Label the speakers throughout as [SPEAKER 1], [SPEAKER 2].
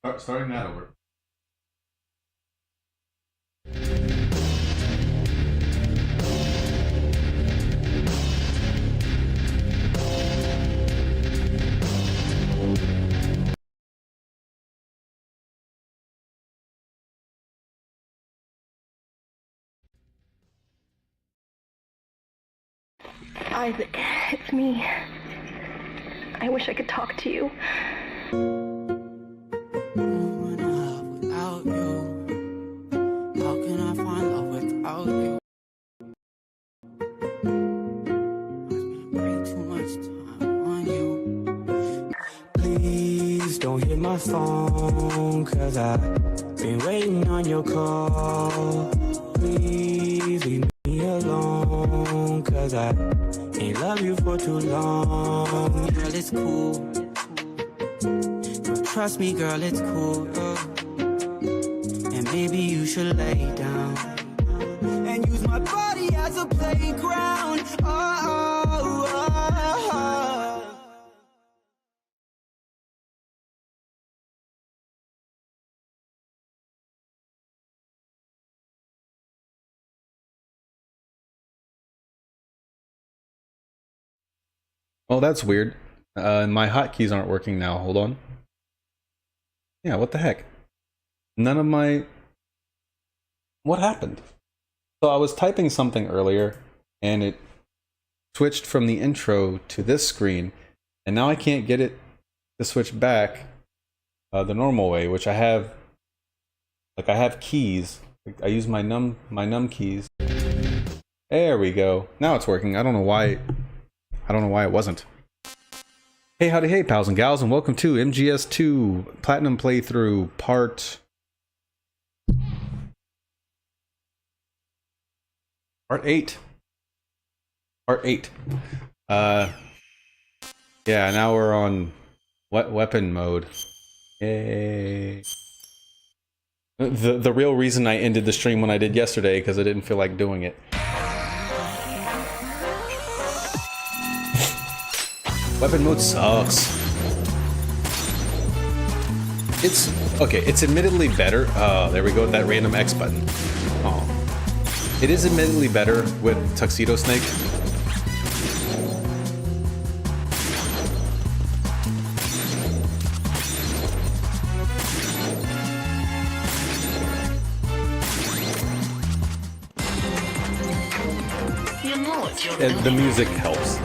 [SPEAKER 1] Starting that over.
[SPEAKER 2] Isaac, it's me. I wish I could talk to you.
[SPEAKER 3] Without you, how can I find love without you? I spent way too much time on you. Please don't hit my phone, 'cause I've been waiting on your call. Please leave me alone, 'cause I ain't love you for too long. Girl, it's cool. Trust me, girl, it's cool. And maybe you should lay down and use my body as a playground.
[SPEAKER 1] Oh, that's weird. My hotkeys aren't working now. Hold on. Yeah, what the heck? None of my... What happened? So I was typing something earlier, and it switched from the intro to this screen, and now I can't get it to switch back the normal way, which I have... Like, I have keys. I use my num keys. There we go. Now it's working. I don't know why it wasn't. Hey, howdy, hey, pals and gals, and welcome to MGS2 Platinum Playthrough Part 8. Part 8. Yeah, now we're on weapon mode. Yay. The real reason I ended the stream when I did yesterday, because I didn't feel like doing it. Weapon mode sucks. It's okay, it's admittedly better. There we go with that random X button. Oh. It is admittedly better with Tuxedo Snake. And the music helps.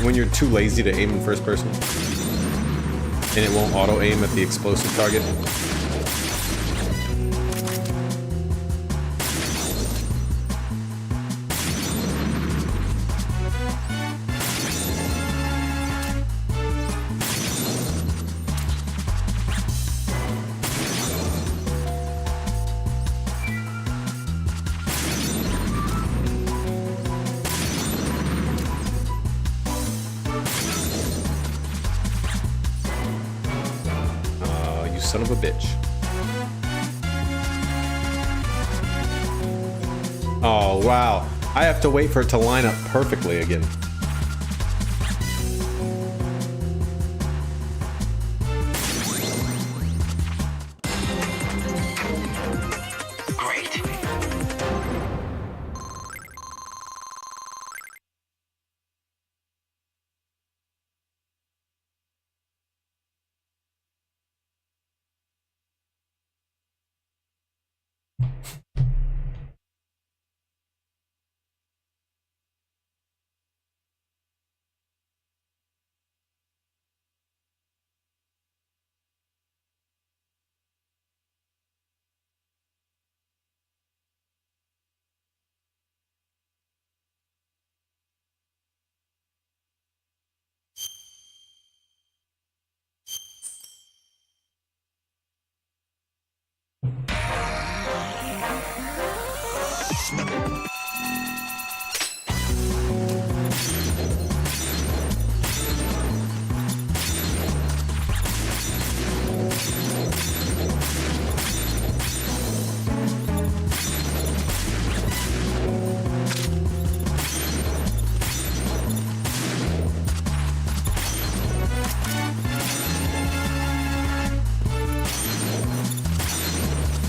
[SPEAKER 1] When you're too lazy to aim in first person, and it won't auto aim at the explosive target. Son of a bitch. Oh, wow. I have to wait for it to line up perfectly again.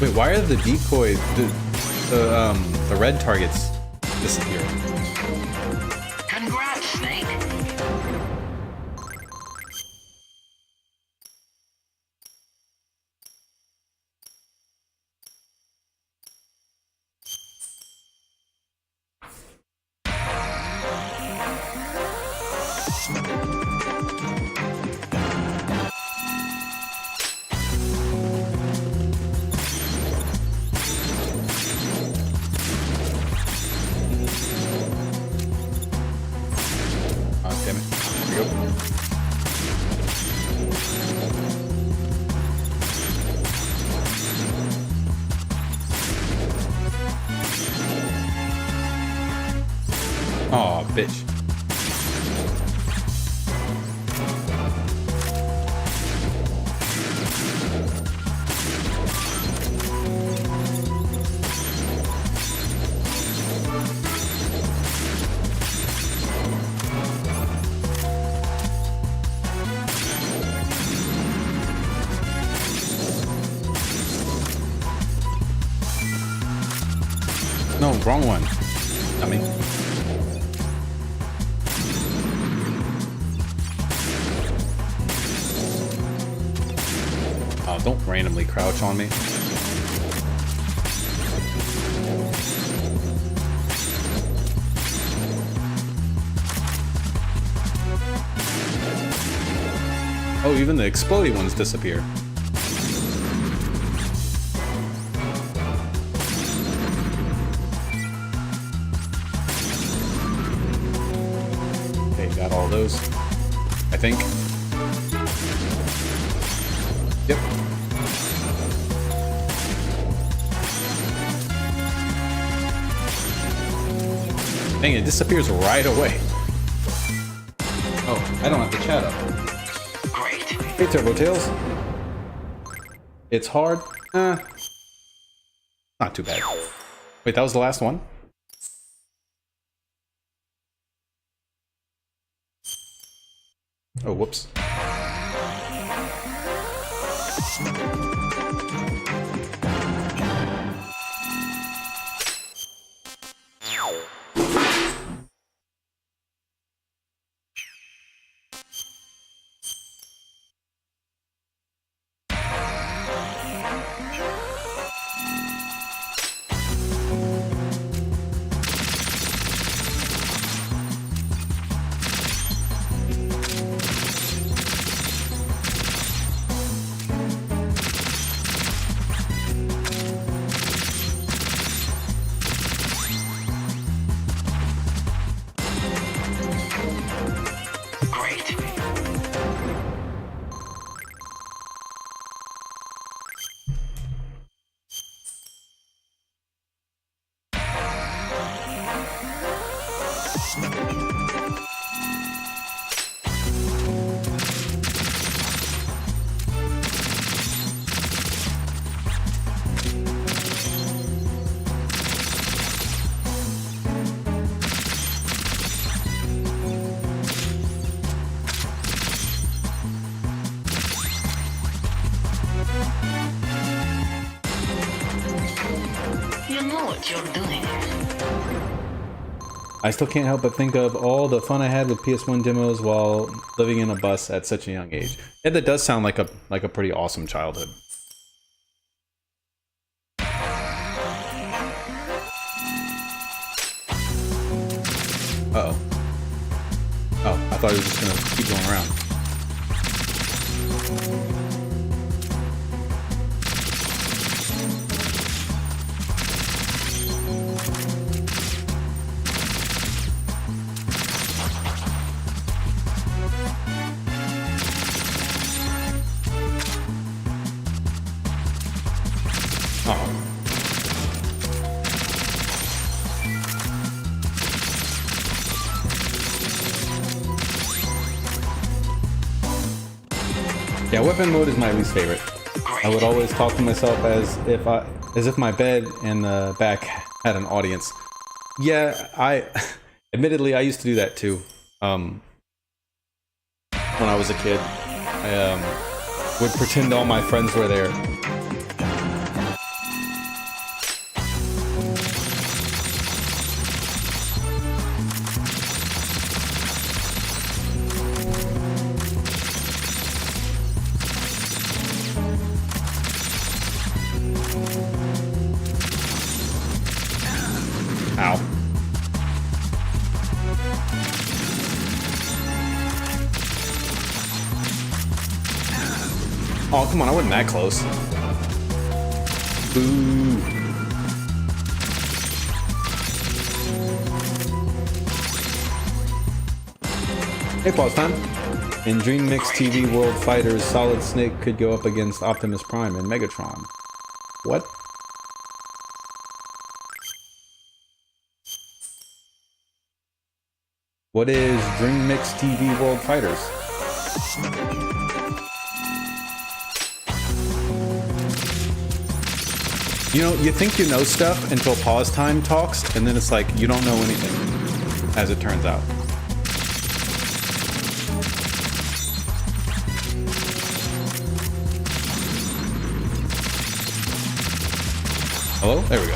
[SPEAKER 1] Wait, why are the decoy, the red targets disappearing?
[SPEAKER 4] Congrats, Snake.
[SPEAKER 1] Oh, damn it. Here we go. Oh, bitch. No, wrong one. I mean, oh, don't randomly crouch on me. Oh, even the explodey ones disappear. Okay, got all those. I think. Yep. Dang, it disappears right away. Oh, I don't have the chat up.
[SPEAKER 4] Great.
[SPEAKER 1] Hey, Turbo Tails. It's hard. Not too bad. Wait, that was the last one? Oh, whoops.
[SPEAKER 4] Great. You know what you're doing.
[SPEAKER 1] I still can't help but think of all the fun I had with PS1 demos while living in a bus at such a young age. Yeah, that does sound like a pretty awesome childhood. Uh-oh. Oh, I thought he was just gonna keep going around. Yeah, weapon mode is my least favorite. I would always talk to myself as if my bed and the back had an audience. Yeah, admittedly I used to do that too. When I was a kid, I would pretend all my friends were there. Ow. Oh, come on, I wasn't that close. Boo. Hey, pause time. In Dream Mix TV World Fighters, Solid Snake could go up against Optimus Prime and Megatron. What? What is Dream Mix TV World Fighters? You know, you think you know stuff until pause time talks, and then it's like you don't know anything, as it turns out. Hello? There we go.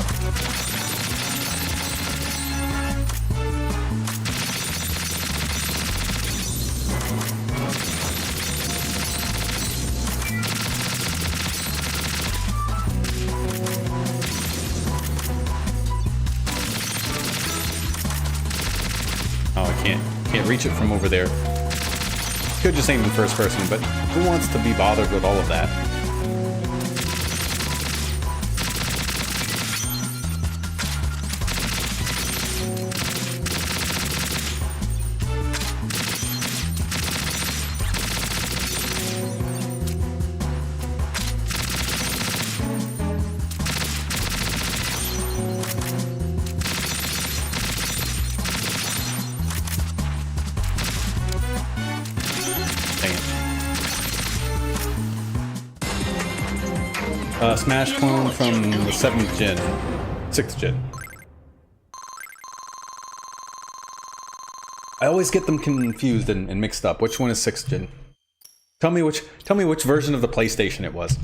[SPEAKER 1] Oh, I can't reach it from over there. Could just aim in first person, but who wants to be bothered with all of that? Smash clone from the 7th gen. 6th gen. I always get them confused and mixed up. Which one is 6th gen? Tell me which version of the PlayStation it was.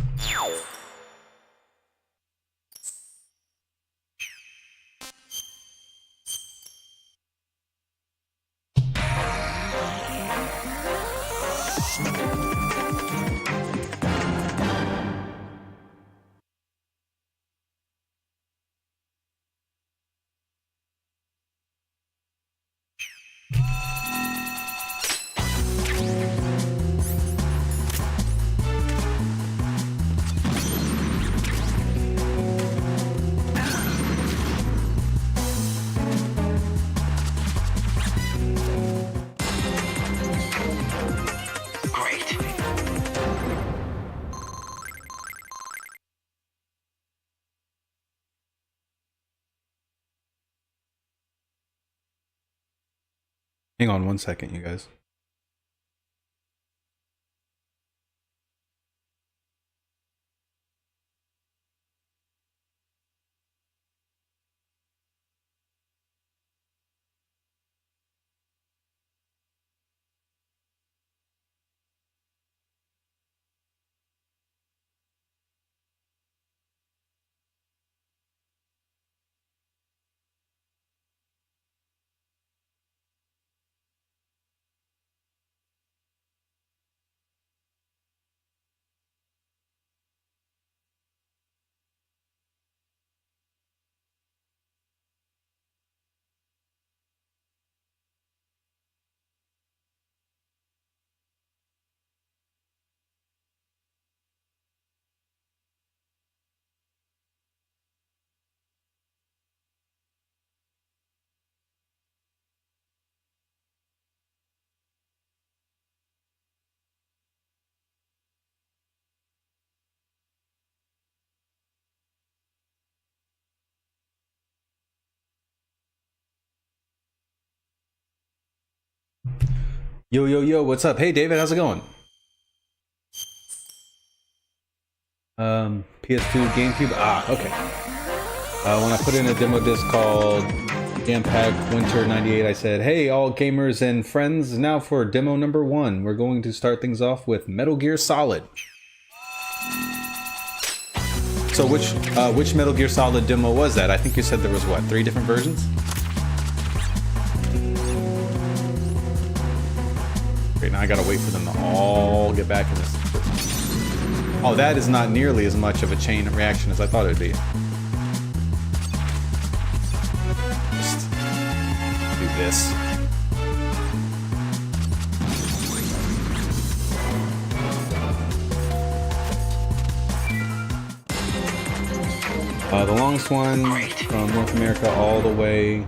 [SPEAKER 1] Hang on one second, you guys. Yo, yo, yo, what's up? Hey, David, how's it going? PS2, GameCube. Ah, okay. When I put in a demo disc called Jam Pack Winter 98, I said, hey, all gamers and friends, now for demo number 1. We're going to start things off with Metal Gear Solid. So which Metal Gear Solid demo was that? I think you said there was, what, 3 different versions? Great, now I gotta wait for them to all get back in this. Oh, that is not nearly as much of a chain reaction as I thought it would be. Just do this. The longest one from North America all the way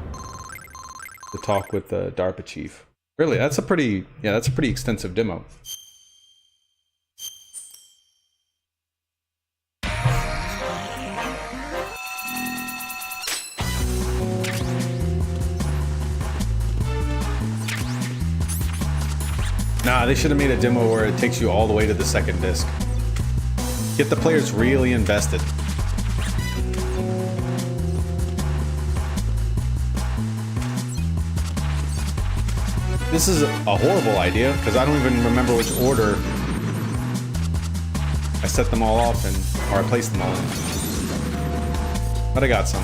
[SPEAKER 1] to talk with the DARPA chief. Really, that's a pretty extensive demo. Nah, they should have made a demo where it takes you all the way to the second disc. Get the players really invested. This is a horrible idea, because I don't even remember which order I set them all off in, or I placed them all in. But I got some.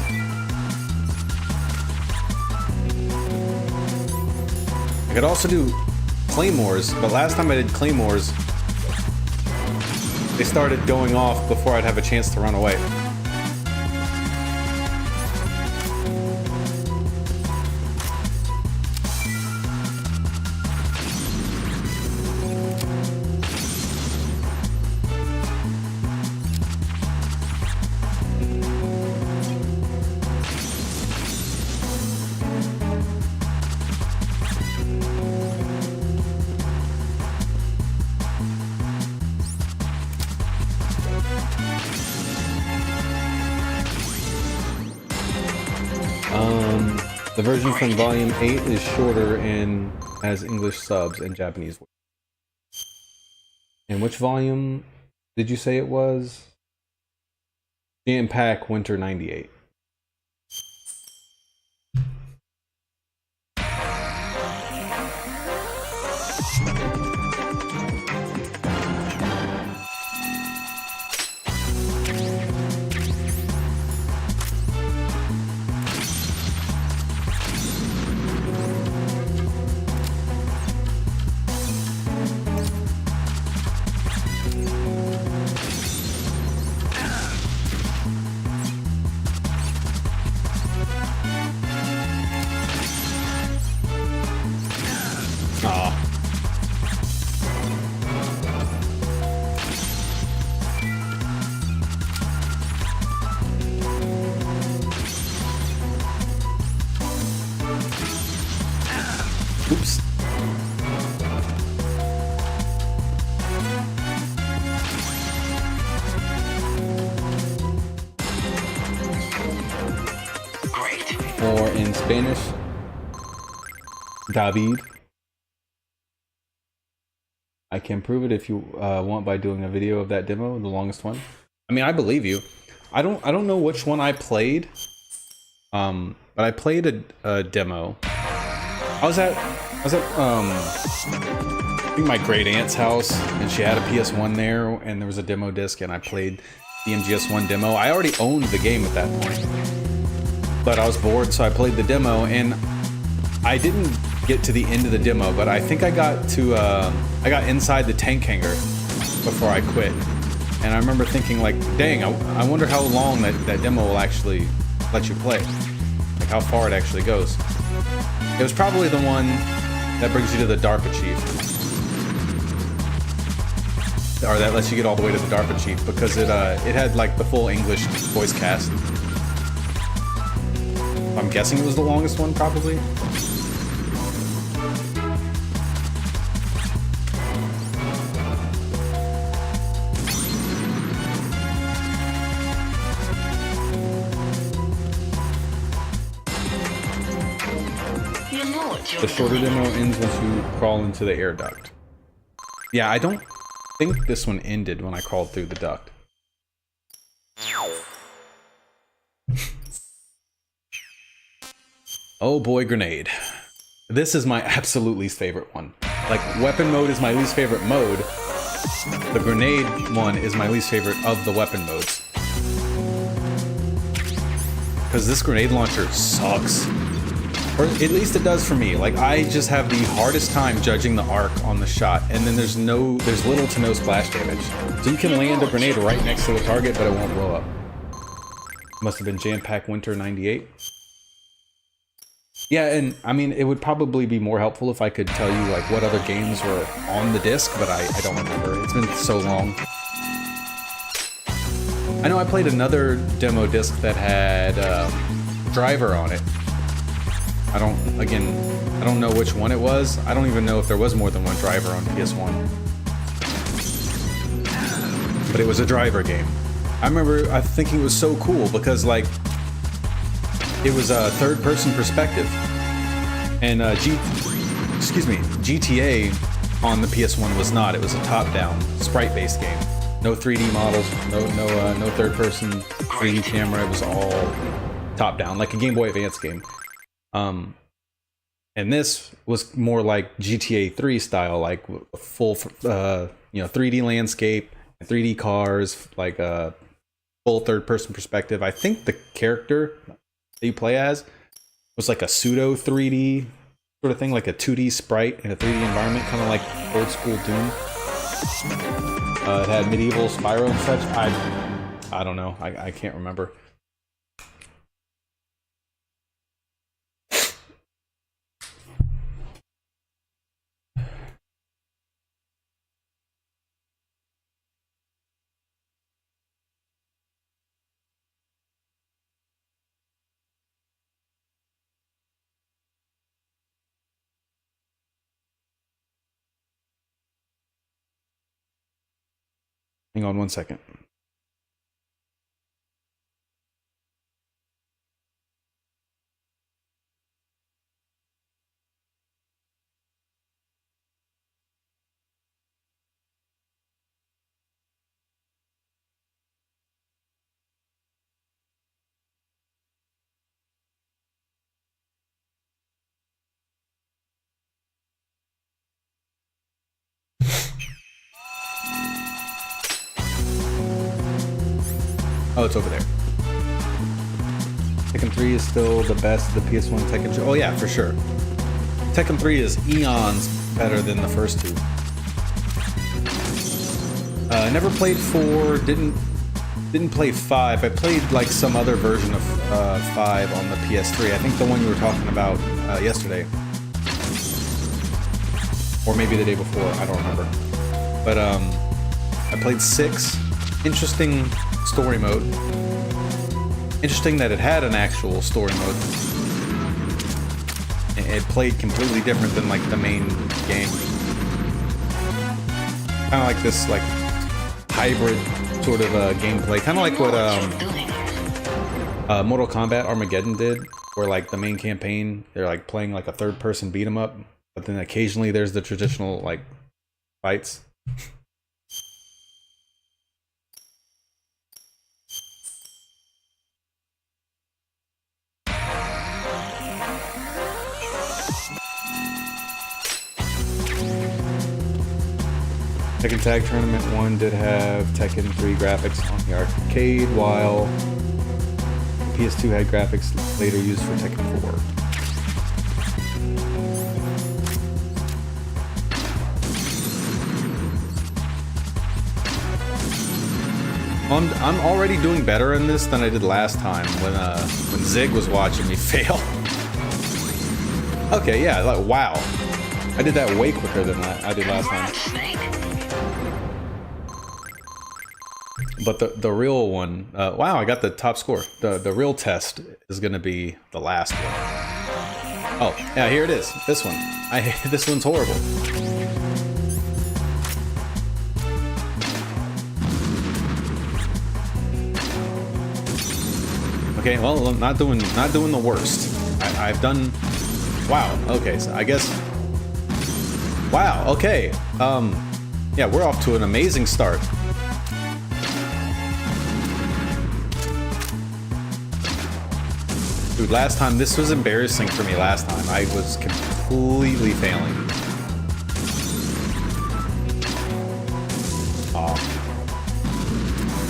[SPEAKER 1] I could also do Claymores, but last time I did Claymores, they started going off before I'd have a chance to run away. The version from Volume 8 is shorter and has English subs and Japanese words. And which volume did you say it was? Jam Pack Winter 98. Oops.
[SPEAKER 4] Great.
[SPEAKER 1] Or in Spanish, David. I can prove it if you want by doing a video of that demo, the longest one. I mean, I believe you. I don't know which one I played, but I played a demo. I was at I think my great aunt's house, and she had a PS1 there, and there was a demo disc, and I played the MGS1 demo. I already owned the game at that point, but I was bored, so I played the demo, and I didn't get to the end of the demo, but I think I got to I got inside the tank hangar before I quit. And I remember thinking, like, dang, I wonder how long that demo will actually let you play, like how far it actually goes. It was probably the one that brings you to the DARPA chief, or that lets you get all the way to the DARPA chief, because it had like the full English voice cast. I'm guessing it was the longest one, probably. The shorter demo ends once you crawl into the air duct. Yeah, I don't think this one ended when I crawled through the duct. Oh boy, grenade. This is my absolute least favorite one. Like, weapon mode is my least favorite mode. The grenade one is my least favorite of the weapon modes. Because this grenade launcher sucks. Or at least it does for me. Like, I just have the hardest time judging the arc on the shot, and then there's little to no splash damage. So you can land a grenade right next to the target, but it won't blow up. Must have been Jam Pack Winter 98. Yeah, and I mean, it would probably be more helpful if I could tell you like what other games were on the disc, but I don't remember. It's been so long. I know I played another demo disc that had Driver on it. I don't know which one it was. I don't even know if there was more than one Driver on PS1. But it was a Driver game. I remember I thinking it was so cool because like it was a third-person perspective, and GTA on the PS1 was not. It was a top-down, sprite-based game. No 3D models, no third-person 3D camera. It was all top-down, like a Game Boy Advance game. And this was more like GTA 3 style, like full, 3D landscape, 3D cars, like a full third-person perspective. I think the character that you play as was like a pseudo 3D sort of thing, like a 2D sprite in a 3D environment, kind of like old school Doom. It had medieval Spyro and such. I don't know. I can't remember. Hang on 1 second. Oh, it's over there. Tekken 3 is still the best of the PS1 Tekken. Oh yeah, for sure. Tekken 3 is eons better than the first two. Never played 4. Didn't play 5. I played like some other version of 5 on the PS3. I think the one you were talking about yesterday, or maybe the day before. I don't remember. But I played 6. Interesting story mode. Interesting that it had an actual story mode. It played completely different than like the main game. Kind of like this like hybrid sort of gameplay, kind of like what Mortal Kombat Armageddon did, where like the main campaign they're like playing like a third-person beat 'em up, but then occasionally there's the traditional like fights. Tekken Tag Tournament 1 did have Tekken 3 graphics on the arcade, while PS2 had graphics later used for Tekken 4. I'm already doing better in this than I did last time when Zig was watching me fail. Okay, yeah, like, wow. I did that way quicker than I did last time. But the real one, wow, I got the top score. The real test is going to be the last one. Oh, yeah, here it is. This one. This one's horrible. Okay, well, I'm not doing the worst. I've done. Wow. Okay, so I guess. Wow. Okay. Yeah, we're off to an amazing start. Dude, last time, this was embarrassing for me last time. I was completely failing. Oh.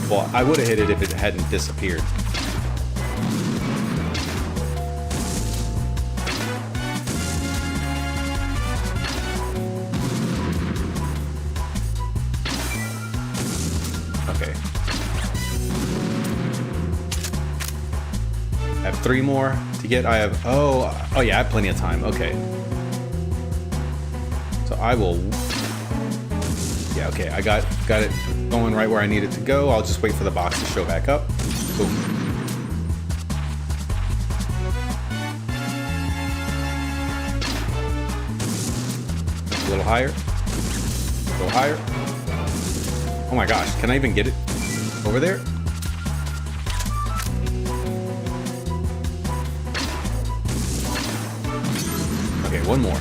[SPEAKER 1] Well, I would have hit it if it hadn't disappeared. Okay. I have 3 more to get. I have, oh yeah, I have plenty of time. Okay. So I will, yeah, okay, I got it going right where I need it to go. I'll just wait for the box to show back up. Boom. A little higher. A little higher. Oh my gosh, can I even get it over there? Okay, one more.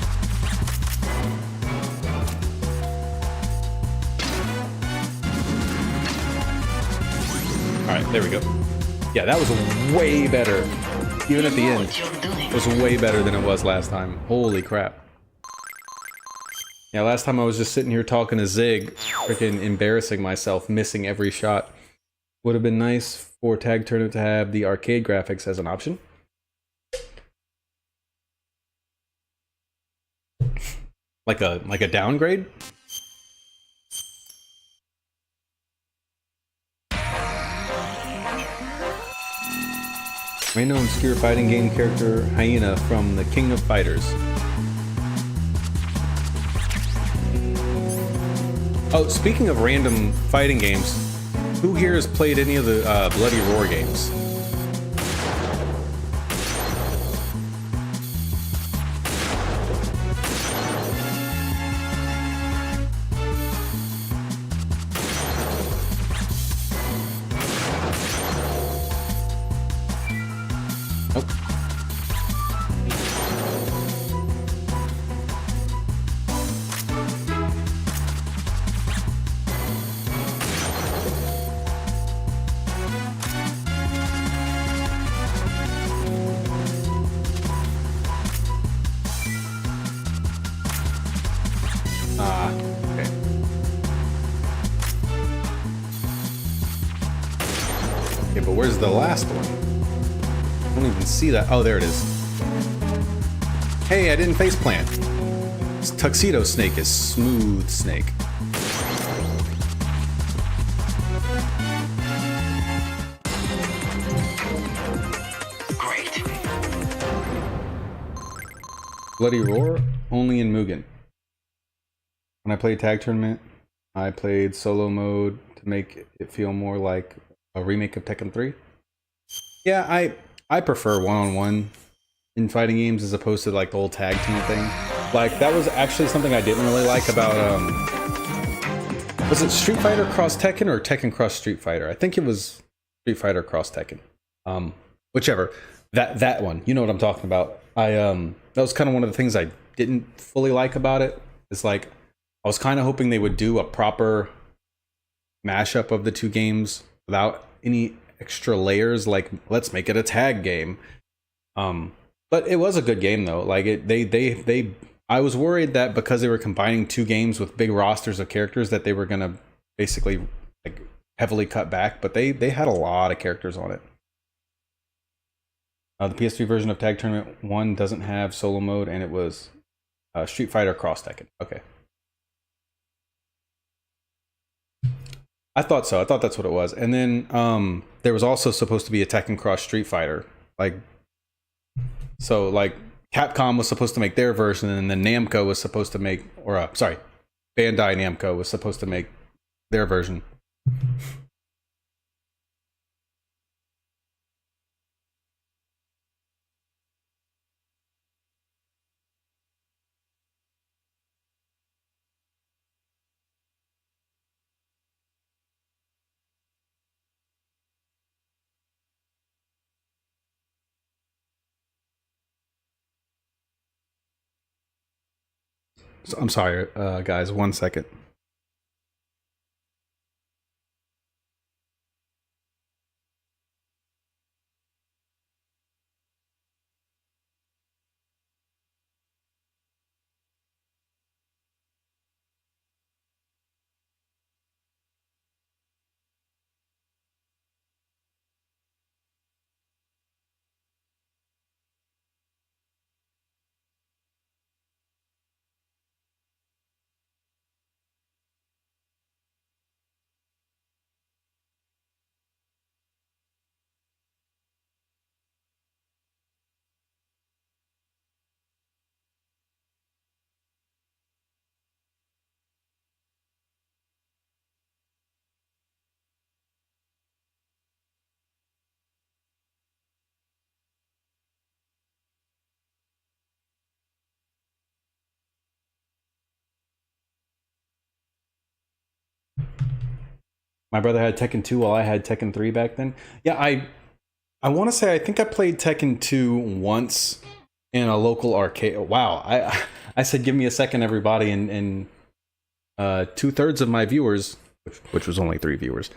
[SPEAKER 1] All right, there we go. Yeah, that was way better. Even at the
[SPEAKER 4] You know
[SPEAKER 1] end,
[SPEAKER 4] what you're doing.
[SPEAKER 1] it was way better than it was last time. Holy crap. Yeah, last time I was just sitting here talking to Zig, freaking embarrassing myself, missing every shot. Would have been nice for Tag Tournament to have the arcade graphics as an option. Like a downgrade? Random obscure fighting game character Hyena from the King of Fighters. Oh, speaking of random fighting games, who here has played any of the Bloody Roar games? Nope. Okay. Okay, but where's the last one? I don't even see that. Oh, there it is. Hey, I didn't faceplant. This Tuxedo Snake is Smooth Snake.
[SPEAKER 4] Great.
[SPEAKER 1] Bloody Roar, only in Mugen. When I played Tag Tournament, I played solo mode to make it feel more like a remake of Tekken 3. Yeah, I prefer one-on-one in fighting games as opposed to like the old tag team thing. Like that was actually something I didn't really like about was it Street Fighter Cross Tekken or Tekken Cross Street Fighter? I think it was Street Fighter Cross Tekken. Whichever. That one. You know what I'm talking about. That was kind of one of the things I didn't fully like about it. It's like I was kind of hoping they would do a proper mashup of the two games without any extra layers, like let's make it a tag game. But it was a good game though. Like I was worried that because they were combining two games with big rosters of characters that they were gonna basically like heavily cut back, but they had a lot of characters on it. The PS3 version of Tag Tournament 1 doesn't have solo mode, and it was Street Fighter Cross Tekken. Okay. I thought so. I thought that's what it was. And then there was also supposed to be a Tekken Cross Street Fighter. Like Capcom was supposed to make their version, and then Namco was supposed to make, sorry, Bandai Namco was supposed to make their version. So, I'm sorry, guys, 1 second. My brother had Tekken 2 while I had Tekken 3 back then. Yeah, I want to say I think I played Tekken 2 once in a local arcade. Wow, I said give me a second, everybody, and 2/3 of my viewers, which was only 3 viewers,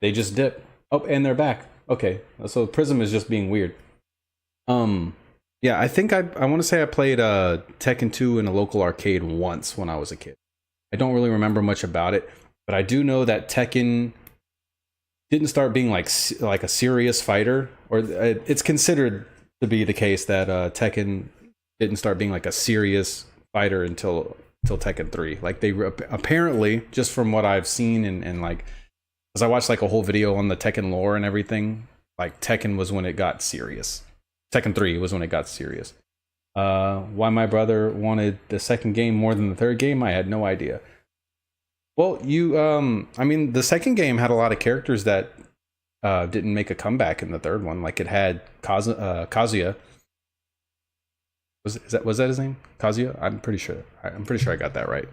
[SPEAKER 1] they just dipped. Oh, and they're back. Okay, so Prism is just being weird. Yeah, I think I want to say I played Tekken 2 in a local arcade once when I was a kid. I don't really remember much about it, but I do know that Tekken didn't start being like a serious fighter, or it's considered to be the case that Tekken didn't start being like a serious fighter until Tekken 3. Like they apparently, just from what I've seen and like, because I watched like a whole video on the Tekken lore and everything, like Tekken was when it got serious. Tekken 3 was when it got serious. Why my brother wanted the second game more than the third game, I had no idea. Well, I mean, the second game had a lot of characters that didn't make a comeback in the third one. Like it had Kazuya. Was that his name? Kazuya? I'm pretty sure I got that right.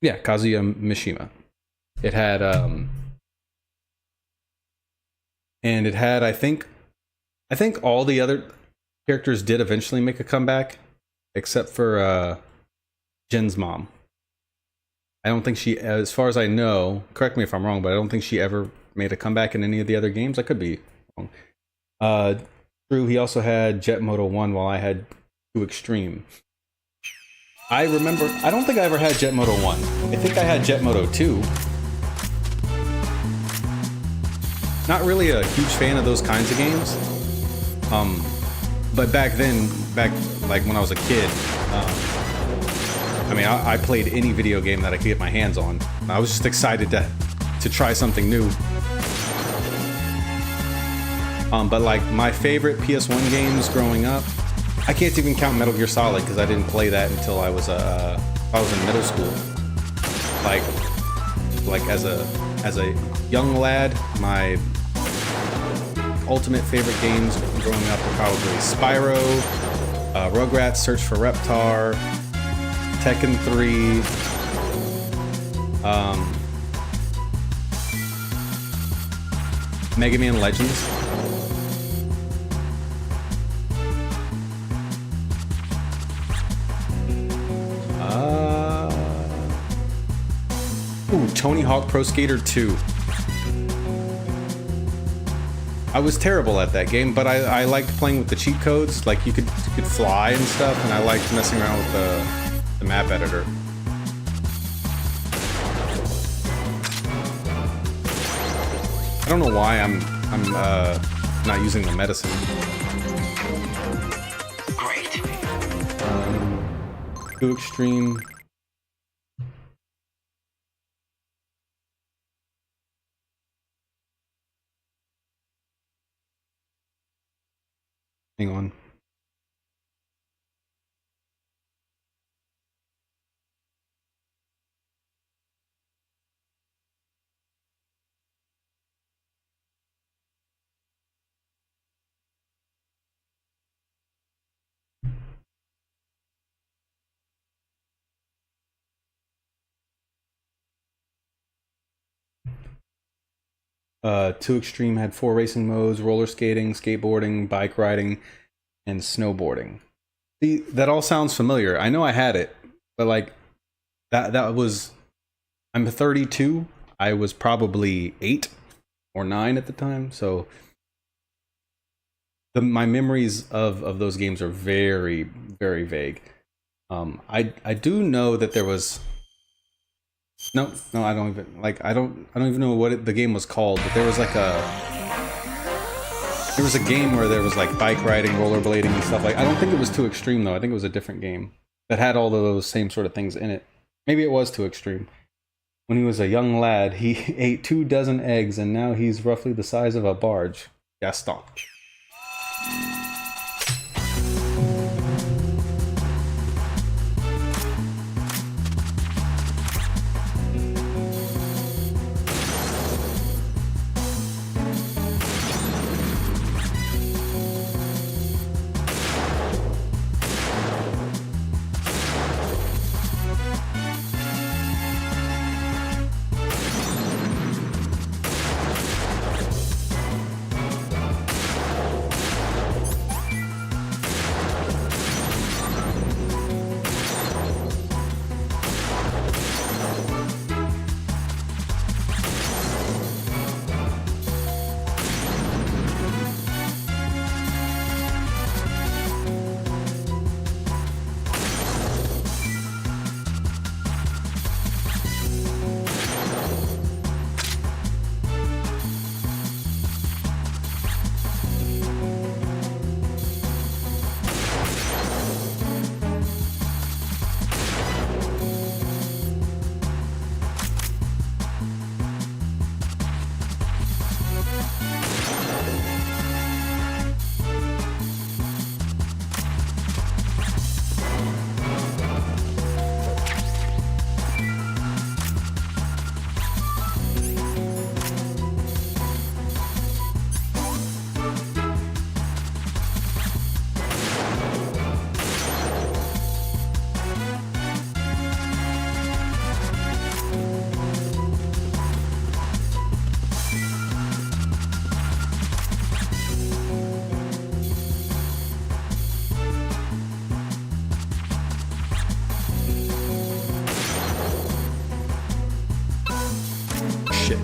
[SPEAKER 1] Yeah, Kazuya Mishima. It had and it had, I think all the other characters did eventually make a comeback, except for Jin's mom. I don't think she, as far as I know, correct me if I'm wrong, but I don't think she ever made a comeback in any of the other games. I could be wrong. True, he also had Jet Moto 1 while I had 2 Extreme. I remember, I don't think I ever had Jet Moto 1. I think I had Jet Moto 2. Not really a huge fan of those kinds of games. But back then, like when I was a kid, I mean, I played any video game that I could get my hands on. I was just excited to try something new. But like my favorite PS1 games growing up, I can't even count Metal Gear Solid because I didn't play that until I was in middle school. Like as a young lad, my ultimate favorite games growing up were probably Spyro, Rugrats Search for Reptar, Tekken 3, Mega Man Legends. Tony Hawk Pro Skater 2. I was terrible at that game, but I liked playing with the cheat codes. Like you could fly and stuff, and I liked messing around with the map editor. I don't know why I'm not using the medicine.
[SPEAKER 4] Great.
[SPEAKER 1] Too Extreme. Hang on. Too Extreme had 4 racing modes: roller skating, skateboarding, bike riding, and snowboarding. See, that all sounds familiar. I know I had it, but like that was, I'm 32. I was probably 8 or 9 at the time, so my memories of those games are very, very vague. I do know that there was no, I don't even know what the game was called, but there was a game where there was like bike riding, rollerblading and stuff. Like, I don't think it was Too Extreme though. I think it was a different game that had all of those same sort of things in it. Maybe it was Too Extreme. When he was a young lad, he ate 2 dozen eggs, and now he's roughly the size of a barge. Gaston. Shit.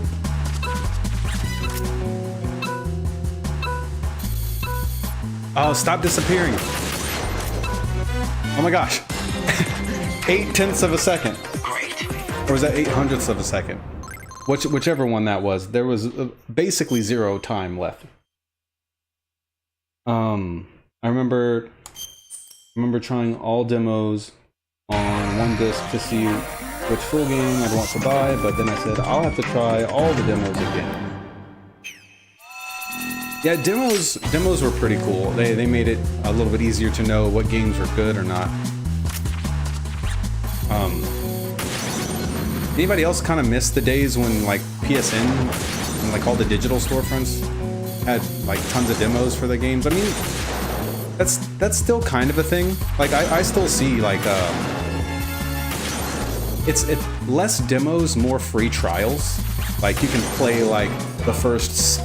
[SPEAKER 1] Oh, stop disappearing. Oh my gosh. 8/10 of a second.
[SPEAKER 4] Great.
[SPEAKER 1] Or was that 8/100 of a second? Whichever one that was. There was basically 0 time left. I remember trying all demos on one disc to see which full game I'd want to buy, but then I said I'll have to try all the demos again. Yeah, demos were pretty cool. They made it a little bit easier to know what games were good or not. Anybody else kind of miss the days when like PSN and like all the digital storefronts had like tons of demos for the games? I mean, that's still kind of a thing. Like I still see like it's less demos, more free trials. Like you can play like the first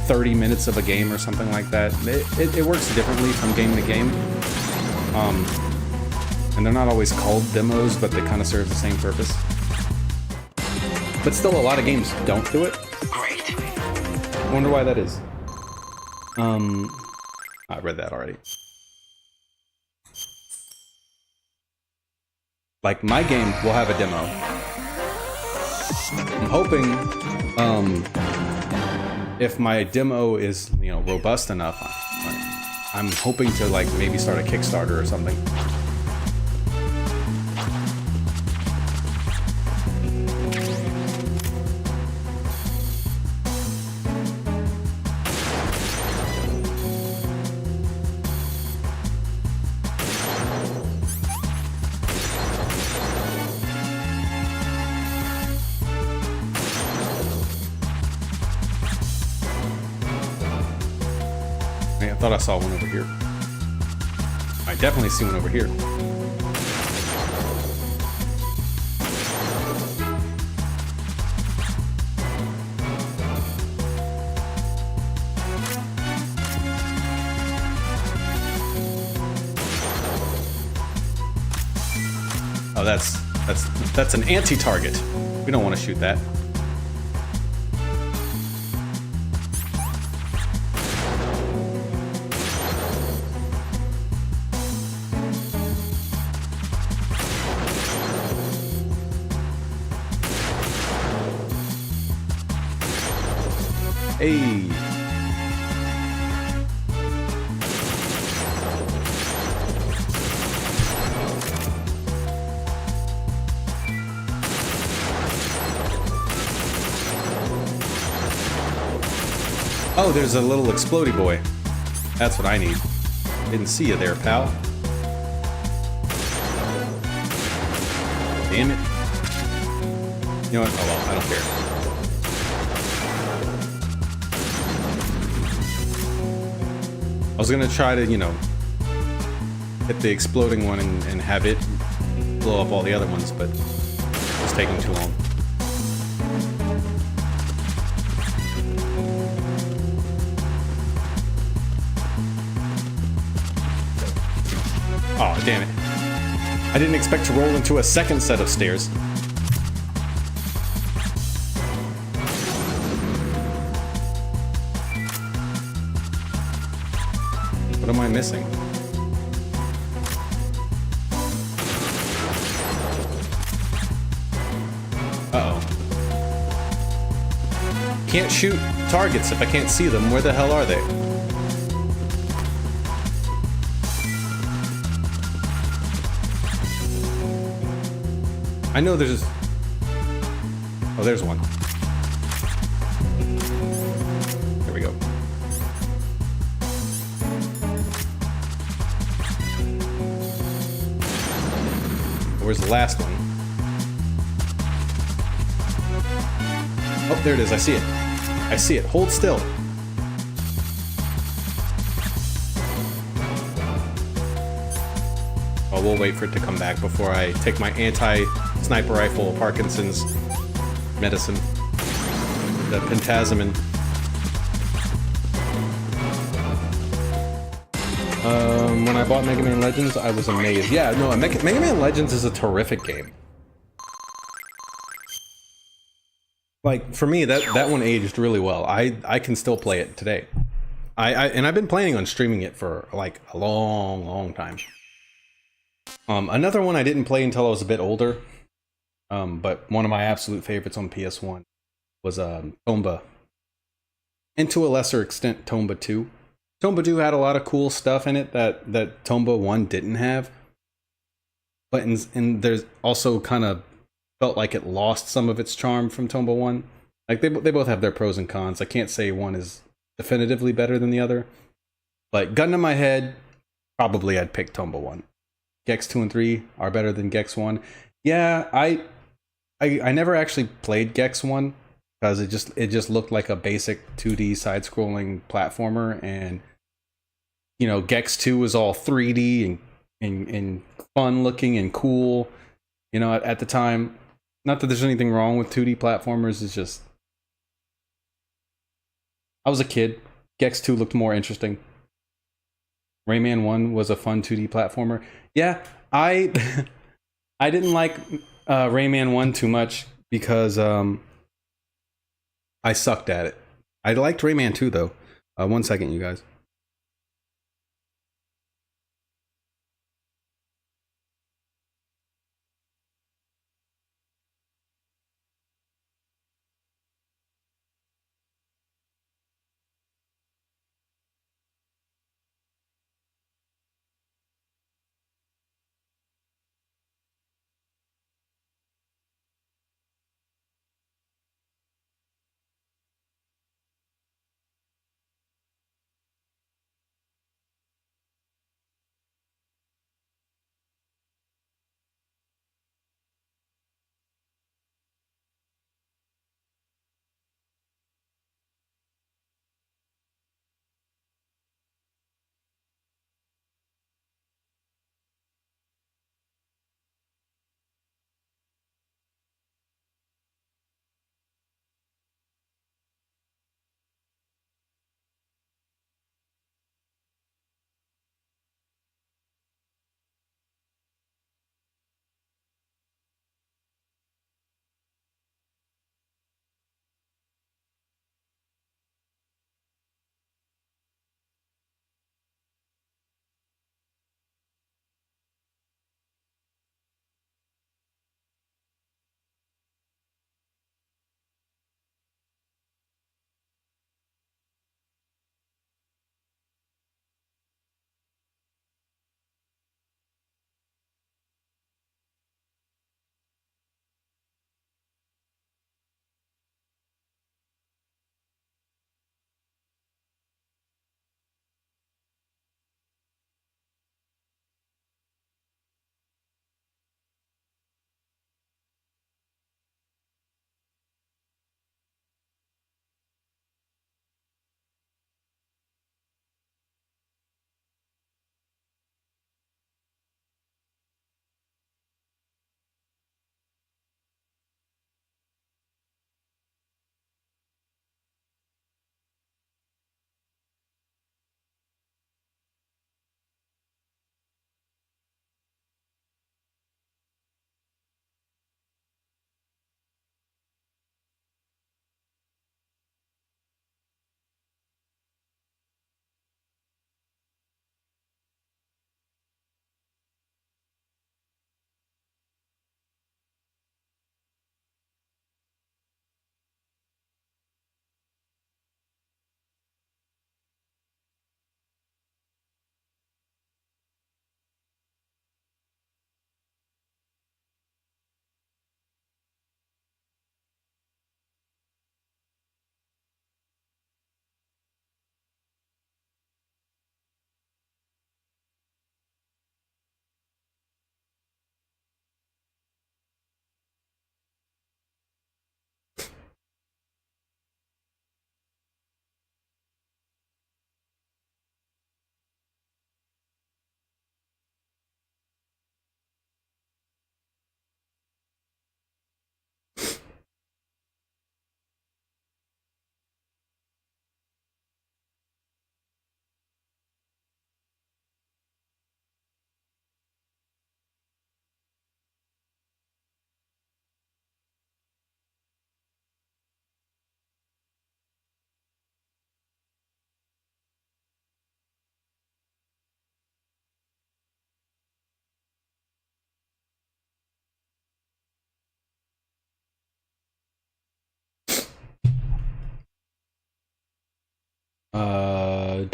[SPEAKER 1] 30 minutes of a game or something like that. It works differently from game to game. And they're not always called demos, but they kind of serve the same purpose. But still, a lot of games don't do it.
[SPEAKER 4] Great.
[SPEAKER 1] I wonder why that is. I read that already. Like, my game will have a demo. I'm hoping, if my demo is, you know, robust enough, I'm hoping to, like, maybe start a Kickstarter or something. I thought I saw one over here. I definitely see one over here. Oh, that's an anti-target. We don't want to shoot that. Hey. Oh, there's a little explodey boy. That's what I need. Didn't see you there, pal. Damn it. You know what? Oh well, I don't care. I was gonna try to, you know, hit the exploding one and have it blow up all the other ones, but it's taking too long. Oh, damn it. I didn't expect to roll into a second set of stairs. What am I missing? Uh-oh. Can't shoot targets if I can't see them. Where the hell are they? I know there's... Oh, there's one. Where's the last one? Oh, there it is. I see it. I see it. Hold still. Oh, we'll wait for it to come back before I take my anti-sniper rifle Parkinson's medicine. The Pentazemin. When I bought Mega Man Legends, I was amazed. Yeah, no, Mega Man Legends is a terrific game. Like, for me, that one aged really well. I can still play it today. And I've been planning on streaming it for, like, a long time. Another one I didn't play until I was a bit older, but one of my absolute favorites on PS1 was Tomba. And to a lesser extent, Tomba 2. Tomba 2 had a lot of cool stuff in it that Tomba 1 didn't have. But and there's also kind of felt like it lost some of its charm from Tomba 1. Like, they both have their pros and cons. I can't say one is definitively better than the other. But gun to my head, probably I'd pick Tomba 1. Gex 2 and 3 are better than Gex 1. Yeah, I never actually played Gex 1 because it just looked like a basic 2D side-scrolling platformer, and you know, Gex 2 was all 3D and fun looking and cool. You know, at the time, not that there's anything wrong with 2D platformers, it's just I was a kid. Gex 2 looked more interesting. Rayman 1 was a fun 2D platformer. Yeah, I didn't like Rayman 1 too much because I sucked at it. I liked Rayman 2 though. 1 second, you guys.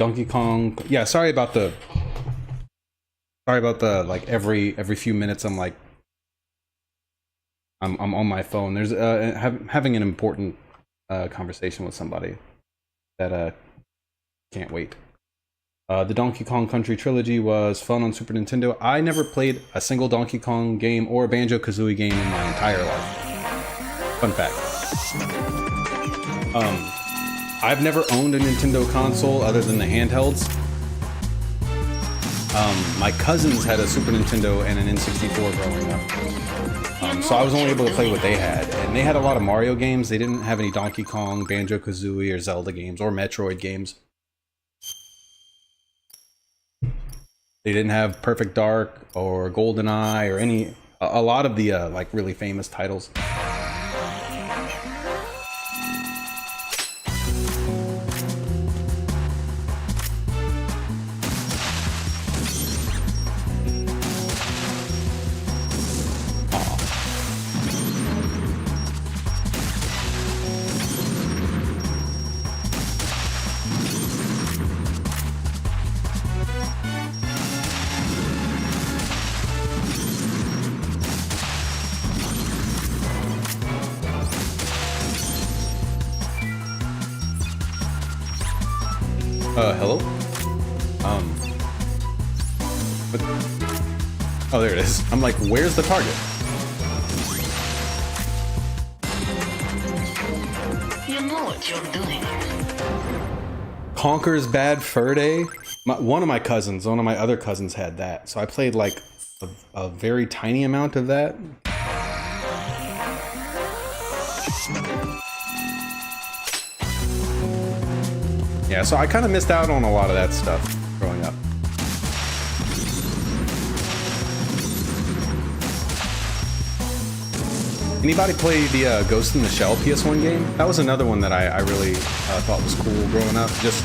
[SPEAKER 1] Donkey Kong. Yeah, sorry about the like every few minutes I'm like I'm on my phone. There's having an important conversation with somebody that can't wait. The Donkey Kong Country trilogy was fun on Super Nintendo. I never played a single Donkey Kong game or a Banjo-Kazooie game in my entire life. Fun fact. I've never owned a Nintendo console other than the handhelds. My cousins had a Super Nintendo and an N64 growing up. So I was only able to play what they had. And they had a lot of Mario games. They didn't have any Donkey Kong, Banjo-Kazooie, or Zelda games, or Metroid games. They didn't have Perfect Dark or GoldenEye or a lot of the like really famous titles. Hello? What? Oh, there it is. I'm like, where's the target?
[SPEAKER 4] You know what you're doing.
[SPEAKER 1] Conker's Bad Fur Day? One of my other cousins had that. So I played like a very tiny amount of that. Yeah, so I kind of missed out on a lot of that stuff growing up. Anybody play the Ghost in the Shell PS1 game? That was another one that I really thought was cool growing up. Just,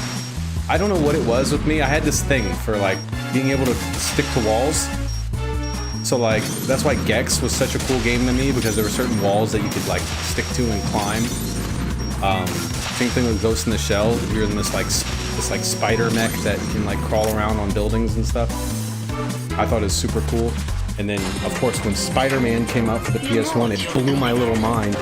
[SPEAKER 1] I don't know what it was with me. I had this thing for like being able to stick to walls. So like, that's why Gex was such a cool game to me, because there were certain walls that you could like stick to and climb. Same thing with Ghost in the Shell. You're in this like spider mech that can like crawl around on buildings and stuff. I thought it was super cool. And then, of course, when Spider-Man came out for the PS1, it blew my little mind.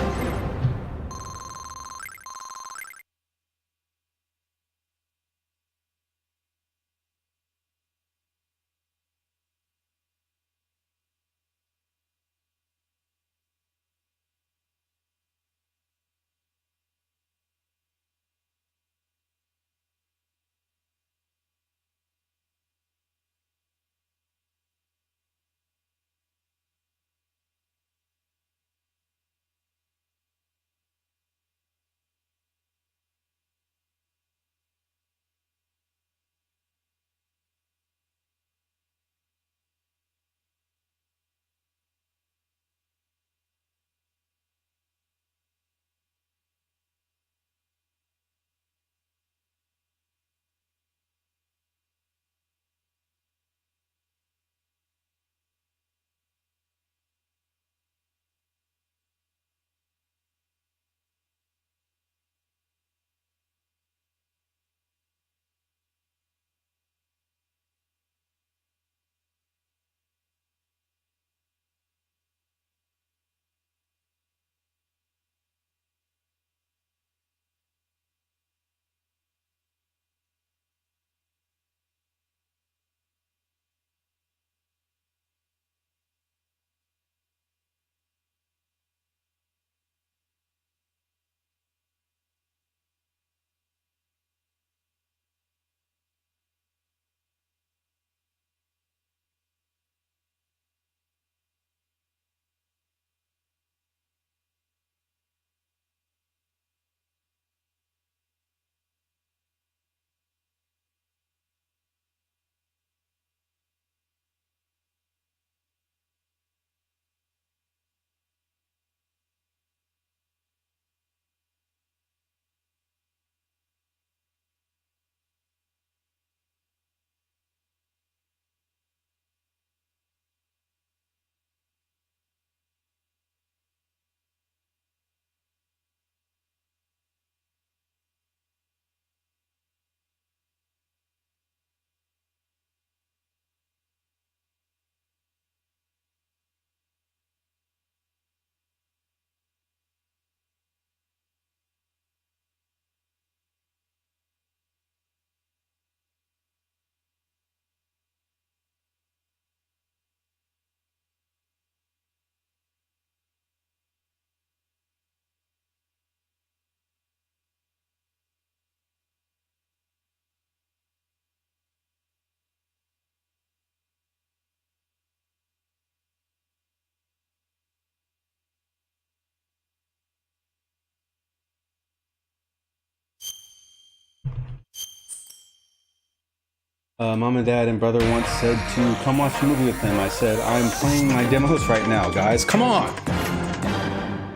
[SPEAKER 1] Mom and dad and brother once said to come watch a movie with them. I said, I'm playing my demos right now, guys. Come on!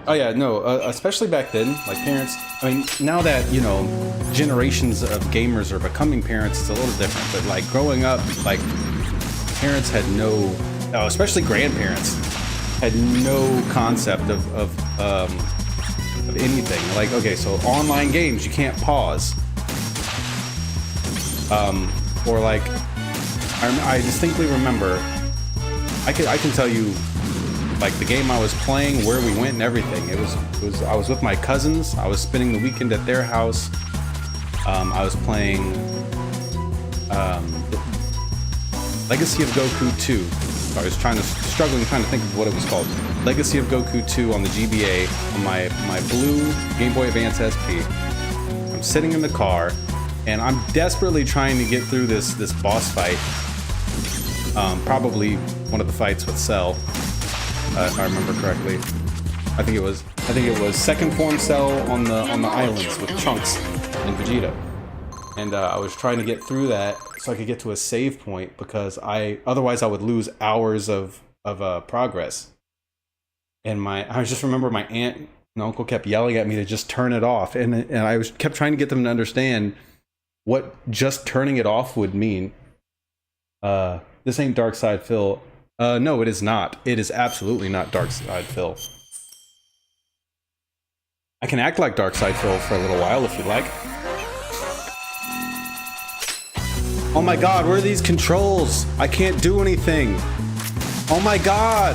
[SPEAKER 1] Oh yeah, no, especially back then, like parents, I mean, now that, you know, generations of gamers are becoming parents, it's a little different, but like growing up, like parents had no, especially grandparents, had no concept of anything. Like, okay, so online games, you can't pause. Or like, I distinctly remember, I can tell you, like the game I was playing, where we went and everything. It was I was with my cousins. I was spending the weekend at their house. I was playing Legacy of Goku 2. I was struggling trying to think of what it was called. Legacy of Goku 2 on the GBA on my blue Game Boy Advance SP. I'm sitting in the car and I'm desperately trying to get through this boss fight. Probably one of the fights with Cell. If I remember correctly, I think it was second form Cell on the islands with Trunks and Vegeta, and I was trying to get through that so I could get to a save point because otherwise I would lose hours of progress. And I just remember my aunt and uncle kept yelling at me to just turn it off, and I kept trying to get them to understand what just turning it off would mean. This ain't Dark Side Phil. No, it is not. It is absolutely not Dark Side Phil. I can act like Dark Side Phil for a little while if you'd like. Oh my god, where are these controls? I can't do anything. Oh my god.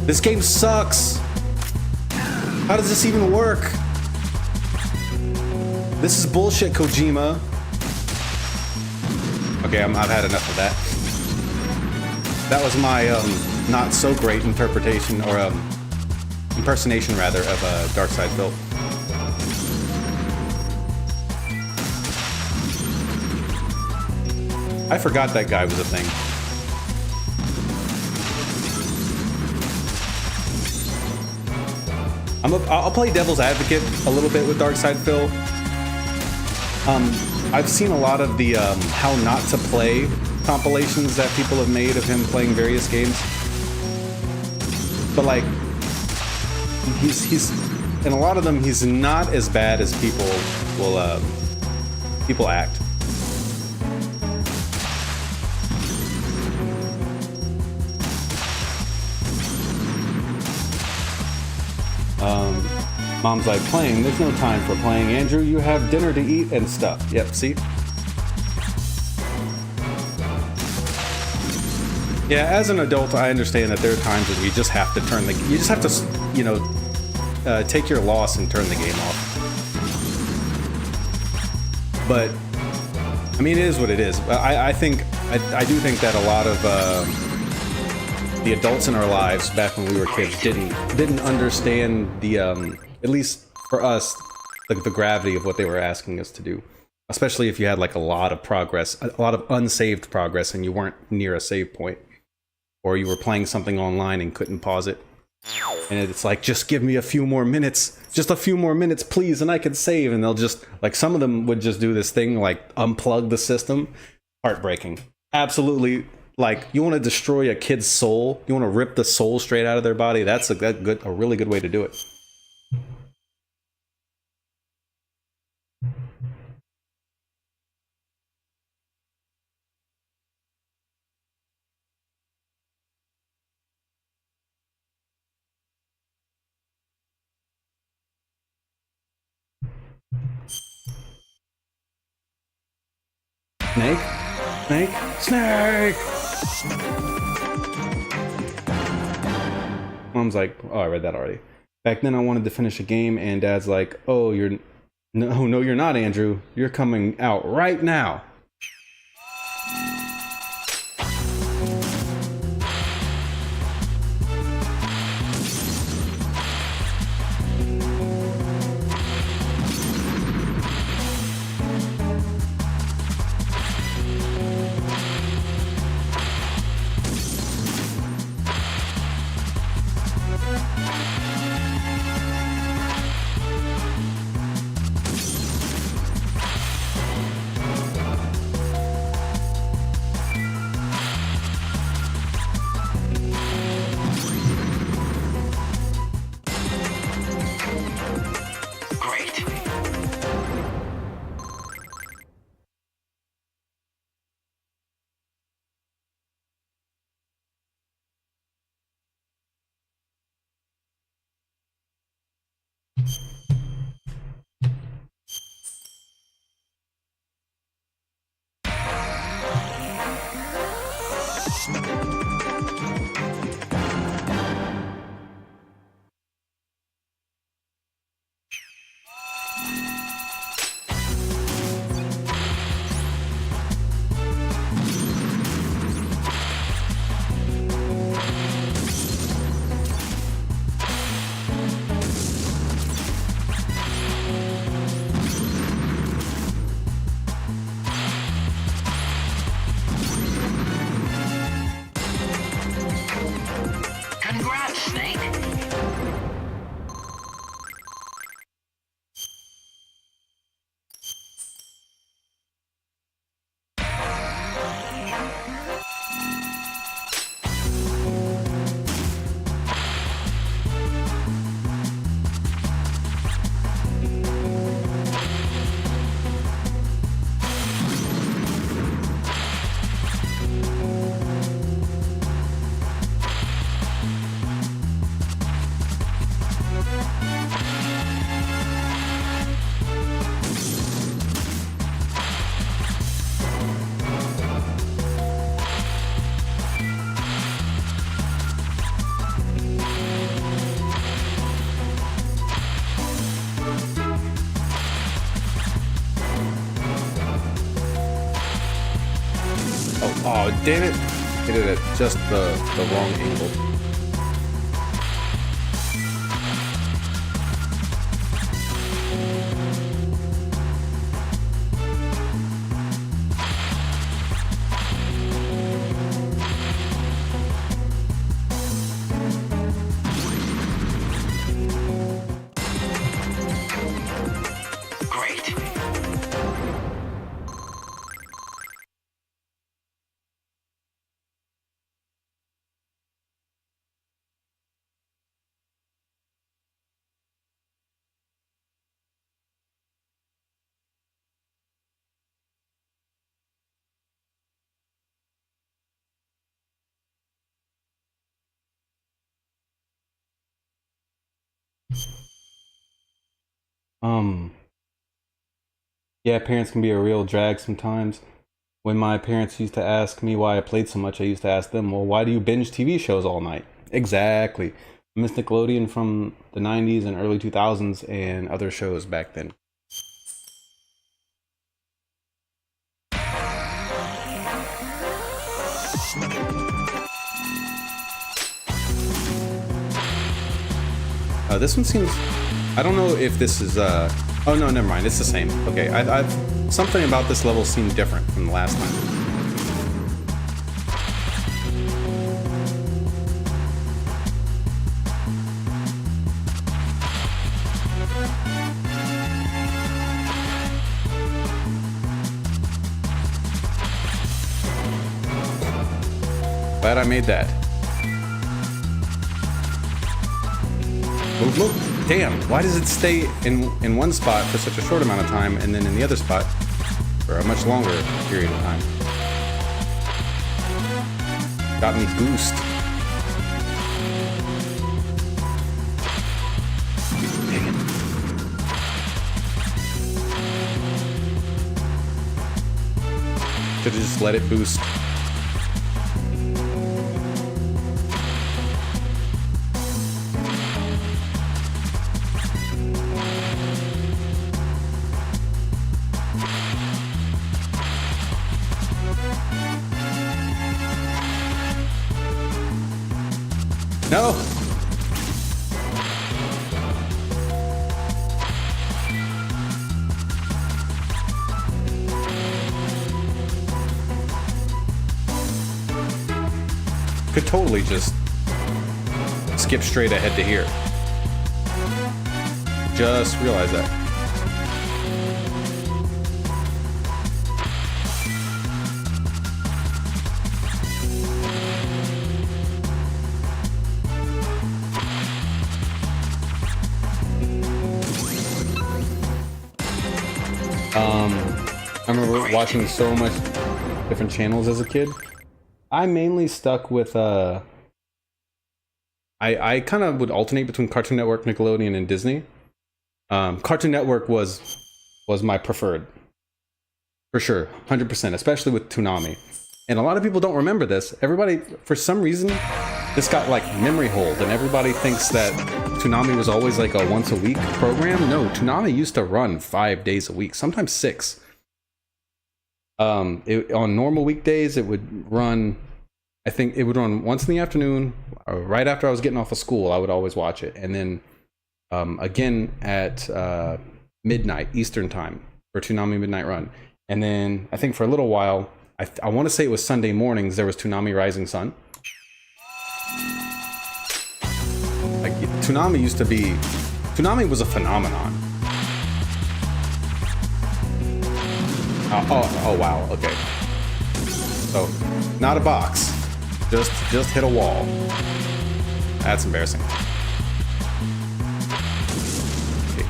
[SPEAKER 1] This game sucks. How does this even work? This is bullshit, Kojima. Okay, I've had enough of that. That was my not so great interpretation or impersonation rather of Dark Side Phil. I forgot that guy was a thing. I'll play devil's advocate a little bit with Dark Side Phil. I've seen a lot of the how not to play compilations that people have made of him playing various games, but like he's in a lot of them he's not as bad as people act. Mom's like, playing, there's no time for playing, Andrew, you have dinner to eat and stuff. Yep, see? Yeah, as an adult, I understand that there are times when you just have to you know, take your loss and turn the game off. But, I mean, it is what it is. I do think that a lot of the adults in our lives back when we were kids didn't understand the, at least for us, the gravity of what they were asking us to do. Especially if you had like a lot of progress, a lot of unsaved progress, and you weren't near a save point. Or you were playing something online and couldn't pause it. And it's like, just give me a few more minutes. Just a few more minutes, please, and I can save. And they'll just, like, some of them would just do this thing, like, unplug the system. Heartbreaking. Absolutely. Like, you want to destroy a kid's soul? You want to rip the soul straight out of their body? That's a really good way to do it. Snake? Snake? Snake! Mom's like, oh, I read that already. Back then I wanted to finish a game, and Dad's like, oh, no, you're not, Andrew. You're coming out right now. Oh, damn it. Hit it at just the wrong angle.
[SPEAKER 4] Great.
[SPEAKER 1] Yeah, parents can be a real drag sometimes. When my parents used to ask me why I played so much, I used to ask them, well, why do you binge TV shows all night? Exactly. I miss Nickelodeon from the 90s and early 2000s and other shows back then. This one seems... I don't know if this is... Oh, no, never mind. It's the same. Okay, I've something about this level seemed different from the last time. Glad I made that. Move, move. Damn, why does it stay in one spot for such a short amount of time and then in the other spot for a much longer period of time? Got me boost. Dang it. Should've just let it boost. No! Could totally just skip straight ahead to here. Just realized that. I remember watching so much different channels as a kid. I mainly stuck with I kind of would alternate between Cartoon Network, Nickelodeon, and Disney. Cartoon Network was my preferred, for sure, 100%, especially with Toonami. And a lot of people don't remember this. Everybody, for some reason, this got like memory hold, and everybody thinks that Toonami was always like a once a week program. No, Toonami used to run 5 days a week, sometimes 6. On normal weekdays, it would run, I think it would run once in the afternoon, or right after I was getting off of school. I would always watch it. And then again at midnight Eastern time for Toonami Midnight Run. And then I think for a little while, I want to say it was Sunday mornings, there was Toonami Rising Sun. Like, Toonami was a phenomenon. Oh wow, okay. So, not a box. Just hit a wall. That's embarrassing. Okay.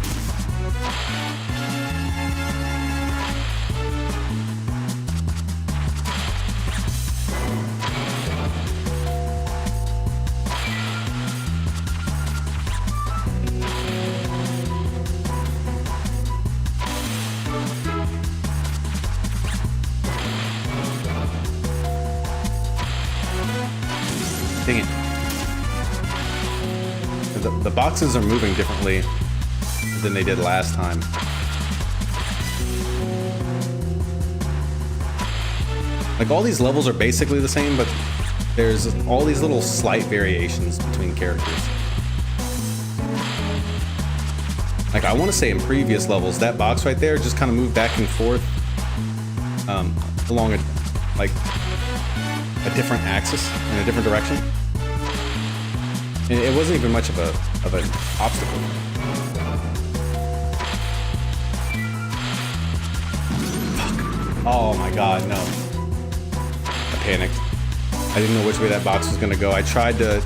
[SPEAKER 1] Dang it. The boxes are moving differently than they did last time. Like all these levels are basically the same, but there's all these little slight variations between characters. Like I want to say in previous levels, that box right there just kind of moved back and forth along a different axis in a different direction. And it wasn't even much of an obstacle. Fuck. Oh my god, no. I panicked. I didn't know which way that box was gonna go. I tried to...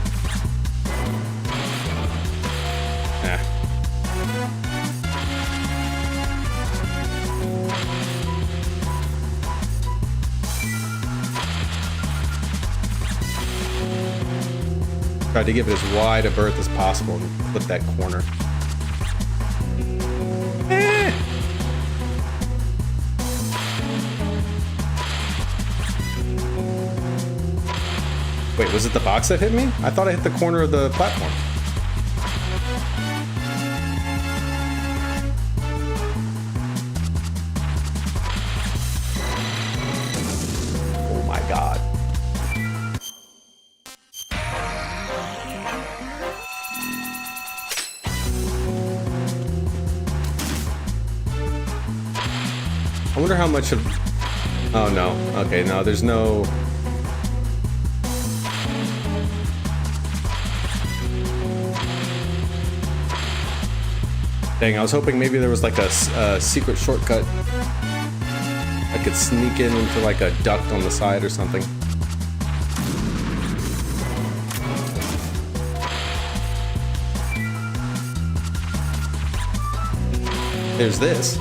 [SPEAKER 1] Tried to give it as wide a berth as possible and flip that corner. Wait, was it the box that hit me? I thought I hit the corner of the platform. Oh my god. I wonder how much of... Oh no. Okay, no, there's no... Dang, I was hoping maybe there was like a secret shortcut I could sneak in into like a duct on the side or something. There's this.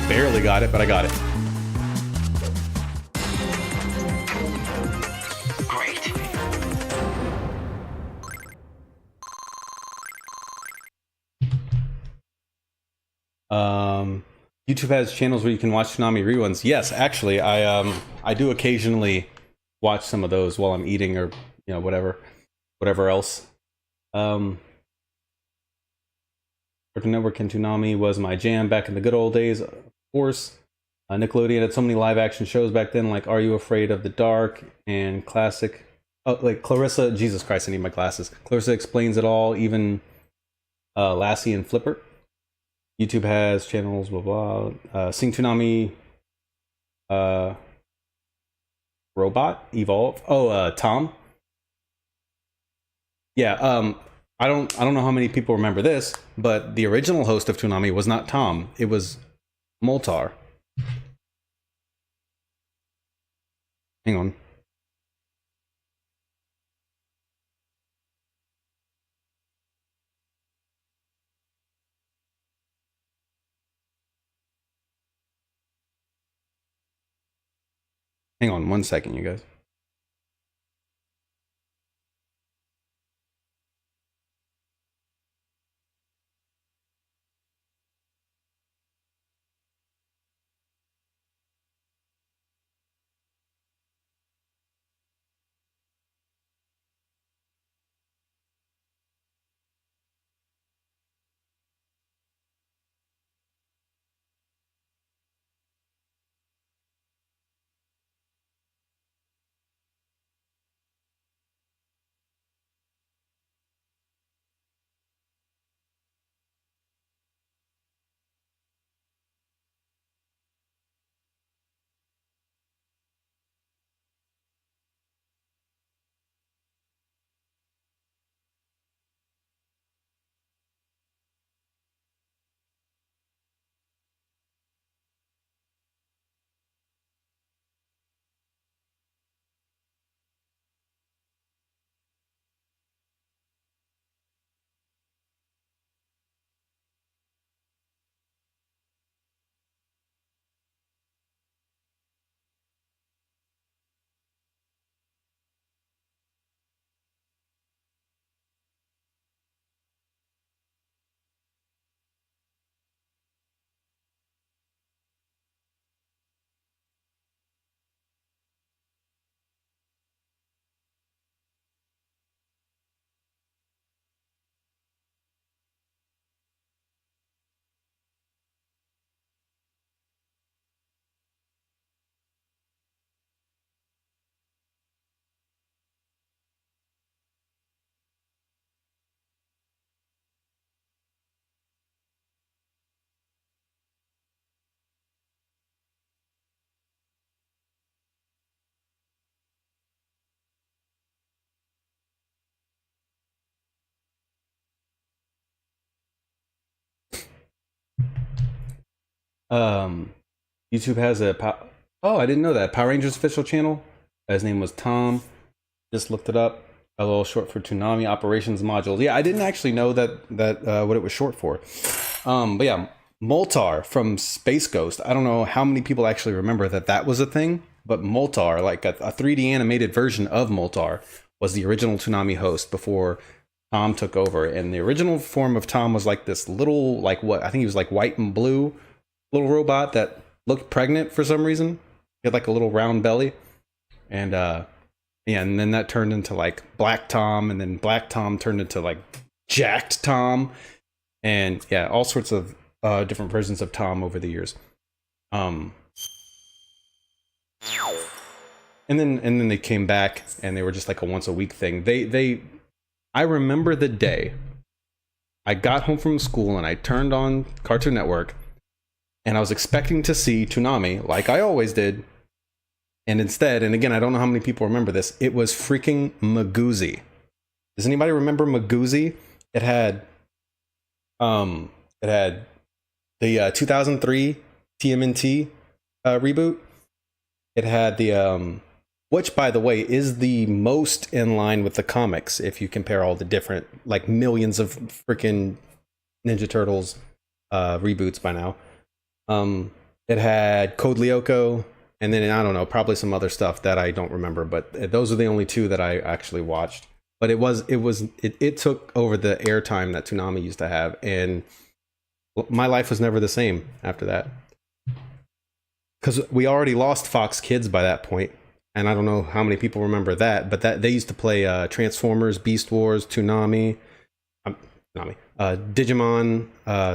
[SPEAKER 1] Barely got it, but I got it.
[SPEAKER 4] Great.
[SPEAKER 1] YouTube has channels where you can watch Toonami reruns. Yes, actually, I do occasionally watch some of those while I'm eating or whatever else. Cartoon Network and Toonami was my jam back in the good old days. Of course, Nickelodeon had so many live action shows back then, like Are You Afraid of the Dark and classic. Oh, like Clarissa. Jesus Christ, I need my glasses. Clarissa Explains It All. Even Lassie and Flipper. YouTube has channels, blah blah. Sing Toonami. Robot Evolve. Oh, Tom. Yeah. I don't know how many people remember this, but the original host of Toonami was not Tom. It was Moltar. Hang on. Hang on 1 second, you guys. YouTube has oh, I didn't know that. Power Rangers official channel. His name was Tom. Just looked it up. A little short for Toonami Operations Modules. Yeah, I didn't actually know that what it was short for. But yeah, Moltar from Space Ghost. I don't know how many people actually remember that was a thing, but Moltar, like a 3D animated version of Moltar, was the original Toonami host before Tom took over. And the original form of Tom was like this little, like what I think he was like white and blue little robot that looked pregnant for some reason. He had like a little round belly, and yeah, and then that turned into like Black Tom, and then Black Tom turned into like Jacked Tom, and yeah, all sorts of different versions of Tom over the years. And then they came back, and they were just like a once a week thing. I remember the day I got home from school and I turned on Cartoon Network, and I was expecting to see Toonami like I always did. And instead, and again, I don't know how many people remember this, it was freaking Magoozy. Does anybody remember Magoozy? It had the 2003 TMNT reboot. It had the which, by the way, is the most in line with the comics if you compare all the different, like, millions of freaking Ninja Turtles reboots by now. It had Code Lyoko, and then I don't know, probably some other stuff that I don't remember, but those are the only two that I actually watched. But it took over the airtime that Toonami used to have, and my life was never the same after that. Because we already lost Fox Kids by that point, and I don't know how many people remember that, but that they used to play Transformers, Beast Wars, Digimon,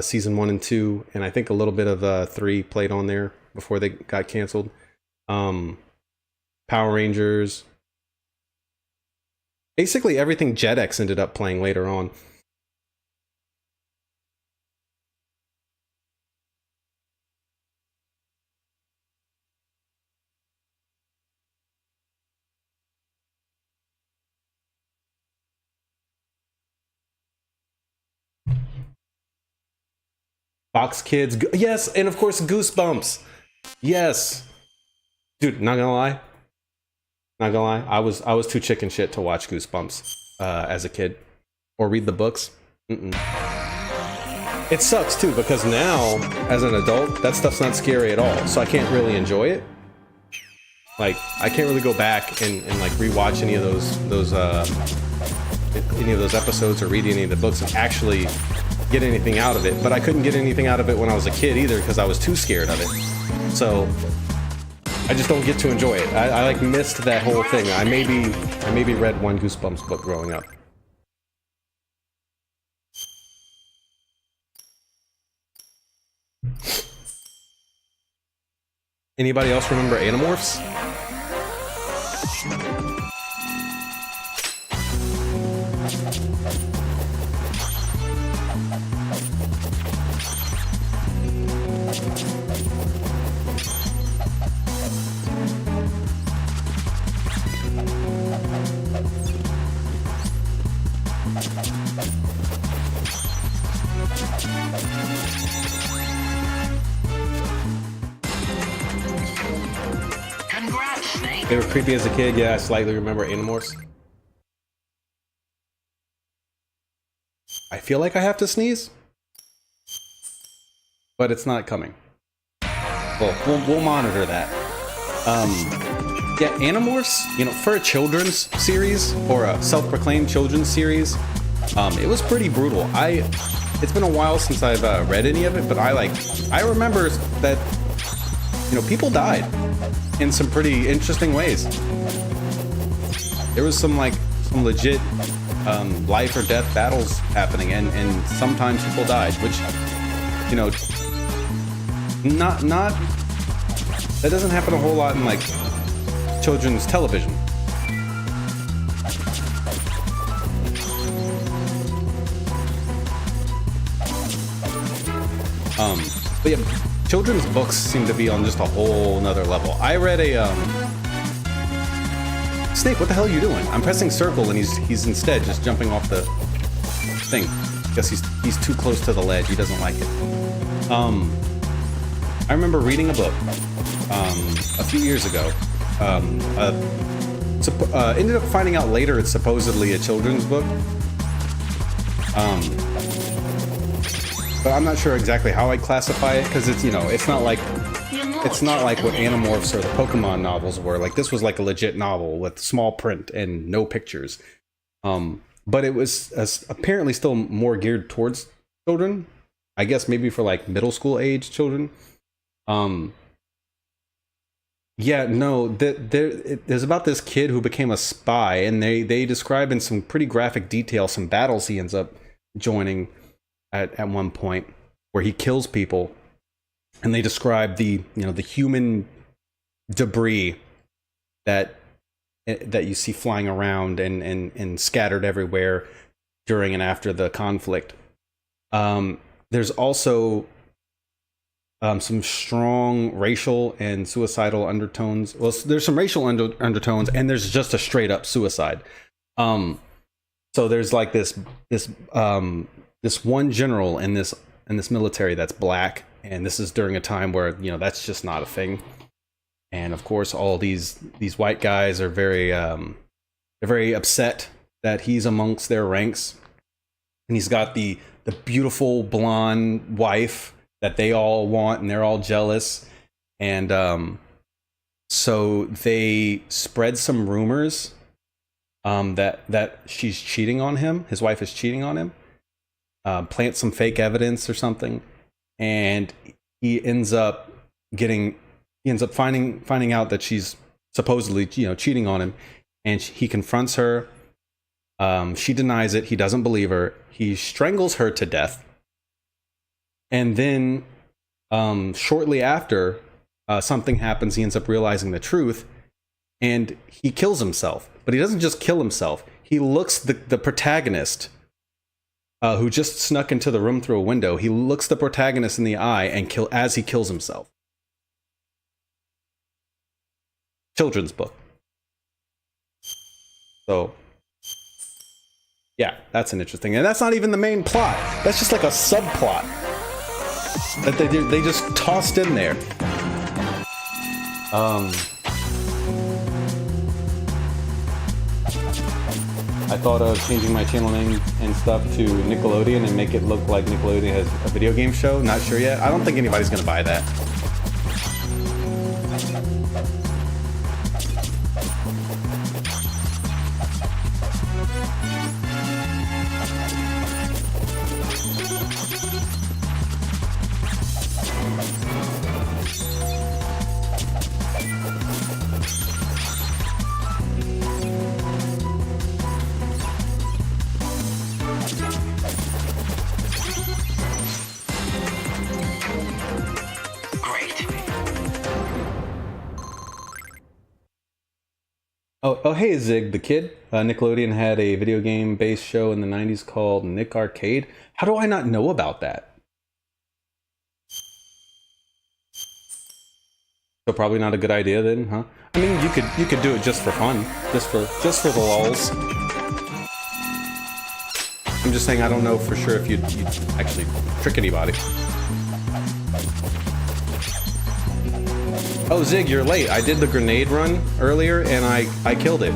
[SPEAKER 1] season 1 and 2, and I think a little bit of 3 played on there before they got canceled. Power Rangers, basically everything Jetix ended up playing later on. Fox Kids, yes, and of course Goosebumps, yes. Dude, not gonna lie, I was too chicken shit to watch Goosebumps as a kid or read the books. It sucks too, because now as an adult that stuff's not scary at all, so I can't really enjoy it. Like, I can't really go back and like rewatch any of those episodes or read any of the books and actually get anything out of it. But I couldn't get anything out of it when I was a kid either, because I was too scared of it. So I just don't get to enjoy it. I like missed that whole thing. I maybe read one Goosebumps book growing up. Anybody else remember Animorphs?
[SPEAKER 4] Congrats, Snake.
[SPEAKER 1] They were creepy as a kid. Yeah, I slightly remember Animorphs. I feel like I have to sneeze, but it's not coming. Well, we'll monitor that. Yeah, Animorphs, you know, for a children's series or a self-proclaimed children's series, it was pretty brutal. It's been a while since I've read any of it, but I remember that, you know, people died in some pretty interesting ways. There was some legit life or death battles happening, and sometimes people died, which, you know, not that doesn't happen a whole lot in like children's television. But yeah, children's books seem to be on just a whole nother level. I read a Snake, what the hell are you doing? I'm pressing circle and he's instead just jumping off the thing. Guess he's too close to the ledge. He doesn't like it. I remember reading a book a few years ago. Ended up finding out later it's supposedly a children's book. But I'm not sure exactly how I'd classify it, because it's, you know, it's not like what Animorphs or the Pokemon novels were. Like, this was like a legit novel with small print and no pictures. But it was apparently still more geared towards children. I guess maybe for like middle school age children. Yeah, no, there's about this kid who became a spy, and they describe in some pretty graphic detail some battles he ends up joining at one point where he kills people, and they describe the human debris that you see flying around and scattered everywhere during and after the conflict. There's also some strong racial and suicidal undertones. Well, there's some racial undertones, and there's just a straight up suicide. So there's like this one general in this military that's black, and this is during a time where, you know, that's just not a thing. And of course, all these white guys are they're very upset that he's amongst their ranks, and he's got the beautiful blonde wife that they all want, and they're all jealous. And so they spread some rumors that she's cheating on him. His wife is cheating on him. Plant some fake evidence or something, and he ends up finding out that she's supposedly, you know, cheating on him, and he confronts her. She denies it. He doesn't believe her. He strangles her to death. And then shortly after, something happens. He ends up realizing the truth, and he kills himself. But he doesn't just kill himself. He looks the protagonist, who just snuck into the room through a window. He looks the protagonist in the eye and as he kills himself. Children's book. So, yeah, that's an interesting. And that's not even the main plot. That's just like a subplot that they just tossed in there. I thought of changing my channel name and stuff to Nickelodeon and make it look like Nickelodeon has a video game show. Not sure yet. I don't think anybody's gonna buy that. Oh, hey, Zig the Kid. Nickelodeon had a video game based show in the 90s called Nick Arcade. How do I not know about that? So probably not a good idea then, huh? I mean, you could do it just for fun, just for the lulz. I'm just saying, I don't know for sure if you'd actually trick anybody. Oh, Zig, you're late. I did the grenade run earlier, and I killed it.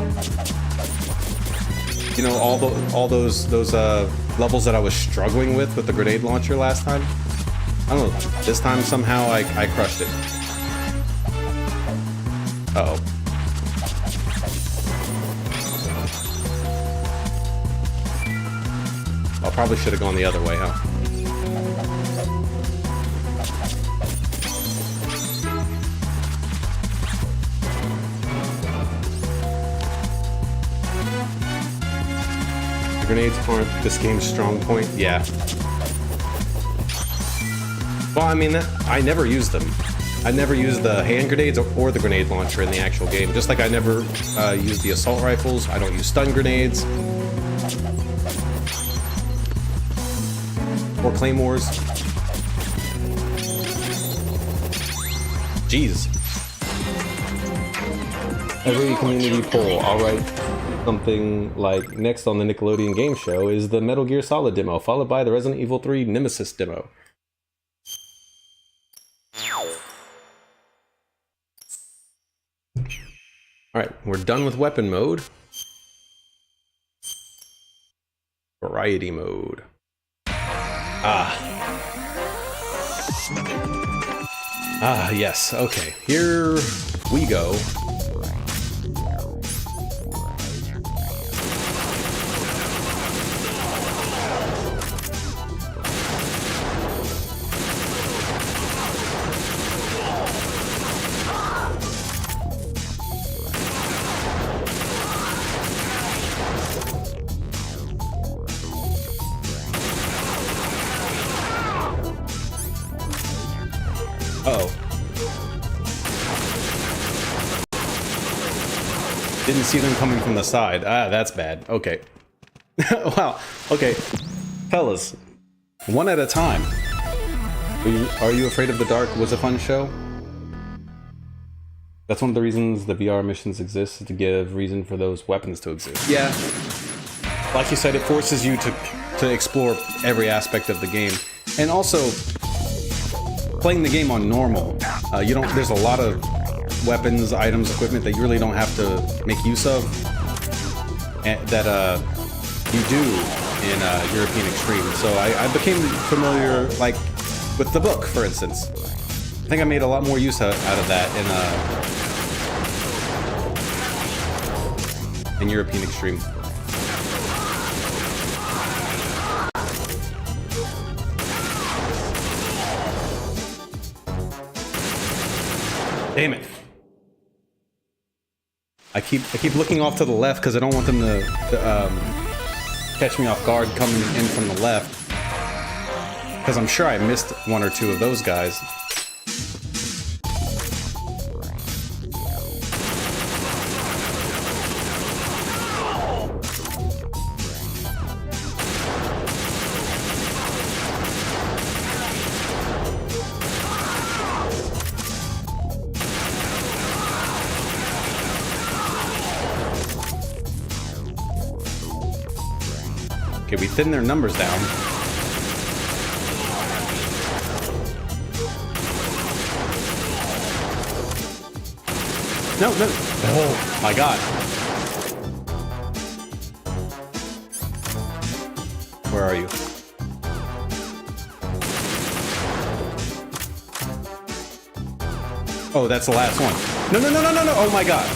[SPEAKER 1] You know, all those levels that I was struggling with the grenade launcher last time. I don't know. This time somehow I crushed it. Uh-oh. I probably should have gone the other way, huh? Grenades aren't this game's strong point. Yeah. Well, I mean, I never used them. I never used the hand grenades or the grenade launcher in the actual game. Just like I never used the assault rifles. I don't use stun grenades. Or claymores. Jeez. Every community poll, I'll write something like, next on the Nickelodeon game show is the Metal Gear Solid demo, followed by the Resident Evil 3 Nemesis demo.
[SPEAKER 5] All right, we're done with weapon mode. Variety mode. Yes. Okay, here we go. Didn't see them coming from the side. That's bad. Okay. Wow. Okay. Fellas, one at a time. Are you Afraid of the Dark was a fun show? That's one of the reasons the VR missions exist, is to give reason for those weapons to exist. Yeah. Like you said, it forces you to explore every aspect of the game. And also, playing the game on normal, there's a lot of weapons, items, equipment that you really don't have to make use of, that you do in European Extreme. So I became familiar, like, with the book, for instance. I think I made a lot more use out of that in European Extreme. Damn it. I keep looking off to the left because I don't want them to catch me off guard coming in from the left. Because I'm sure I missed one or two of those guys. Okay, we thin their numbers down. No. Oh my god. Where are you? Oh, that's the last one. No. Oh my god.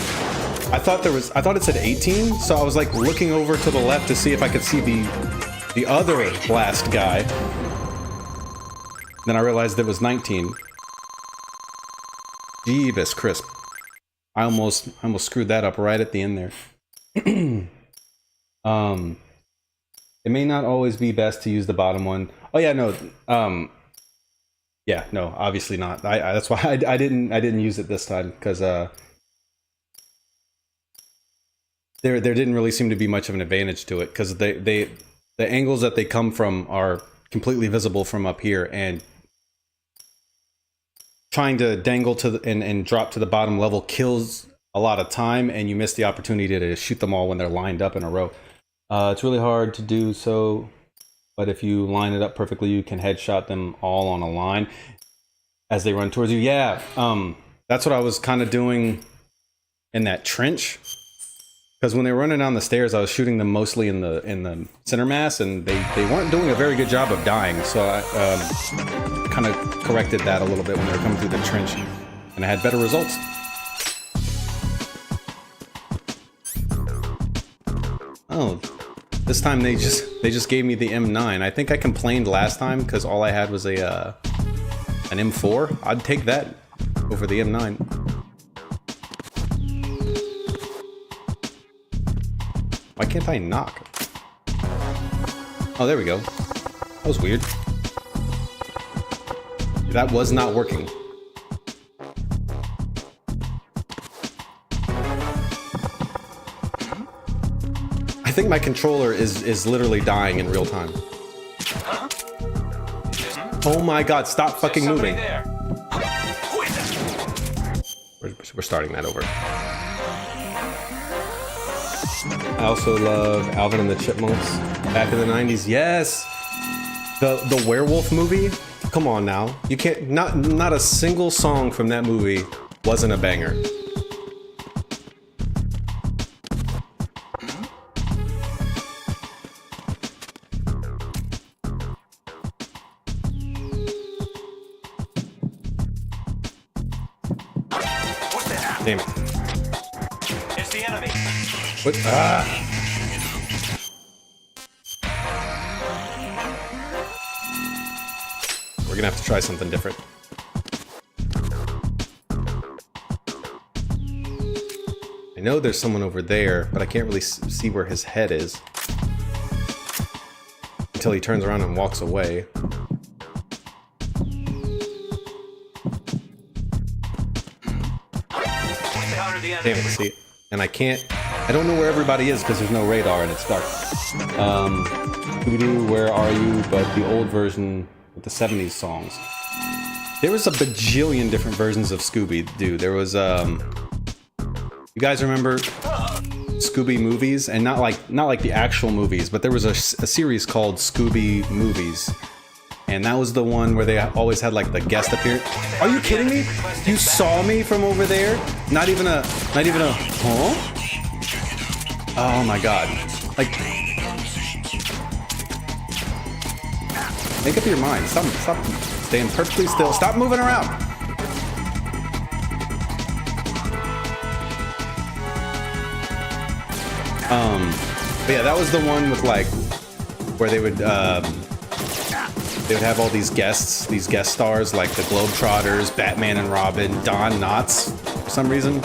[SPEAKER 5] I thought it said 18, so I was like looking over to the left to see if I could see the other last guy. Then I realized it was 19. Jeebus crisp. I almost screwed that up right at the end there. It may not always be best to use the bottom one. Oh yeah, no. Yeah, no, obviously not. That's why I didn't use it this time, because there didn't really seem to be much of an advantage to it, because the angles that they come from are completely visible from up here, and trying to dangle to and drop to the bottom level kills a lot of time, and you miss the opportunity to shoot them all when they're lined up in a row. It's really hard to do so, but if you line it up perfectly, you can headshot them all on a line as they run towards you. Yeah, that's what I was kind of doing in that trench. Because when they were running down the stairs, I was shooting them mostly in the center mass, and they weren't doing a very good job of dying. So I kind of corrected that a little bit when they were coming through the trench, and I had better results. Oh, this time they just gave me the M9. I think I complained last time because all I had was an M4. I'd take that over the M9. Why can't I knock? Oh, there we go. That was weird. That was not working. I think my controller is literally dying in real time. Oh my god, stop fucking moving. We're starting that over. I also love Alvin and the Chipmunks back in the 90s. Yes! The werewolf movie? Come on now. You can't, not a single song from that movie wasn't a banger. Damn it.
[SPEAKER 6] It's the enemy.
[SPEAKER 5] What? Ah! We're gonna have to try something different. I know there's someone over there, but I can't really see where his head is. Until he turns around and walks away.
[SPEAKER 6] Counter the enemy.
[SPEAKER 5] Damn it, see. And I don't know where everybody is because there's no radar and it's dark. Scooby-Doo, where are you? But the old version with the 70s songs. There was a bajillion different versions of Scooby-Doo. There was, you guys remember Scooby movies? And not like the actual movies, but there was a series called Scooby Movies. And that was the one where they always had like the guest appearance. Are you kidding me? You saw me from over there? Not even a, huh? Oh my god. Like, make up your mind. Stop staying perfectly still. Stop moving around. But yeah, that was the one with like, where they would have all these guest stars like the Globetrotters, Batman and Robin, Don Knotts for some reason.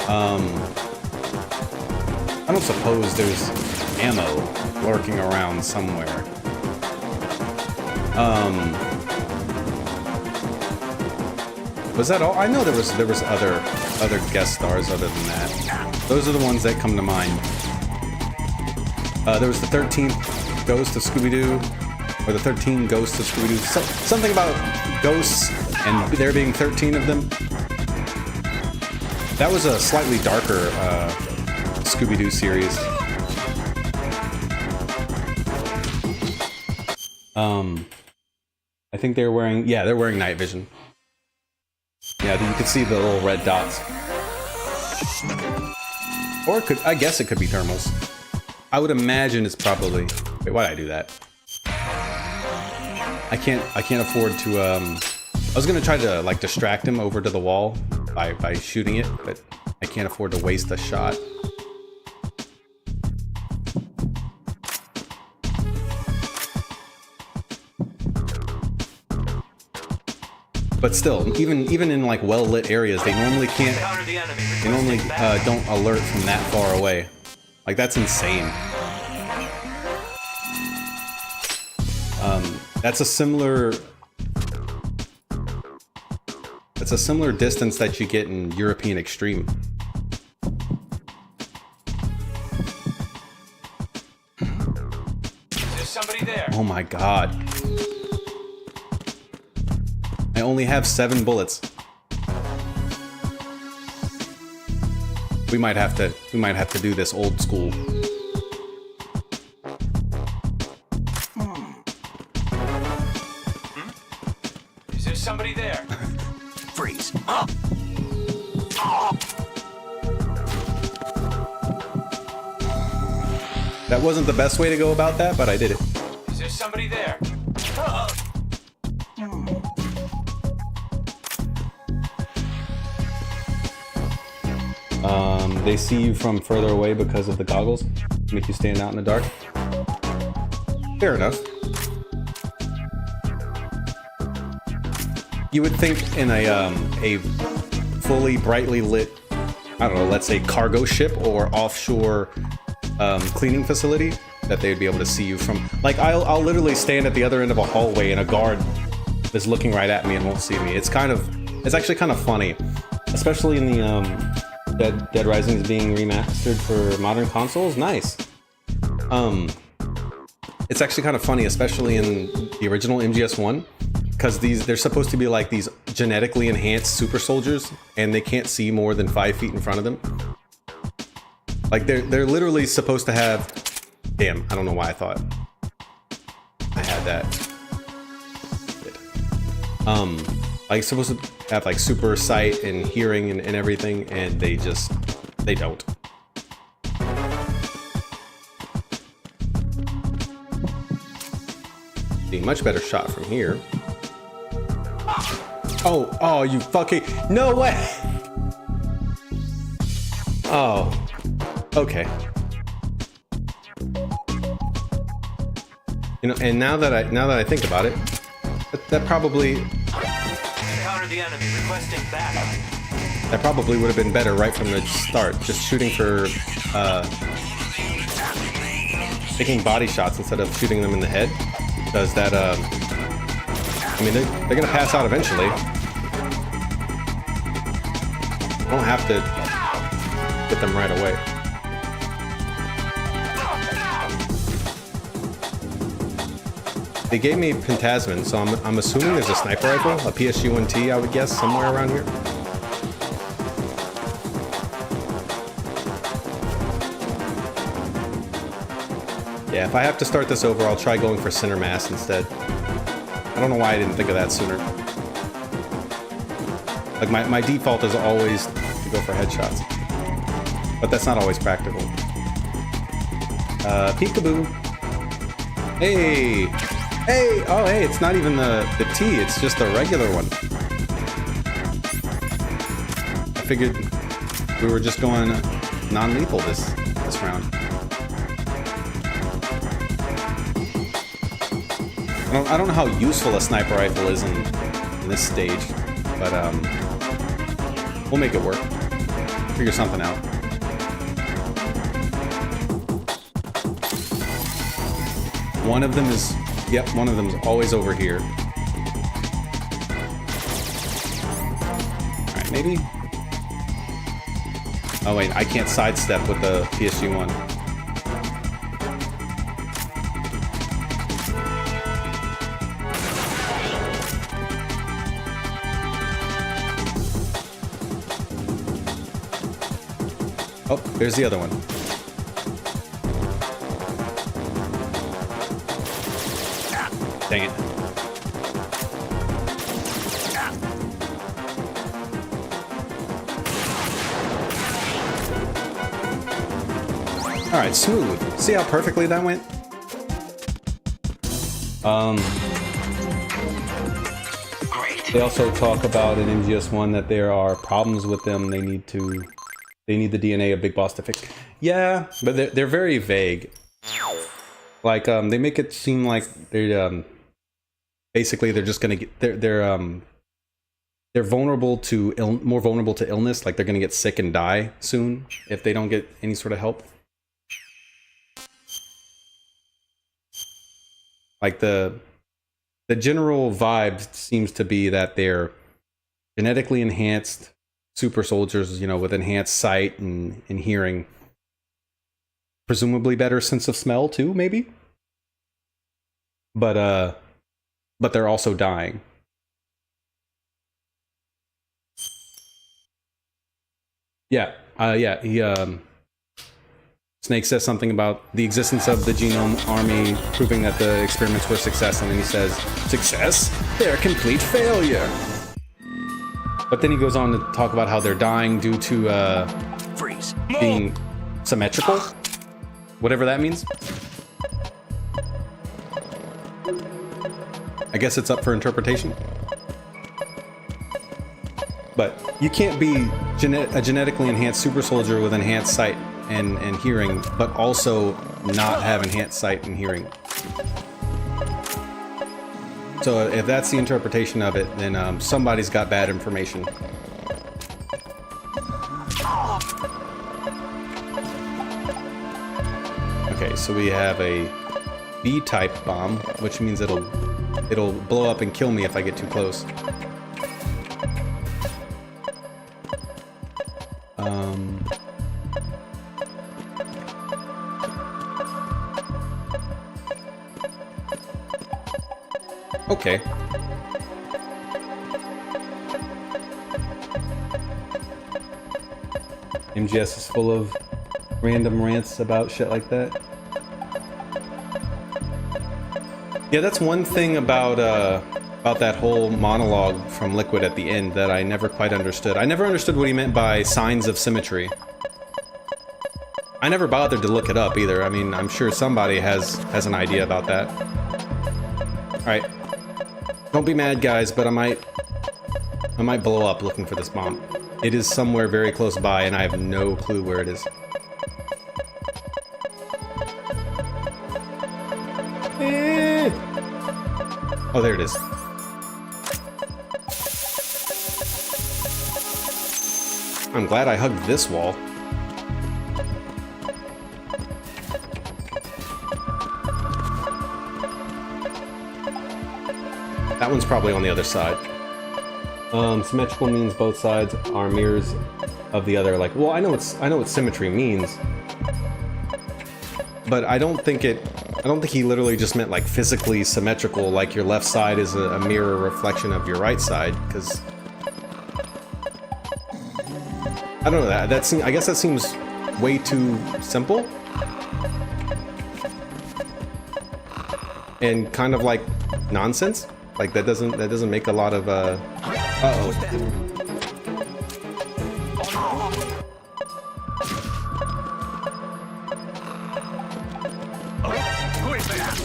[SPEAKER 5] I don't suppose there's ammo lurking around somewhere. Was that all? I know there was other guest stars other than that. Those are the ones that come to mind. There was the 13th Ghost of Scooby-Doo. Or the 13 Ghosts of Scooby-Doo. Something about ghosts and there being 13 of them. That was a slightly darker Scooby-Doo series. I think they're wearing night vision. Yeah, you could see the little red dots. Or I guess it could be thermals. I would imagine it's probably. Wait, why'd I do that? I can't afford to, I was gonna try to, like, distract him over to the wall by shooting it, but I can't afford to waste a shot. But still, even in, like, well-lit areas, they normally can't, they normally don't alert from that far away. Like, that's insane. That's a similar distance that you get in European Extreme.
[SPEAKER 6] There's somebody there.
[SPEAKER 5] Oh my god. I only have 7 bullets. We might have to do this old school.
[SPEAKER 6] Somebody there.
[SPEAKER 3] Freeze.
[SPEAKER 5] That wasn't the best way to go about that, but I did it.
[SPEAKER 6] Is there somebody there?
[SPEAKER 5] They see you from further away because of the goggles. Make you stand out in the dark. Fair enough. You would think in a fully brightly lit, I don't know, let's say cargo ship or offshore cleaning facility, that they would be able to see you from. Like, I'll literally stand at the other end of a hallway and a guard is looking right at me and won't see me. It's actually kind of funny, especially in the Dead Rising is being remastered for modern consoles. Nice. It's actually kind of funny, especially in the original MGS1. Because they're supposed to be like these genetically enhanced super soldiers, and they can't see more than 5 feet in front of them. Like they're literally supposed to have. Damn, I don't know why I thought I had that. Like supposed to have like super sight and hearing and everything, and they don't. Be a much better shot from here. Oh, you fucking, no way! Oh, okay. You know, and now that I think about it, that probably
[SPEAKER 6] Encountered the enemy. Requesting backup.
[SPEAKER 5] that probably would have been better right from the start. Just shooting for taking body shots instead of shooting them in the head, because that I mean they're gonna pass out eventually. I don't have to get them right away. They gave me Pentasmin, so I'm assuming there's a sniper rifle, a PSG-1T, I would guess, somewhere around here. Yeah, if I have to start this over, I'll try going for center mass instead. I don't know why I didn't think of that sooner. Like, my default is always to go for headshots. But that's not always practical. Peekaboo. Hey! Hey! Oh, hey, it's not even the T, it's just a regular one. I figured we were just going non-lethal this round. I don't know how useful a sniper rifle is in this stage, but we'll make it work. Figure something out. One of them is, yep, one of them is always over here. All right, maybe. Oh wait, I can't sidestep with the PSG-1. Oh, there's the other one. Dang it. All right, smooth. See how perfectly that went? They also talk about in MGS1 that there are problems with them. They need the DNA of Big Boss to fix. Yeah, but they're very vague. Like they make it seem like they're basically they're just gonna get they're vulnerable to more vulnerable to illness. Like they're gonna get sick and die soon if they don't get any sort of help. Like the general vibe seems to be that they're genetically enhanced super soldiers, you know, with enhanced sight and hearing. Presumably better sense of smell too, maybe? But they're also dying. Yeah, Snake says something about the existence of the Genome Army, proving that the experiments were a success, and then he says, "Success? They're a complete failure." But then he goes on to talk about how they're dying due to
[SPEAKER 6] Freeze.
[SPEAKER 5] being symmetrical, whatever that means. I guess it's up for interpretation. But you can't be a genetically enhanced super soldier with enhanced sight and hearing, but also not have enhanced sight and hearing. So if that's the interpretation of it, then somebody's got bad information. Okay, so we have a B-type bomb, which means it'll blow up and kill me if I get too close. Okay. MGS is full of random rants about shit like that. Yeah, that's one thing about that whole monologue from Liquid at the end that I never quite understood. I never understood what he meant by signs of symmetry. I never bothered to look it up either. I mean, I'm sure somebody has an idea about that. All right. Don't be mad, guys, but I might blow up looking for this bomb. It is somewhere very close by, and I have no clue where it is. Oh, there it is. I'm glad I hugged this wall. That one's probably on the other side. Symmetrical means both sides are mirrors of the other. Like, well, I know what symmetry means, but I don't think he literally just meant like physically symmetrical, like your left side is a mirror reflection of your right side, because I don't know I guess that seems way too simple and kind of like nonsense. Like that doesn't make a lot of uh-oh.
[SPEAKER 6] Who is that?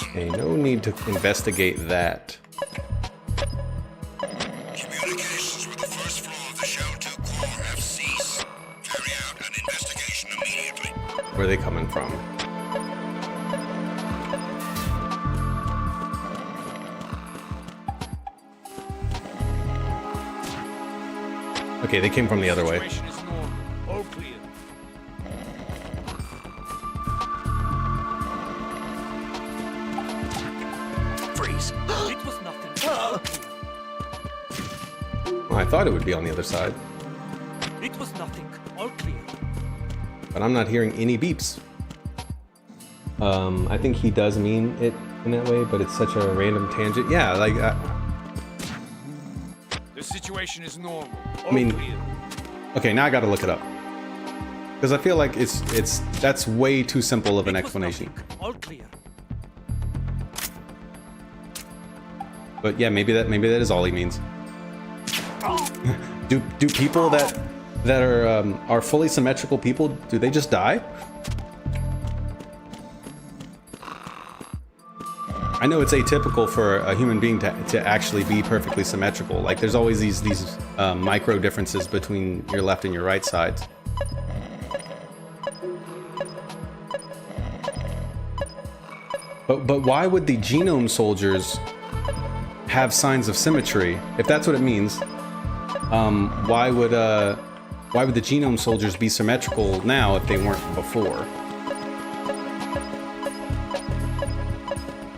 [SPEAKER 5] Okay, no need to investigate that.
[SPEAKER 7] Communications with the first floor of the Shell 2 core have ceased. Carry out an investigation immediately.
[SPEAKER 5] Where are they coming from? Okay, they came from the other way.
[SPEAKER 6] Situation is normal. All clear. Freeze. It was nothing.
[SPEAKER 5] Well, I thought it would be on the other side,
[SPEAKER 6] It was nothing. All clear.
[SPEAKER 5] but I'm not hearing any beeps. I think he does mean it in that way, but it's such a random tangent. Yeah, like,
[SPEAKER 6] The situation is normal.
[SPEAKER 5] I mean,
[SPEAKER 6] clear.
[SPEAKER 5] okay, now I gotta look it up. Because I feel like that's way too simple of an
[SPEAKER 6] It was
[SPEAKER 5] explanation.
[SPEAKER 6] nothing. All clear.
[SPEAKER 5] But yeah, maybe that is all he means. do people that are fully symmetrical people, do they just die? I know it's atypical for a human being to actually be perfectly symmetrical. Like there's always these micro differences between your left and your right sides. But why would the genome soldiers have signs of symmetry? If that's what it means, why would the genome soldiers be symmetrical now if they weren't before?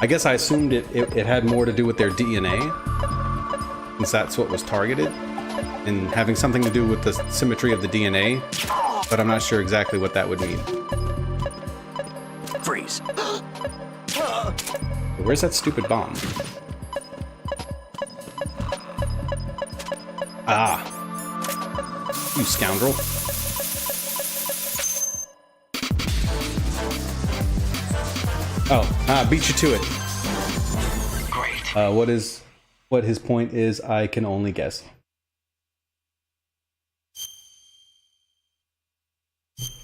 [SPEAKER 5] I guess I assumed it had more to do with their DNA, since that's what was targeted, and having something to do with the symmetry of the DNA, but I'm not sure exactly what that would mean.
[SPEAKER 6] Freeze.
[SPEAKER 5] Where's that stupid bomb? Ah. You scoundrel. Oh, beat you to it.
[SPEAKER 4] Great.
[SPEAKER 5] What his point is, I can only guess.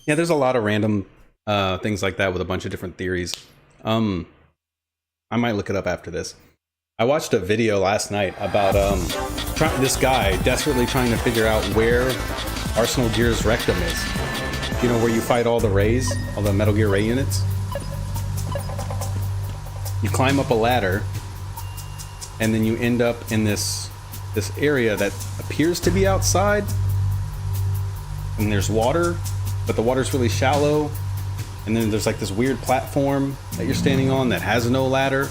[SPEAKER 5] Yeah, there's a lot of random things like that with a bunch of different theories. I might look it up after this. I watched a video last night about this guy desperately trying to figure out where Arsenal Gear's rectum is. You know, where you fight all the Rays, all the Metal Gear Ray units? You climb up a ladder, and then you end up in this area that appears to be outside, and there's water, but the water's really shallow, and then there's like this weird platform that you're standing on that has no ladder.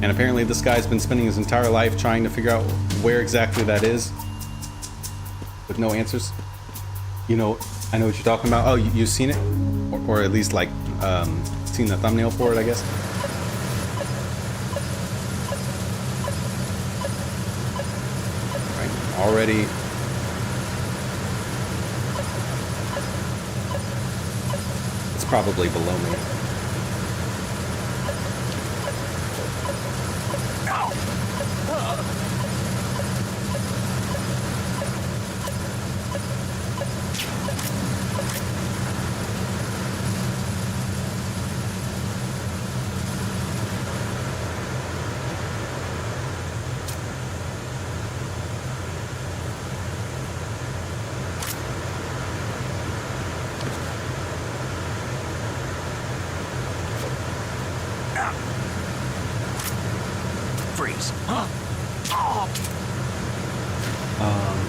[SPEAKER 5] And apparently this guy's been spending his entire life trying to figure out where exactly that is, with no answers. You know, I know what you're talking about. Oh, you've seen it? Or at least like seen the thumbnail for it, I guess. Right, already. It's probably below me.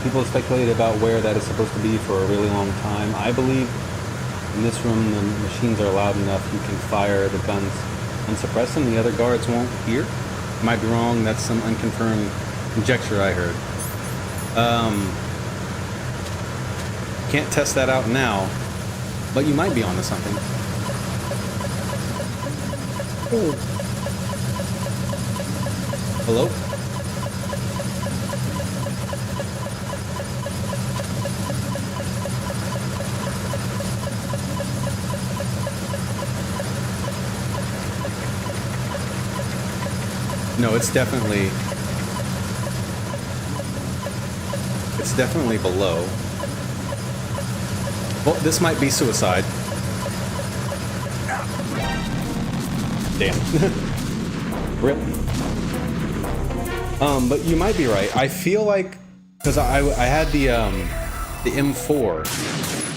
[SPEAKER 5] People have speculated about where that is supposed to be for a really long time. I believe in this room the machines are loud enough you can fire the guns unsuppressed and the other guards won't hear. Might be wrong, that's some unconfirmed conjecture I heard. Can't test that out now, but you might be onto something. Hello? No, it's definitely below. Well, this might be suicide. Damn. Rip. But you might be right. I feel like, because I had the M4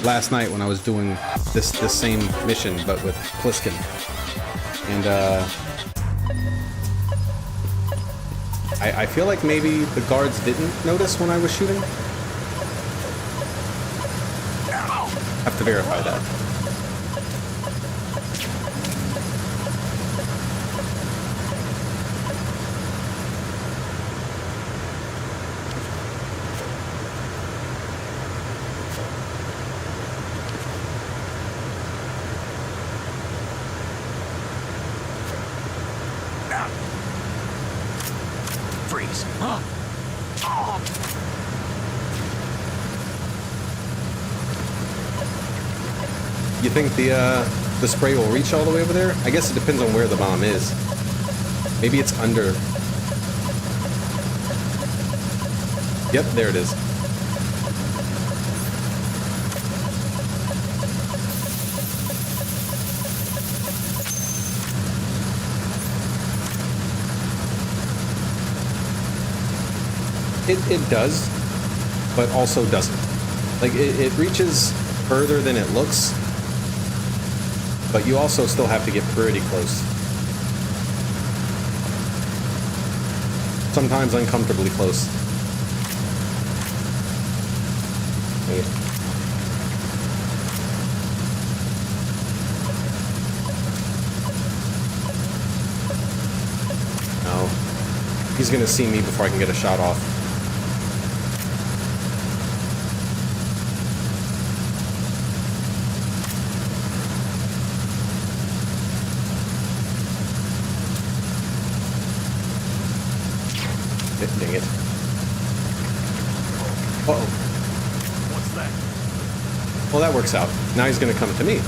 [SPEAKER 5] last night when I was doing this same mission, but with Pliskin, and I feel like maybe the guards didn't notice when I was shooting. Have to verify that.
[SPEAKER 6] Freeze.
[SPEAKER 5] You think the spray will reach all the way over there? I guess it depends on where the bomb is. Maybe it's under. Yep, there it is. It does, but also doesn't. Like, it reaches further than it looks, but you also still have to get pretty close. Sometimes uncomfortably close. Wait. No. He's gonna see me before I can get a shot off. Dang it. Uh-oh.
[SPEAKER 6] What's that?
[SPEAKER 5] Well, that works out. Now he's gonna come to me. You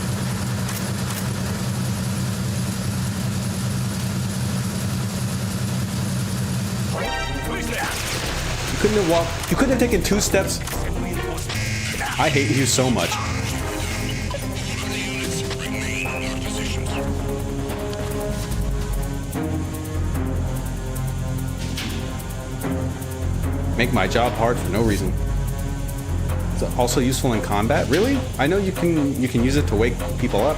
[SPEAKER 5] couldn't have walked. You couldn't have taken 2 steps. I hate you so much. Make my job hard for no reason. It's also useful in combat. Really? I know you can use it to wake people up.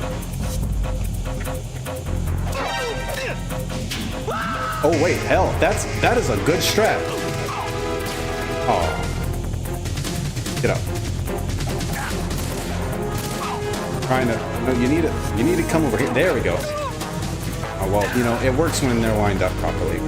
[SPEAKER 5] Oh wait, hell, that is a good strap. Oh, get up. Trying to. No, you need to come over here. There we go. Oh well, you know it works when they're lined up properly.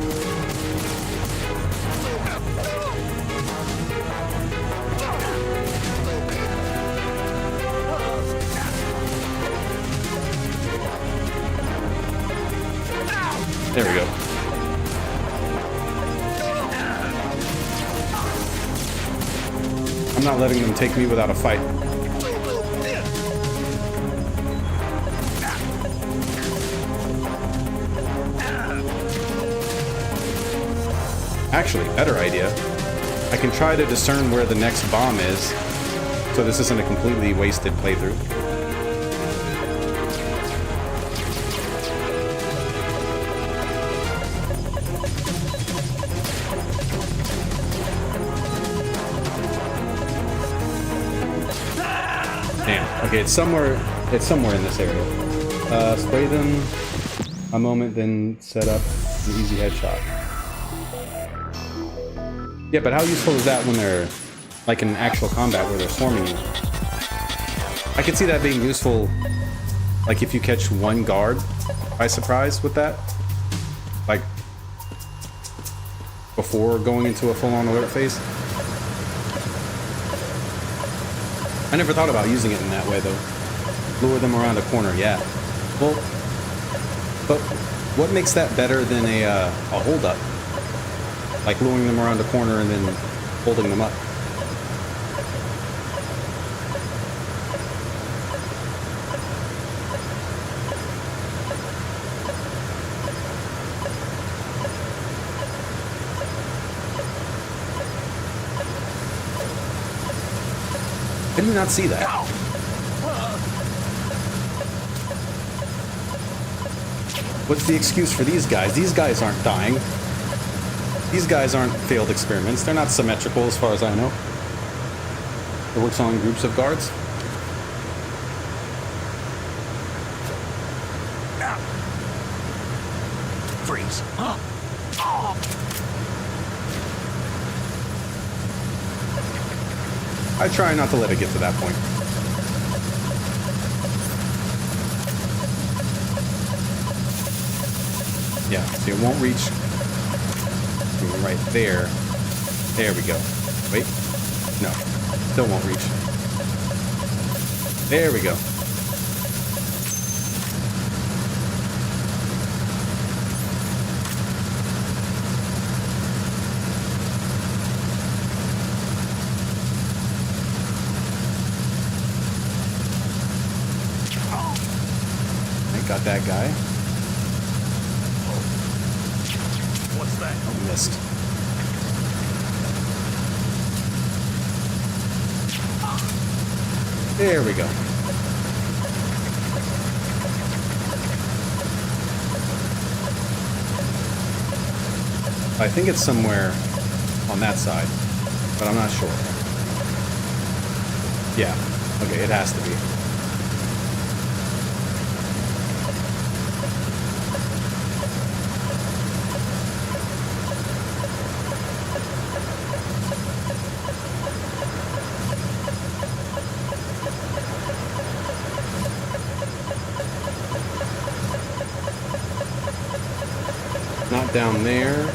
[SPEAKER 5] There we go. I'm not letting them take me without a fight. Actually, better idea. I can try to discern where the next bomb is, so this isn't a completely wasted playthrough. Damn. Okay, it's somewhere in this area. Spray them a moment, then set up an easy headshot. Yeah, but how useful is that when they're like in actual combat where they're swarming you. I could see that being useful, like if you catch one guard by surprise with that, like before going into a full-on alert phase. I never thought about using it in that way though. Lure them around a corner, yeah. Well, but what makes that better than a hold-up? Like luring them around a corner and then holding them up. How do you not see that? What's the excuse for these guys? These guys aren't dying. These guys aren't failed experiments. They're not symmetrical as far as I know. It works on groups of guards.
[SPEAKER 6] Freeze.
[SPEAKER 5] I try not to let it get to that point. Yeah, so it won't reach right there. There we go. Wait. No. Still won't reach. There we go. I got that guy.
[SPEAKER 6] What's that?
[SPEAKER 5] Oh, missed. There we go. I think it's somewhere on that side, but I'm not sure. Yeah, okay, it has to be. Not down there.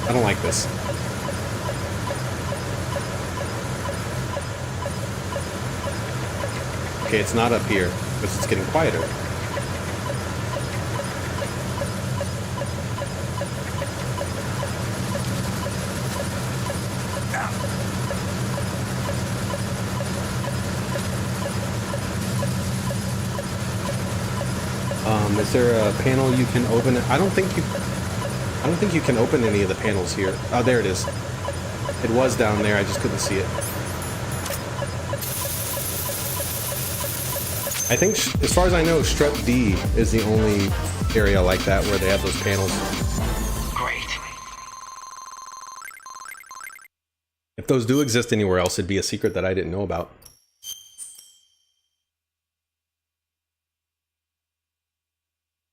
[SPEAKER 5] I don't like this. Okay, it's not up here, but it's getting quieter. Is there a panel you can open? I don't think you can open any of the panels here. Oh, there it is. It was down there. I just couldn't see it. I think, as far as I know, Strut D is the only area like that where they have those panels.
[SPEAKER 4] Great.
[SPEAKER 5] If those do exist anywhere else, it'd be a secret that I didn't know about.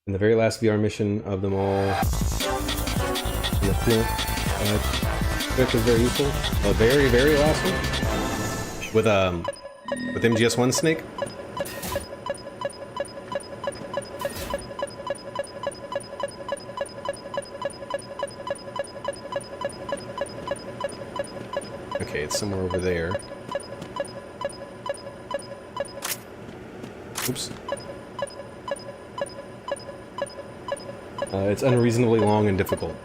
[SPEAKER 5] In the very last VR mission of them all, in the Flint, trick was very useful. The very, very last one with MGS1 Snake. Okay, it's somewhere over there. Oops. It's unreasonably long and difficult.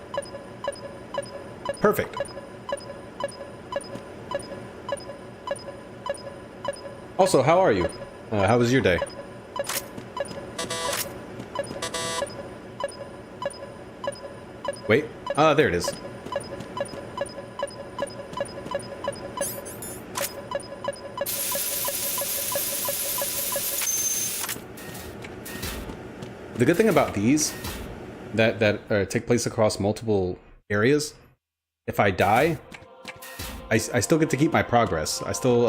[SPEAKER 5] Perfect. Also, how are you? How was your day? Wait. There it is. The good thing about these that take place across multiple areas, if I die, I still get to keep my progress. I still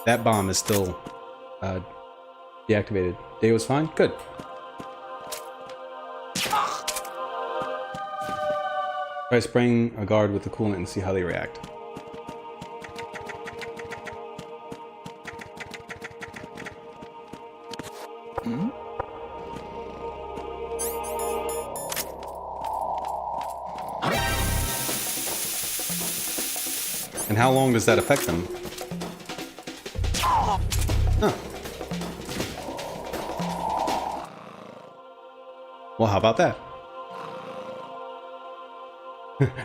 [SPEAKER 5] that bomb is still deactivated. Day was fine. Good. Try spraying a guard with the coolant and see how they react. And how long does that affect them? Huh. Well, how about that?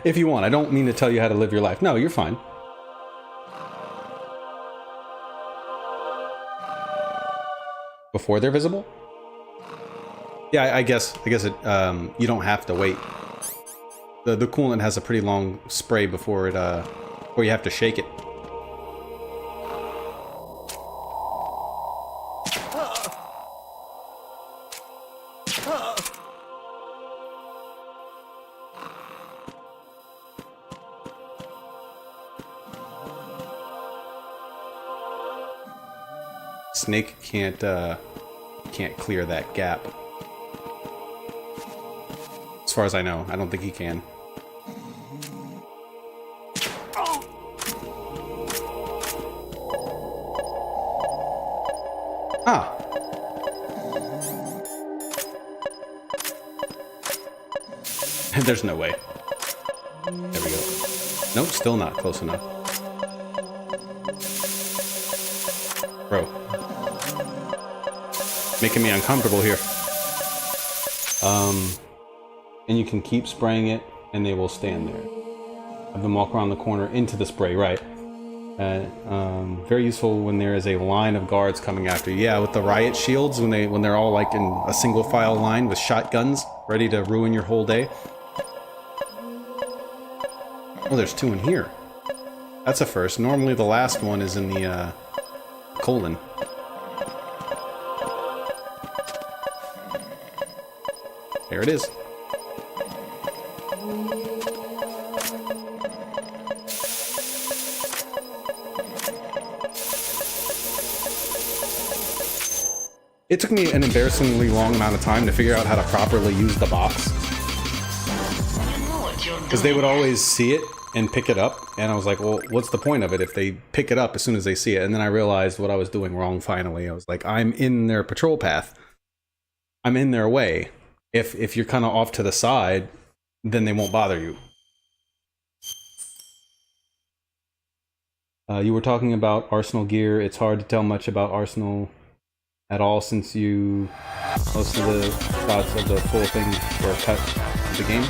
[SPEAKER 5] If you want, I don't mean to tell you how to live your life. No, you're fine. Before they're visible? Yeah, I guess it. You don't have to wait. The coolant has a pretty long spray before it. Before you have to shake it. Snake can't clear that gap. As far as I know, I don't think he can. Ah. There's no way. There we go. Nope, still not close enough. Bro. Making me uncomfortable here. And you can keep spraying it and they will stand there. Have them walk around the corner into the spray, right? Very useful when there is a line of guards coming after you. Yeah, with the riot shields, when they're all like in a single file line with shotguns, ready to ruin your whole day. Oh, there's two in here. That's a first. Normally the last one is in the colon. There it is. It took me an embarrassingly long amount of time to figure out how to properly use the box. Because they would always see it and pick it up, and I was like, well, what's the point of it if they pick it up as soon as they see it? And then I realized what I was doing wrong finally. I was like, I'm in their patrol path. I'm in their way. If you're kind of off to the side, then they won't bother you. You were talking about Arsenal gear. It's hard to tell much about Arsenal at all since most of the shots of the full thing were cut of the game.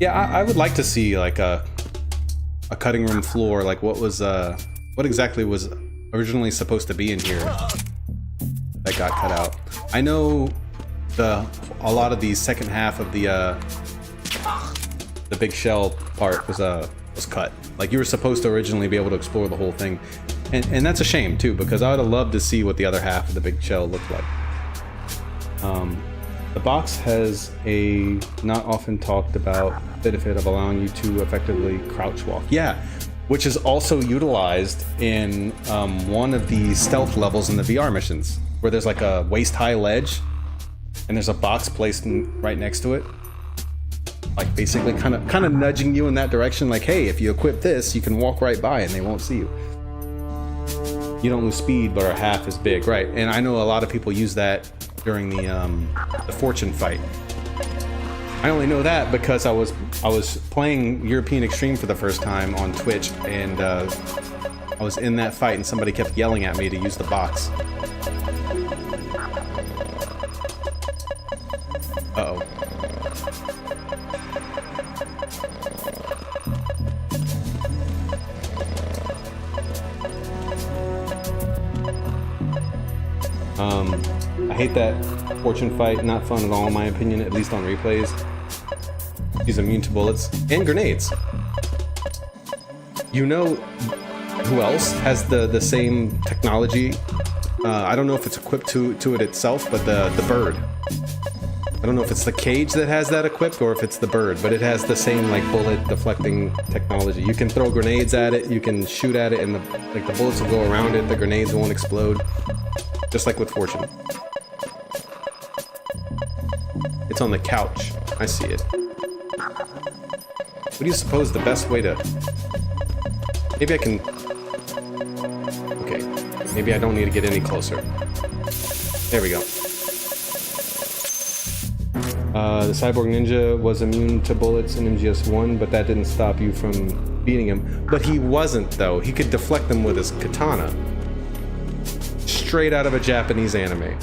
[SPEAKER 5] Yeah, I would like to see like a cutting room floor, like what exactly was originally supposed to be in here that got cut out. I know a lot of the second half of the big shell part was cut. Like you were supposed to originally be able to explore the whole thing. And that's a shame too, because I would have loved to see what the other half of the big shell looked like. The box has a not often talked about benefit of allowing you to effectively crouch walk. Yeah, which is also utilized in one of the stealth levels in the VR missions, where there's like a waist-high ledge, and there's a box placed right next to it, like basically kind of nudging you in that direction. Like, hey, if you equip this, you can walk right by and they won't see you. You don't lose speed, but are half as big, right? And I know a lot of people use that during the Fortune fight. I only know that because I was playing European Extreme for the first time on Twitch, and I was in that fight, and somebody kept yelling at me to use the box. Uh-oh. I hate that Fortune fight. Not fun at all, in my opinion, at least on replays. He's immune to bullets and grenades. You know who else has the same technology? I don't know if it's equipped to it itself, but the bird. I don't know if it's the cage that has that equipped or if it's the bird, but it has the same like bullet deflecting technology. You can throw grenades at it, you can shoot at it, and the bullets will go around it. The grenades won't explode, just like with Fortune. It's on the couch. I see it. What do you suppose the best way to... Maybe I can... Okay, maybe I don't need to get any closer. There we go. The cyborg ninja was immune to bullets in MGS1, but that didn't stop you from beating him. But he wasn't, though. He could deflect them with his katana. Straight out of a Japanese anime.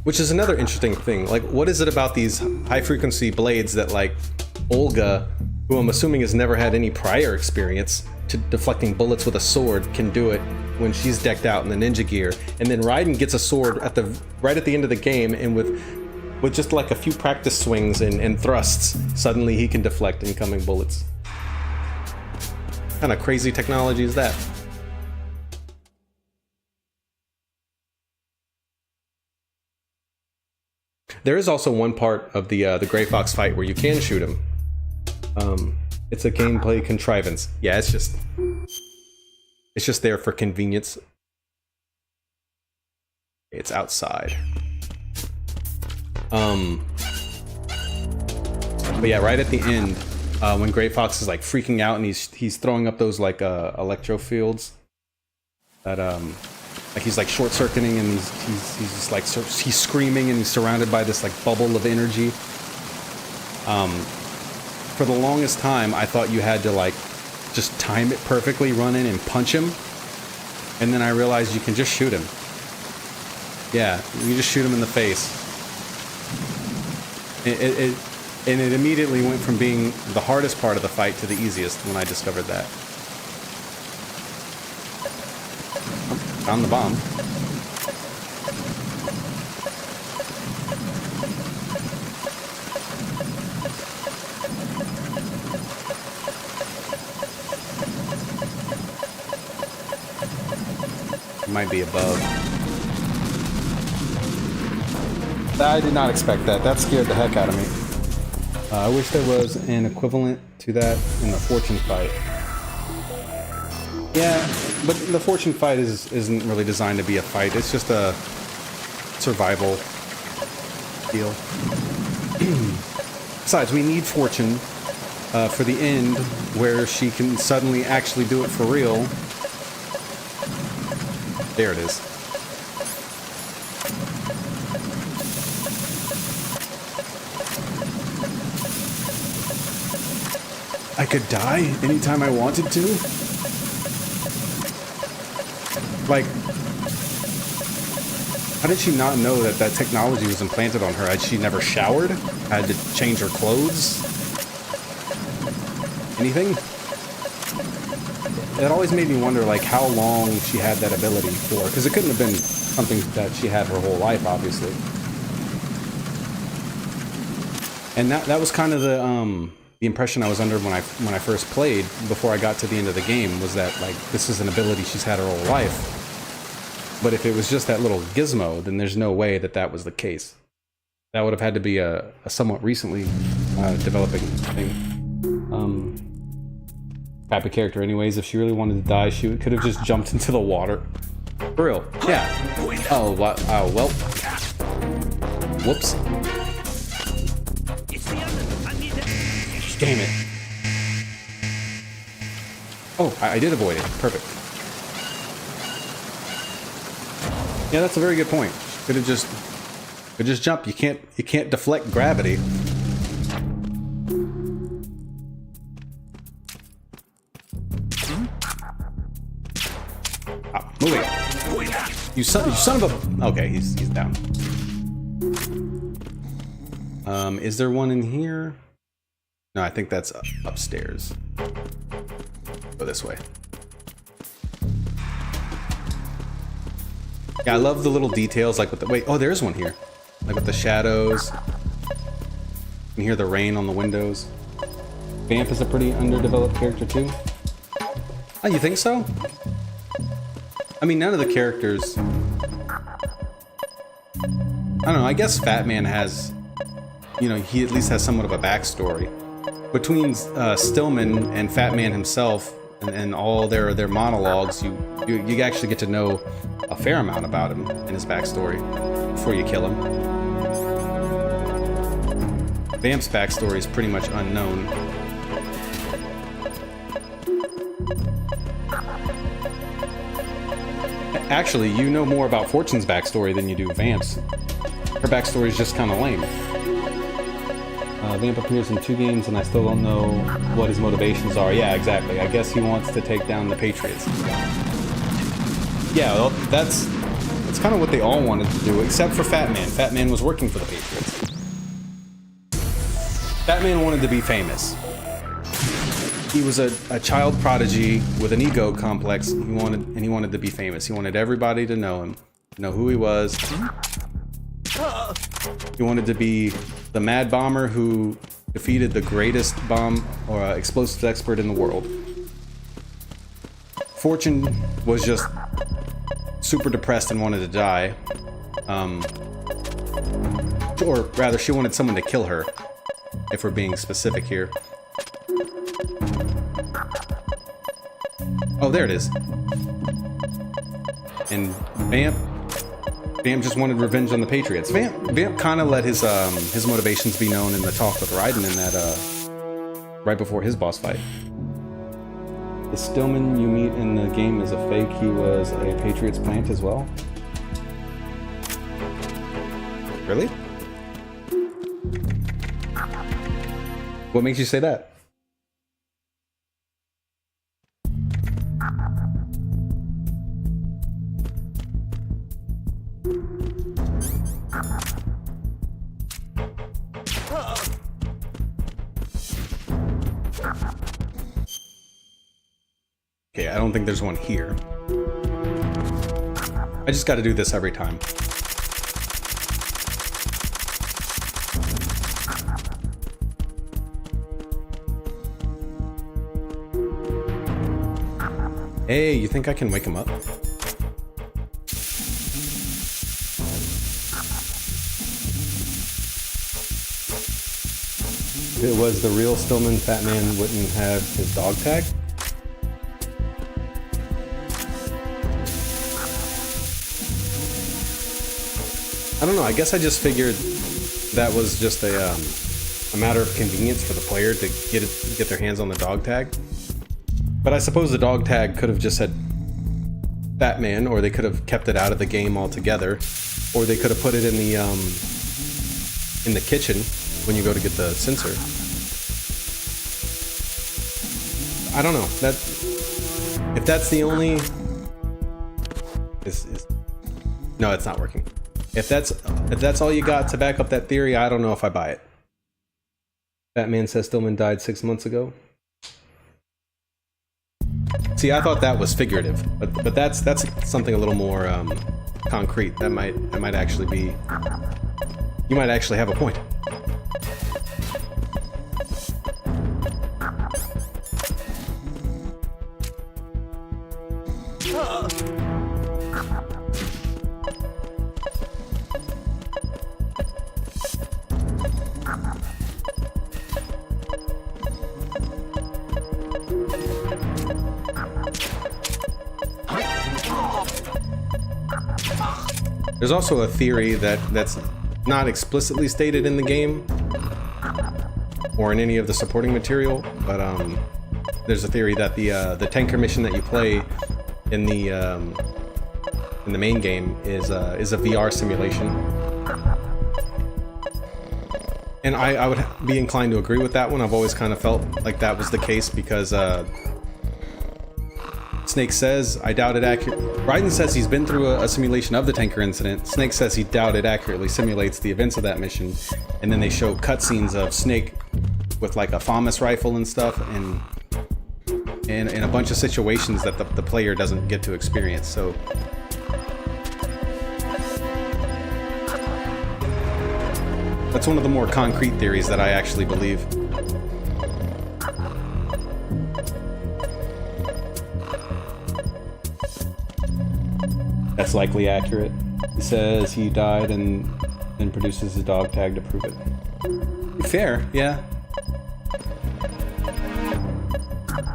[SPEAKER 5] Which is another interesting thing. Like, what is it about these high-frequency blades that, like, Olga, who I'm assuming has never had any prior experience to deflecting bullets with a sword, can do it when she's decked out in the ninja gear, and then Raiden gets a sword at right at the end of the game, and with just like a few practice swings and thrusts, suddenly he can deflect incoming bullets. What kind of crazy technology is that? There is also one part of the Gray Fox fight where you can shoot him. It's a gameplay contrivance. Yeah, it's just there for convenience. It's outside. But yeah, right at the end, when Gray Fox is like freaking out and he's throwing up those like electro fields that like he's like short circuiting, and he's just like he's screaming, and he's surrounded by this like bubble of energy. For the longest time, I thought you had to like just time it perfectly, run in and punch him, and then I realized you can just shoot him. Yeah, you just shoot him in the face. And it immediately went from being the hardest part of the fight to the easiest when I discovered that. Found the bomb. It might be above. I did not expect that. That scared the heck out of me. I wish there was an equivalent to that in the Fortune fight. Yeah, but the Fortune fight isn't really designed to be a fight. It's just a survival deal. Besides, we need Fortune for the end, where she can suddenly actually do it for real. There it is. I could die anytime I wanted to? Like, how did she not know that that technology was implanted on her? Had she never showered? Had to change her clothes? Anything? It always made me wonder, like, how long she had that ability for. Because it couldn't have been something that she had her whole life, obviously. And that was kind of the impression I was under when I first played, before I got to the end of the game, was that, like, this is an ability she's had her whole life. But if it was just that little gizmo, then there's no way that that was the case. That would have had to be a somewhat recently developing thing. Type of character anyways. If she really wanted to die, she could have just jumped into the water. For real. Yeah. Oh, well. Whoops. Damn it. Oh, I did avoid it. Perfect. Yeah, that's a very good point. Could have just jumped. You can't deflect gravity. Ah, moving. You son of a. Okay, he's down. Is there one in here? No, I think that's upstairs. Go this way. Yeah, I love the little details, like with the... Wait, oh, there's one here. Like with the shadows. You can hear the rain on the windows. Vamp is a pretty underdeveloped character, too. Oh, you think so? I mean, none of the characters... I don't know, I guess Fat Man has... You know, he at least has somewhat of a backstory. Between Stillman and Fat Man himself and all their monologues, you actually get to know a fair amount about him and his backstory before you kill him. Vamp's backstory is pretty much unknown. Actually, you know more about Fortune's backstory than you do Vamp's. Her backstory is just kind of lame. Vamp appears in 2 games and I still don't know what his motivations are. Yeah, exactly. I guess he wants to take down the Patriots. Yeah, well, that's kind of what they all wanted to do, except for Fat Man. Fat Man was working for the Patriots. Fat Man wanted to be famous. He was a child prodigy with an ego complex. He wanted to be famous. He wanted everybody to know him, know who he was. He wanted to be the mad bomber who defeated the greatest bomb or explosives expert in the world. Fortune was just super depressed and wanted to die. Or rather, she wanted someone to kill her, if we're being specific here. Oh, there it is. And Vamp just wanted revenge on the Patriots. Vamp kind of let his motivations be known in the talk with Raiden in that right before his boss fight. The Stillman you meet in the game is a fake. He was a Patriots plant as well. Really? What makes you say that? Okay, I don't think there's one here. I just got to do this every time. Hey, you think I can wake him up? If it was the real Stillman, Fat Man wouldn't have his dog tag? I don't know, I guess I just figured that was just a matter of convenience for the player to get their hands on the dog tag. But I suppose the dog tag could have just said Batman, or they could have kept it out of the game altogether, or they could have put it in the kitchen when you go to get the sensor. I don't know. If that's the only... No, it's not working. If that's all you got to back up that theory, I don't know if I buy it. Batman says Stillman died 6 months ago. See, I thought that was figurative, but that's something a little more concrete. That might actually be. You might actually have a point. There's also a theory that's not explicitly stated in the game or in any of the supporting material, but there's a theory that the tanker mission that you play in the main game is a VR simulation, and I would be inclined to agree with that one. I've always kind of felt like that was the case because Snake says, I doubt it accurate. Raiden says he's been through a simulation of the tanker incident. Snake says he doubt it accurately simulates the events of that mission. And then they show cutscenes of Snake with like a FAMAS rifle and stuff, and in a bunch of situations that the player doesn't get to experience. So that's one of the more concrete theories that I actually believe. That's likely accurate. He says he died and then produces a dog tag to prove it. Fair, yeah.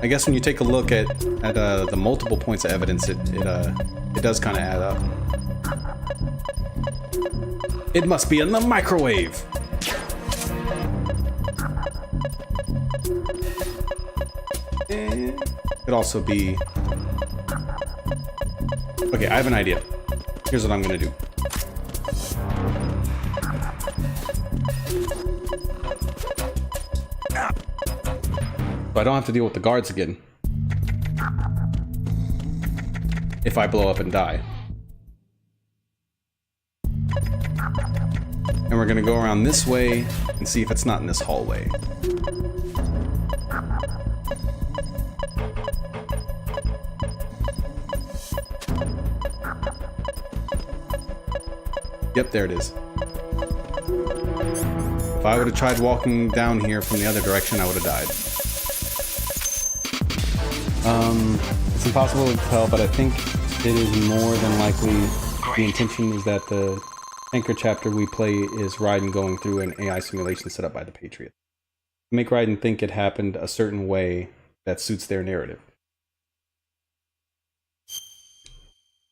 [SPEAKER 5] I guess when you take a look at the multiple points of evidence, it does kind of add up. It must be in the microwave. could also be... Okay, I have an idea. Here's what I'm gonna do. So I don't have to deal with the guards again if I blow up and die. And we're gonna go around this way and see if it's not in this hallway. Yep, there it is. If I would have tried walking down here from the other direction, I would have died. It's impossible to tell, but I think it is more than likely the intention is that the Anchor chapter we play is Raiden going through an AI simulation set up by the Patriots. Make Raiden think it happened a certain way that suits their narrative.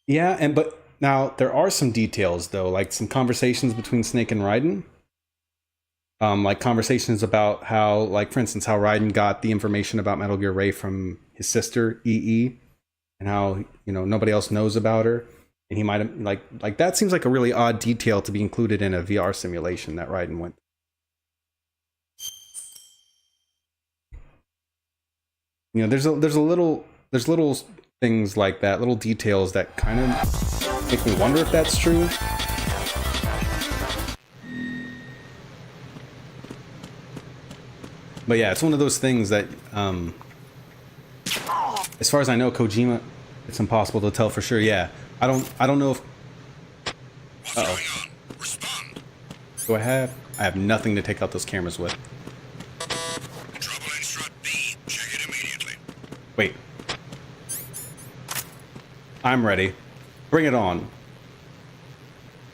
[SPEAKER 5] Yeah, but now there are some details though, like some conversations between Snake and Raiden. Like conversations about how, like for instance, how Raiden got the information about Metal Gear Ray from his sister EE, and how, you know, nobody else knows about her, and he might have like that seems like a really odd detail to be included in a VR simulation that Raiden went. You know, there's little things like that, little details that kind of make me wonder if that's true. But yeah, it's one of those things that, as far as I know, Kojima, it's impossible to tell for sure. Yeah, I don't know if.
[SPEAKER 7] What's going on? Respond.
[SPEAKER 5] Do I have nothing to take out those cameras with.
[SPEAKER 7] Trouble in strut B. Check it immediately.
[SPEAKER 5] Wait. I'm ready. Bring it on.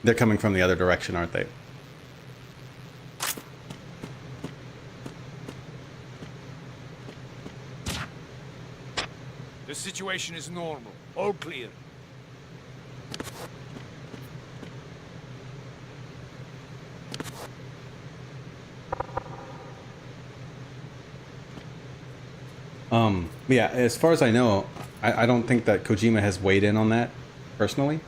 [SPEAKER 5] They're coming from the other direction, aren't they?
[SPEAKER 6] The situation is normal. All clear.
[SPEAKER 5] Yeah, as far as I know, I don't think that Kojima has weighed in on that, personally.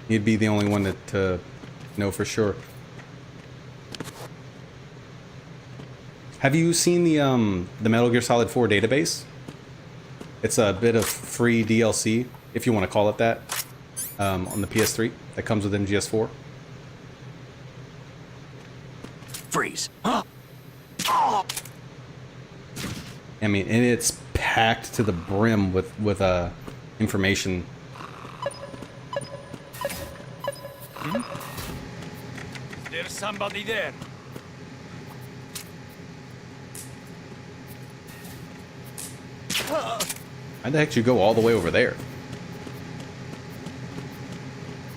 [SPEAKER 5] He'd be the only one to know for sure. Have you seen the Metal Gear Solid 4 database? It's a bit of free DLC, if you want to call it that, on the PS3 that comes with MGS4.
[SPEAKER 6] Freeze.
[SPEAKER 5] I mean, and it's packed to the brim with information.
[SPEAKER 6] There's somebody there.
[SPEAKER 5] How the heck did you go all the way over there?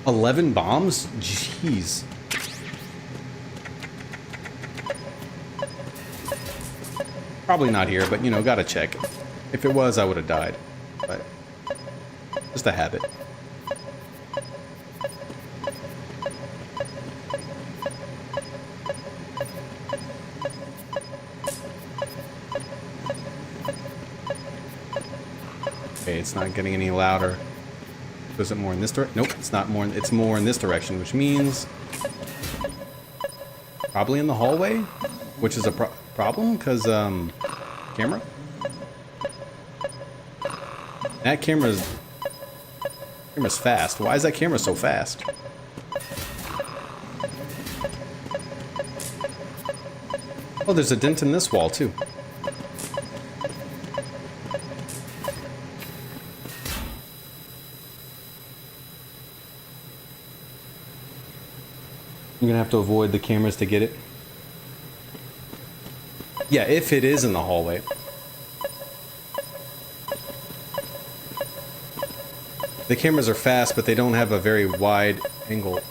[SPEAKER 5] 11 bombs? Jeez. Probably not here, but you know, gotta check. If it was, I would have died. But just a habit. Okay, it's not getting any louder. Was it more in this direction? Nope, it's not more. It's more in this direction, which means probably in the hallway, which is a problem because camera. That camera's fast. Why is that camera so fast? Oh, there's a dent in this wall too. You're gonna have to avoid the cameras to get it. Yeah, if it is in the hallway. The cameras are fast, but they don't have a very wide angle.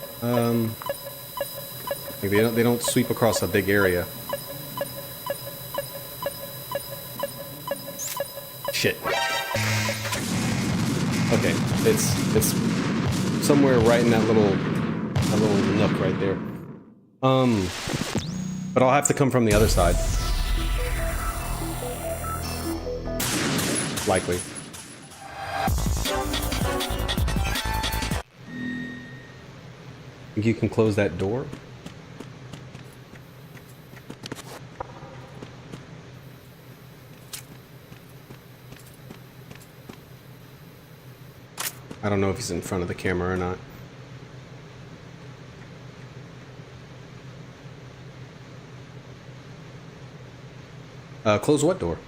[SPEAKER 5] They don't sweep across a big area. Shit. Okay, it's somewhere right in that little nook right there. But I'll have to come from the other side. likely. Think you can close that door? I don't know if he's in front of the camera or not. Close what door?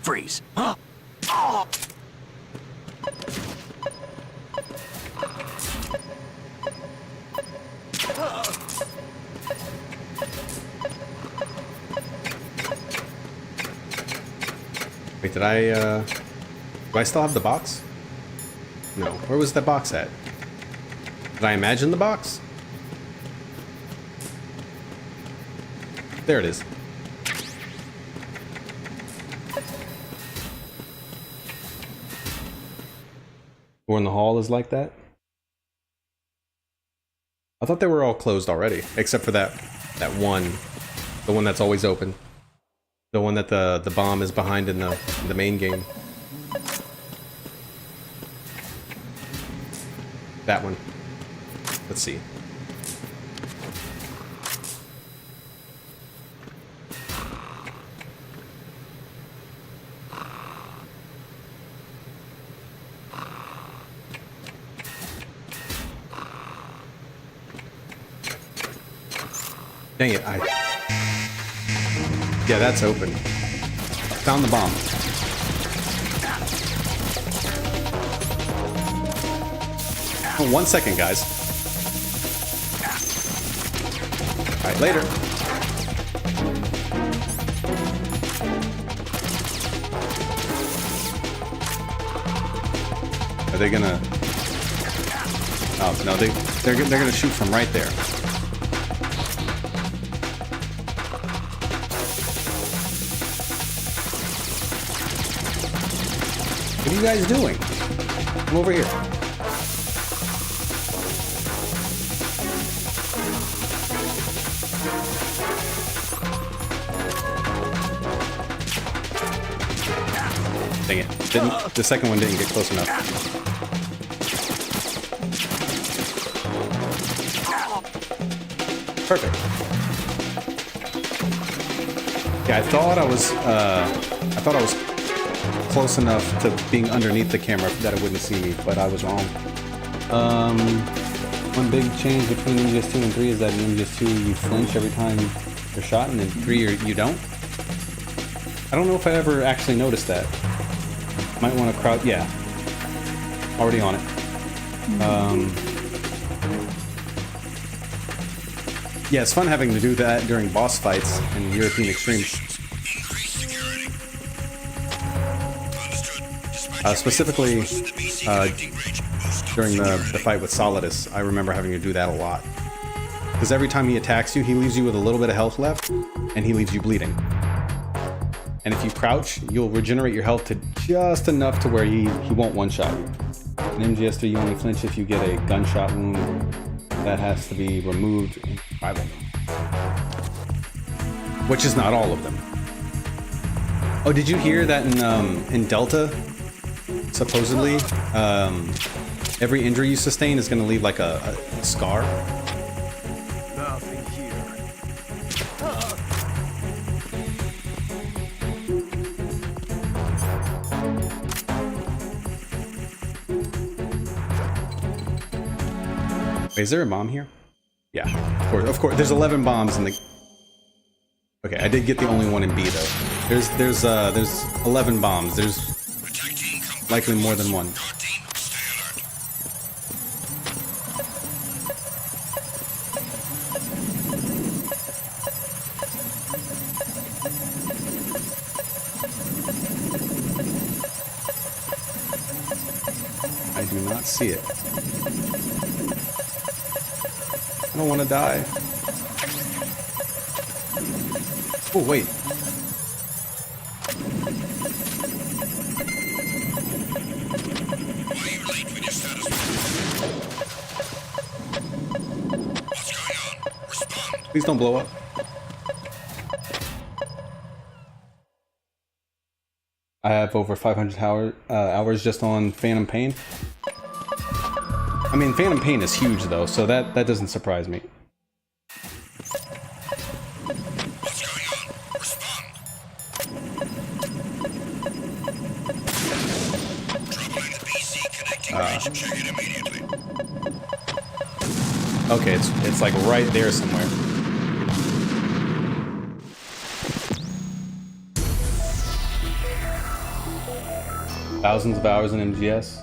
[SPEAKER 6] Freeze.
[SPEAKER 5] Wait, do I still have the box? No. Where was that box at? Did I imagine the box? There it is. Door in the hall is like that? I thought they were all closed already, except for that one. The one that's always open. The one that the bomb is behind in the main game. That one. Let's see. Dang it, yeah, that's open. Found the bomb. Oh, 1 second, guys. Alright, later. Are they gonna... Oh, no, they're gonna shoot from right there. What are you guys doing? Come over here. Dang it. The second one didn't get close enough. Perfect. Yeah, I thought I was close enough to being underneath the camera that it wouldn't see me, but I was wrong. One big change between MGS2 and 3 is that in MGS2 you flinch every time you're shot, and in 3 you don't. I don't know if I ever actually noticed that. Might want to crouch. Yeah, already on it. Yeah, it's fun having to do that during boss fights in European Extreme. Specifically, during the fight with Solidus, I remember having to do that a lot. Because every time he attacks you, he leaves you with a little bit of health left, and he leaves you bleeding. And if you crouch, you'll regenerate your health to just enough to where he won't one-shot you. In MGS3, you only flinch if you get a gunshot wound. That has to be removed in survival. Which is not all of them. Oh, did you hear that in Delta? Supposedly, every injury you sustain is going to leave like a scar.
[SPEAKER 6] Nothing here.
[SPEAKER 5] Wait, is there a bomb here? Yeah, of course. There's 11 bombs in the. Okay, I did get the only one in B though. There's 11 bombs. There's likely more than one. I do not see it. I don't want to die. Oh, wait. Please don't blow up. I have over 500 hours just on Phantom Pain. I mean, Phantom Pain is huge though, so that doesn't surprise me.
[SPEAKER 7] What's going on? Respond. Trouble in the PC connecting range. Check it immediately.
[SPEAKER 5] Okay, it's like right there somewhere. Thousands of hours in MGS.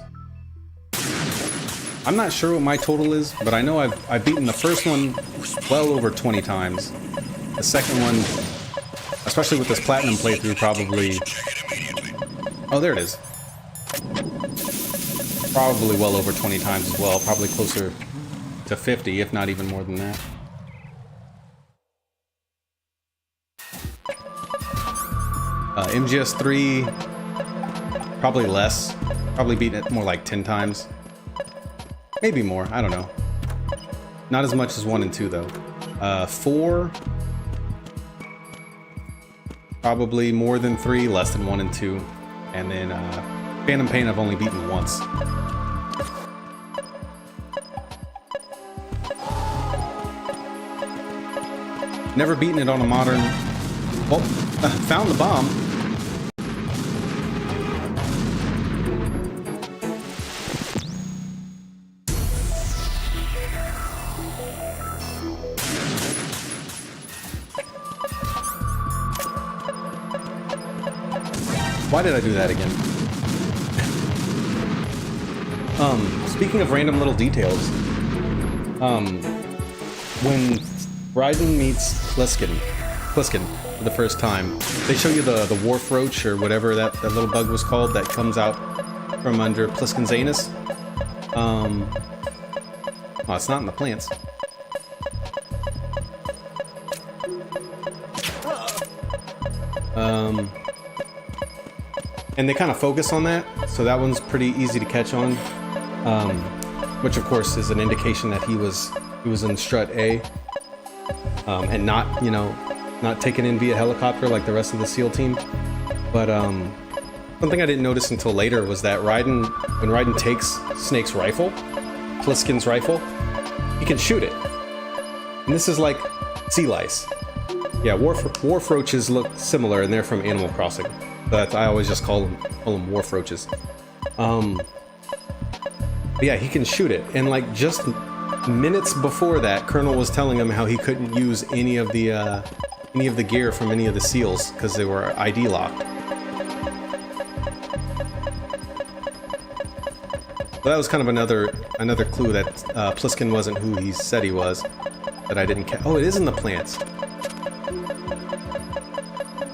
[SPEAKER 5] I'm not sure what my total is, but I know I've beaten the first one well over 20 times. The second one, especially with this platinum playthrough, probably... Oh, there it is. Probably well over 20 times as well. Probably closer to 50, if not even more than that. MGS 3, probably less. Probably beaten it more like 10 times. Maybe more, I don't know. Not as much as 1 and 2 though. 4, probably more than 3, less than 1 and 2. And then Phantom Pain I've only beaten once. Never beaten it on a modern... Oh, found the bomb. Why did I do that again? Speaking of random little details, when Raiden meets Pliskin for the first time, they show you the Wharf Roach or whatever that little bug was called that comes out from under Pliskin's anus. Oh, it's not in the plants. And they kind of focus on that, so that one's pretty easy to catch on. Which of course is an indication that he was in Strut A, and not, you know, not taken in via helicopter like the rest of the SEAL team. But something I didn't notice until later was that when Raiden takes Snake's rifle, Pliskin's rifle, he can shoot it. And this is like sea lice. Yeah, wharf roaches look similar, and they're from Animal Crossing. But I always just call them wharf roaches. But yeah, he can shoot it, and like just minutes before that, Colonel was telling him how he couldn't use any of the gear from any of the SEALs because they were ID locked. But that was kind of another clue that Pliskin wasn't who he said he was. That I didn't catch. Oh, it is in the plants.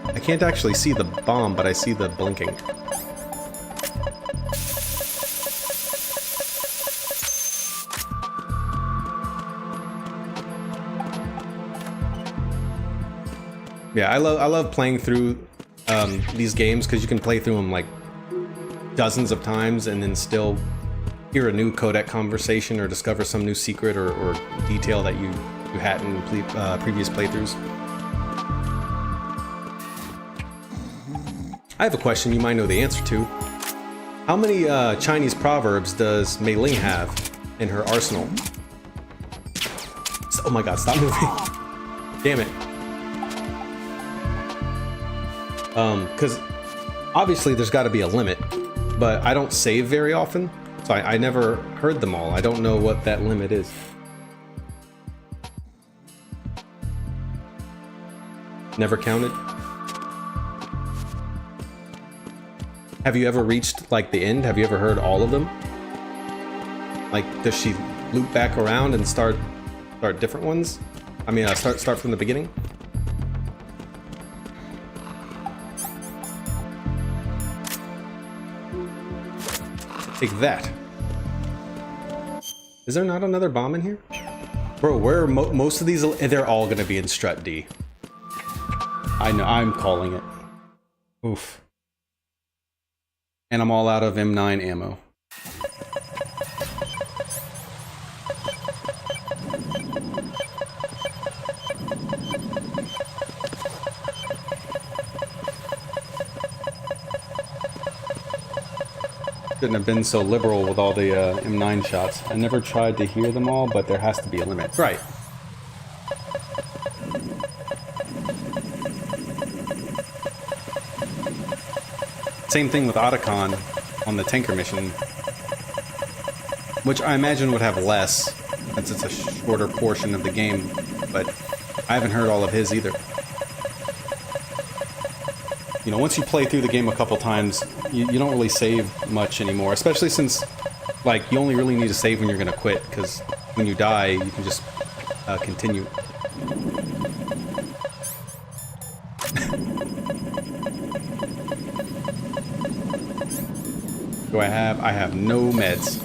[SPEAKER 5] I can't actually see the bomb, but I see the blinking. Yeah, I love playing through these games because you can play through them like dozens of times and then still hear a new codec conversation or discover some new secret or detail that you hadn't in previous playthroughs. I have a question you might know the answer to. How many Chinese proverbs does Mei Ling have in her arsenal? Oh my god, stop moving. Damn it. Because obviously there's got to be a limit, but I don't save very often, so I never heard them all. I don't know what that limit is. Never counted. Have you ever reached like the end? Have you ever heard all of them? Like, does she loop back around and start different ones? I mean, start from the beginning. Take that. Is there not another bomb in here? Bro, where are most of these? They're all gonna be in Strut D. I know, I'm calling it. Oof. And I'm all out of M9 ammo. shouldn't have been so liberal with all the M9 shots. I never tried to hear them all, but there has to be a limit. Right. Same thing with Otacon on the tanker mission, which I imagine would have less, since it's a shorter portion of the game, but I haven't heard all of his either. You know, once you play through the game a couple times, you don't really save much anymore, especially since, like, you only really need to save when you're gonna quit, because when you die, you can just continue. Do I have? I have no meds.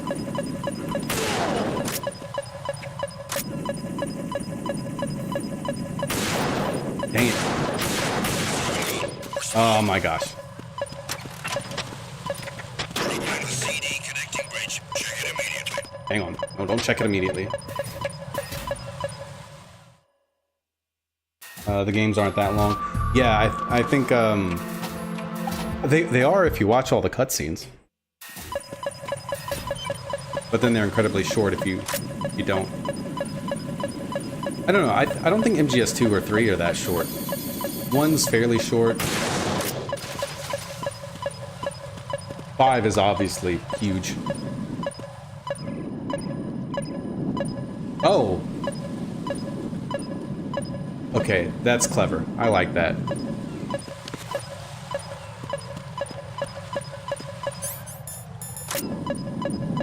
[SPEAKER 5] Dang it. Oh my gosh.
[SPEAKER 7] CD connecting bridge. Check it immediately.
[SPEAKER 5] Hang on. No, don't check it immediately. The games aren't that long. Yeah, I think they are if you watch all the cutscenes. But then they're incredibly short if you don't. I don't know. I don't think MGS2 or 3 are that short. One's fairly short. 5 is obviously huge. Oh. Okay, that's clever. I like that.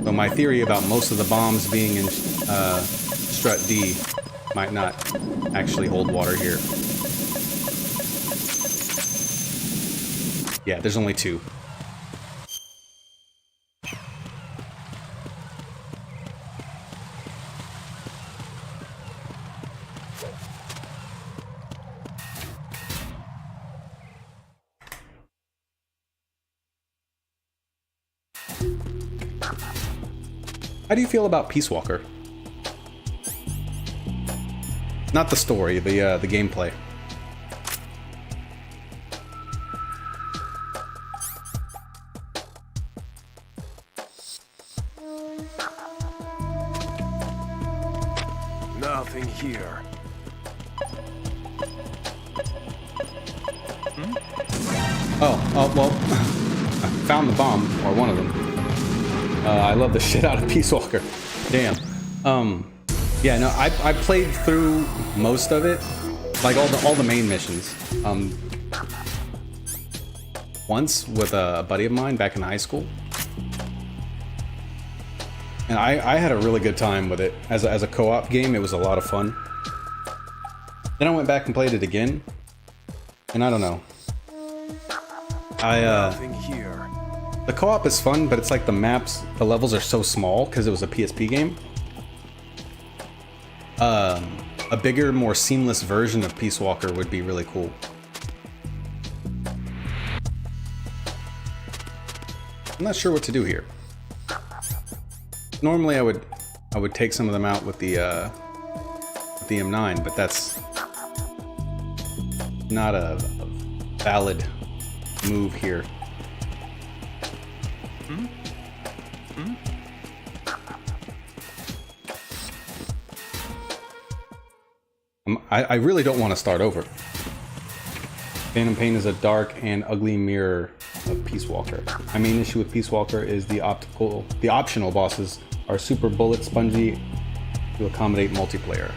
[SPEAKER 5] So my theory about most of the bombs being in Strut D might not actually hold water here. Yeah, there's only 2. How do you feel about Peace Walker? Not the story, the gameplay.
[SPEAKER 6] Nothing here.
[SPEAKER 5] Oh, well, I found the bomb, or one of them. I love the shit out of Peace Walker. Damn. Yeah, no, I played through most of it, like all the main missions. Once with a buddy of mine back in high school, and I had a really good time with it as a co-op game. It was a lot of fun. Then I went back and played it again, and I don't know.
[SPEAKER 6] Nothing here.
[SPEAKER 5] The co-op is fun, but it's like the maps, the levels are so small because it was a PSP game. A bigger, more seamless version of Peace Walker would be really cool. I'm not sure what to do here. Normally I would take some of them out with the M9, but that's not a valid move here. I really don't want to start over. Phantom Pain is a dark and ugly mirror of Peace Walker. My main issue with Peace Walker is the optional bosses are super bullet spongy to accommodate multiplayer.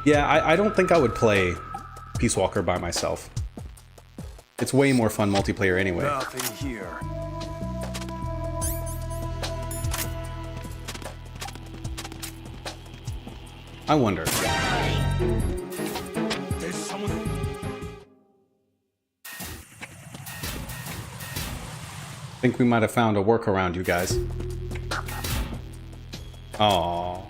[SPEAKER 5] Yeah, I don't think I would play Peace Walker by myself. It's way more fun multiplayer anyway.
[SPEAKER 6] Nothing here.
[SPEAKER 5] I wonder.
[SPEAKER 6] There's someone.
[SPEAKER 5] Think we might have found a workaround, you guys. Aww.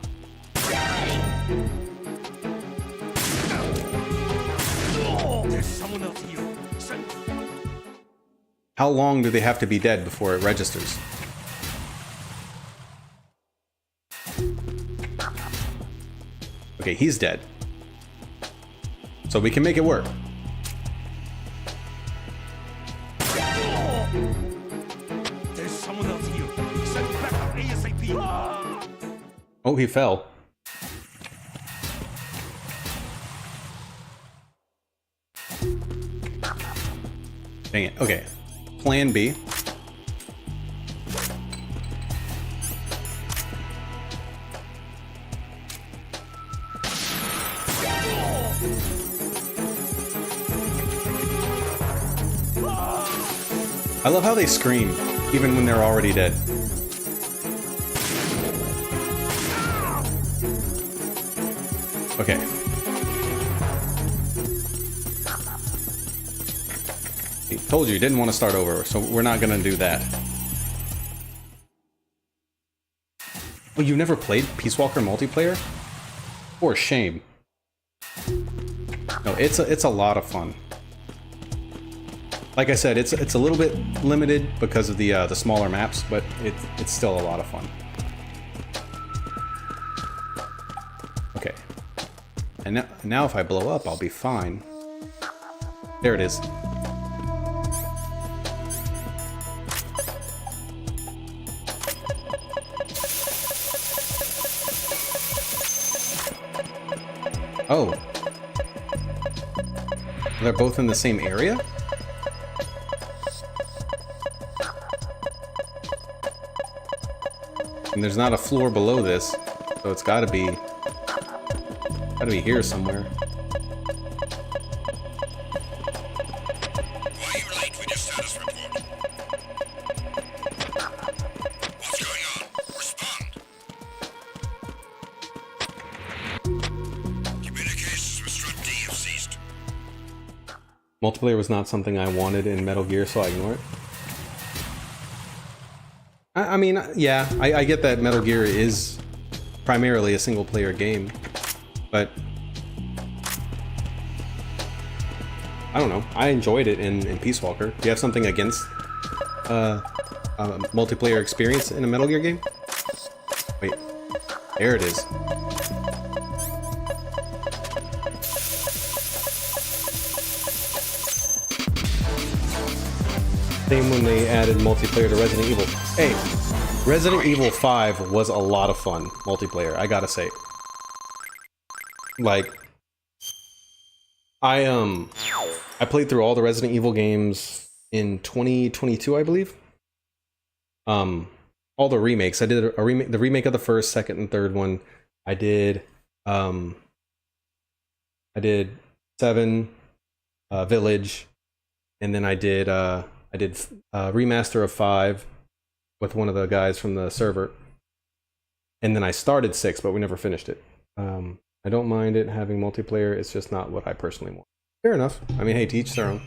[SPEAKER 6] There's someone else here.
[SPEAKER 5] How long do they have to be dead before it registers? Okay, he's dead. So we can make it work. Oh, he fell. Dang it. Okay. Plan B. I love how they scream, even when they're already dead. Okay. Told you, didn't want to start over, so we're not gonna do that. Oh, you never played Peace Walker multiplayer? For shame. No, it's a lot of fun. Like I said, it's a little bit limited because of the smaller maps, but it's still a lot of fun. Okay. And now if I blow up, I'll be fine. There it is. Oh. They're both in the same area? And there's not a floor below this, so it's gotta be here somewhere.
[SPEAKER 7] Why are you late with your status report? What's going on? Respond. Communications with Strut D have ceased.
[SPEAKER 5] Multiplayer was not something I wanted in Metal Gear, so I ignore it. I mean, yeah, I get that Metal Gear is primarily a single-player game, but I don't know. I enjoyed it in Peace Walker. Do you have something against multiplayer experience in a Metal Gear game? Wait, there it is. Same when they added multiplayer to Resident Evil. Hey, Resident Evil 5 was a lot of fun multiplayer, I gotta say. Like, I played through all the Resident Evil games in 2022, I believe. All the remakes. I did a remake, the remake of the first, second, and third one. I did 7, Village, and then I did remaster of 5 with one of the guys from the server, and then I started 6, but we never finished it. I don't mind it having multiplayer. It's just not what I personally want. Fair enough. I mean, hey, to each their own.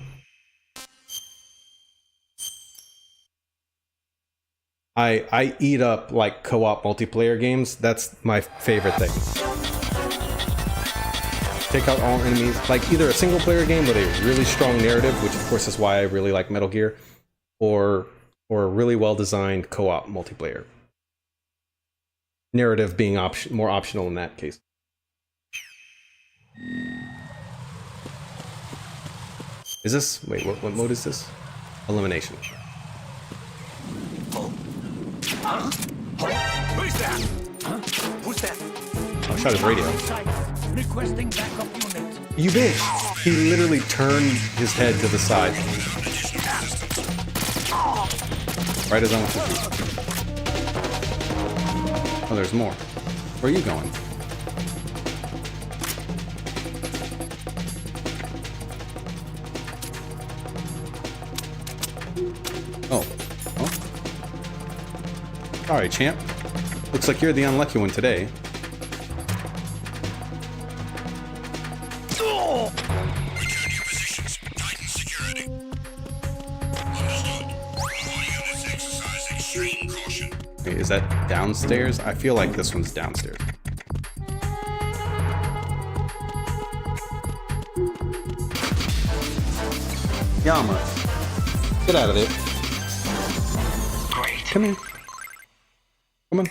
[SPEAKER 5] I eat up like co-op multiplayer games. That's my favorite thing. Take out all enemies, like either a single player game with a really strong narrative, which of course is why I really like Metal Gear, or a really well designed co-op multiplayer. Narrative being more optional in that case. Is this, wait, what mode is this? Elimination.
[SPEAKER 6] Who's that? Huh? Who's that?
[SPEAKER 5] Oh, I shot his radio.
[SPEAKER 6] Requesting backup unit.
[SPEAKER 5] You bitch! He literally turned his head to the side. Right as I went to shoot. Oh, there's more. Where are you going? Oh. Oh. Sorry, champ. Looks like you're the unlucky one today.
[SPEAKER 7] Return to your positions. Tighten security. Understood. All units exercise extreme caution.
[SPEAKER 5] Wait, is that downstairs? I feel like this one's downstairs. Yama. Get out of there.
[SPEAKER 4] Great.
[SPEAKER 5] Come here. Come on.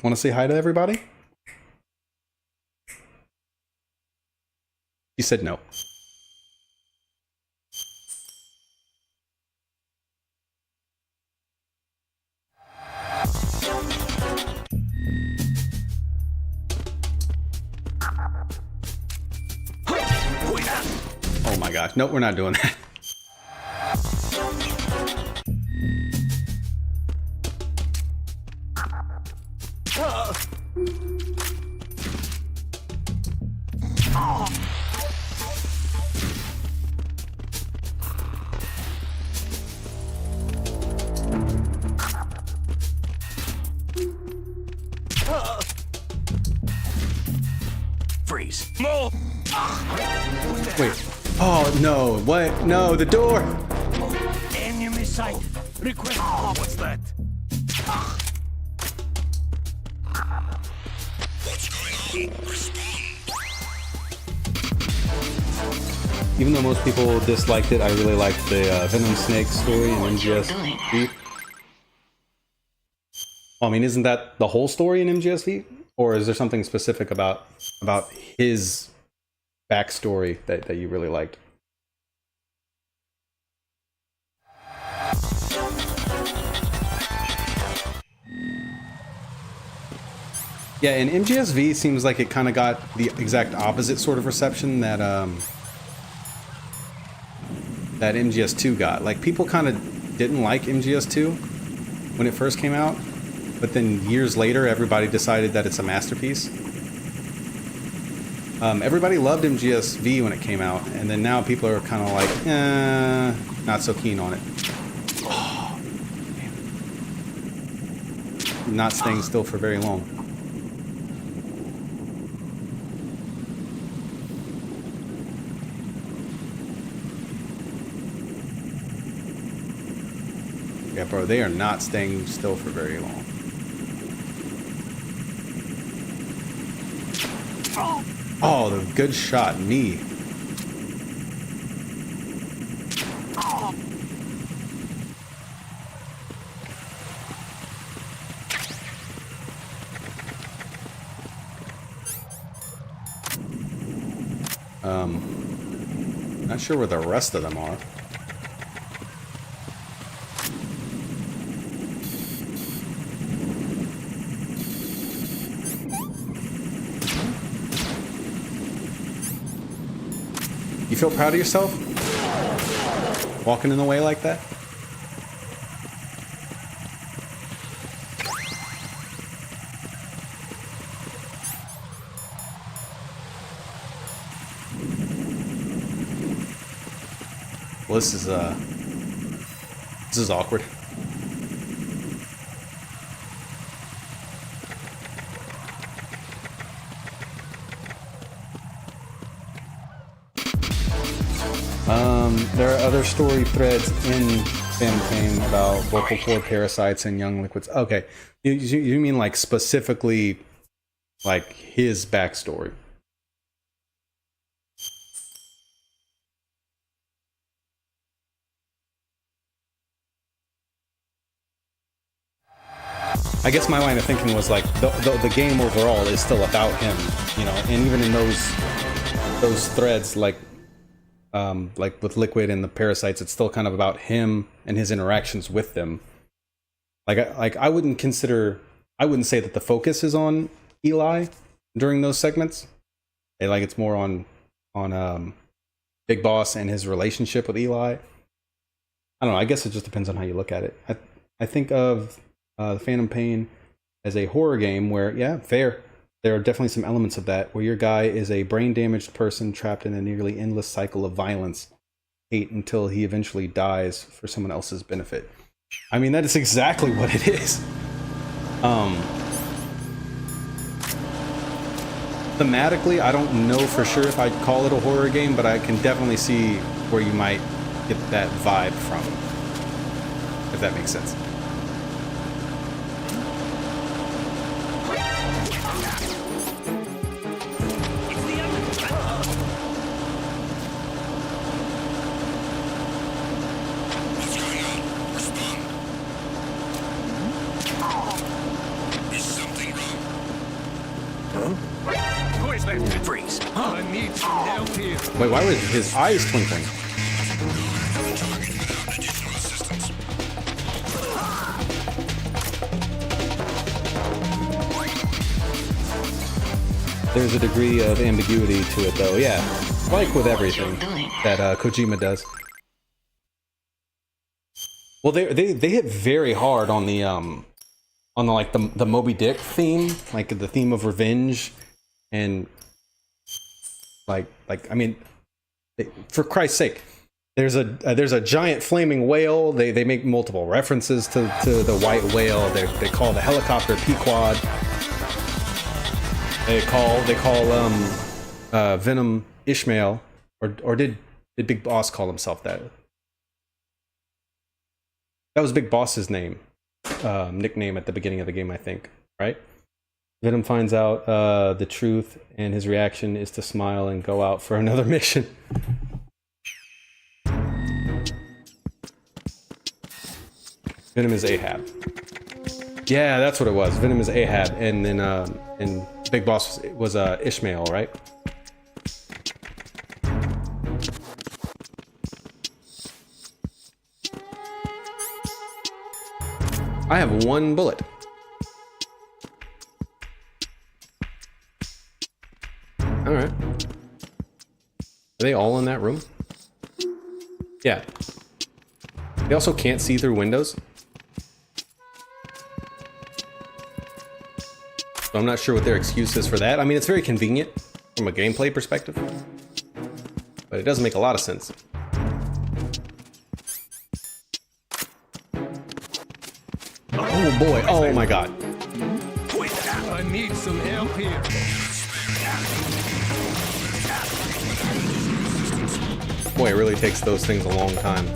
[SPEAKER 5] Want to say hi to everybody? He said no. my gosh. Nope, we're not doing that.
[SPEAKER 6] Freeze. No.
[SPEAKER 5] Wait. Oh, no. What? No, the door.
[SPEAKER 6] Enemy sight. Request. What's that?
[SPEAKER 7] What's going on? Respond.
[SPEAKER 5] Even though most people disliked it, I really liked the Venom Snake story in
[SPEAKER 4] doing?
[SPEAKER 5] MGS. I mean, isn't that the whole story in MGSV? Or is there something specific about his backstory that you really liked? Yeah, and MGSV seems like it kind of got the exact opposite sort of reception that that MGS2 got. Like, people kind of didn't like MGS2 when it first came out, but then years later, everybody decided that it's a masterpiece. Everybody loved MGSV when it came out, and then now people are kind of like, not so keen on it. Oh, not staying still for very long. Yeah, bro, they are not staying still for very long. Oh, the good shot, me. Not sure where the rest of them are. You feel proud of yourself? Walking in the way like that? Well, this is awkward. There are other story threads in Phantom Pain about vocal cord parasites and young liquids. Okay, you mean like specifically like his backstory? I guess my line of thinking was like the game overall is still about him, you know, and even in those threads, like with Liquid and the parasites, it's still kind of about him and his interactions with them. I wouldn't say that the focus is on Eli during those segments. It's more on Big Boss and his relationship with Eli. I don't know. I guess it just depends on how you look at it. I think of the Phantom Pain as a horror game where, yeah, fair. There are definitely some elements of that where your guy is a brain-damaged person trapped in a nearly endless cycle of violence, hate until he eventually dies for someone else's benefit. I mean, that is exactly what it is. Thematically, I don't know for sure if I'd call it a horror game, but I can definitely see where you might get that vibe from, if that makes sense.
[SPEAKER 7] What's going on? Respond. Is something wrong?
[SPEAKER 6] Who is that? Freeze. I need some help here.
[SPEAKER 5] Wait, why were his eyes twinkling?
[SPEAKER 7] Target without additional assistance.
[SPEAKER 5] There's a degree of ambiguity to it, though. Yeah. Like with
[SPEAKER 4] What
[SPEAKER 5] everything
[SPEAKER 4] you're doing.
[SPEAKER 5] that Kojima does. Well, they hit very hard on the like the Moby Dick theme, like the theme of revenge, and like I mean, for Christ's sake, there's a giant flaming whale. They make multiple references to the white whale. They call the helicopter Pequod. They call Venom Ishmael, or did Big Boss call himself that? That was Big Boss's name, nickname at the beginning of the game, I think, right? Venom finds out the truth, and his reaction is to smile and go out for another mission. Venom is Ahab. Yeah, that's what it was. Venom is Ahab, and then and Big Boss was Ishmael, right? I have one bullet. All right. Are they all in that room? Yeah. They also can't see through windows. So I'm not sure what their excuse is for that. I mean, it's very convenient from a gameplay perspective, but it doesn't make a lot of sense. Oh boy, oh my god.
[SPEAKER 6] I need some help here.
[SPEAKER 5] Boy, it really takes those things a long time.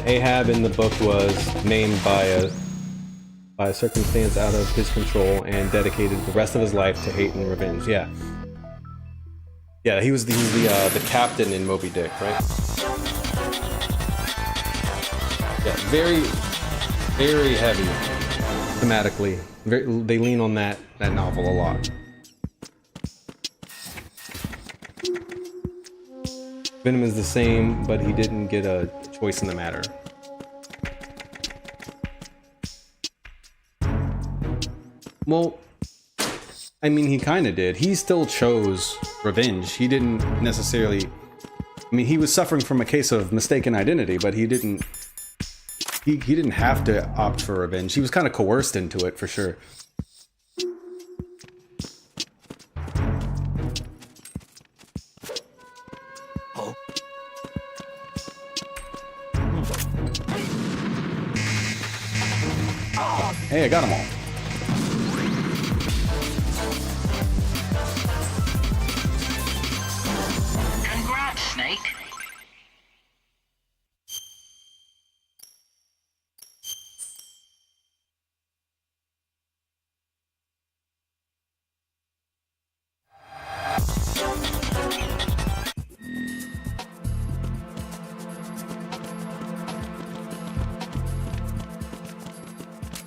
[SPEAKER 5] Ahab in the book was named by a circumstance out of his control and dedicated the rest of his life to hate and revenge. Yeah. Yeah, he was the captain in Moby Dick, right? Yeah, very, very heavy thematically. They lean on that novel a lot. Venom is the same, but he didn't get a choice in the matter. Well, I mean, he kind of did. He still chose revenge. He didn't necessarily... I mean, he was suffering from a case of mistaken identity, but he didn't... He didn't have to opt for revenge. He was kind of coerced into it, for sure. Hey, I got them all.
[SPEAKER 4] Congrats, Snake.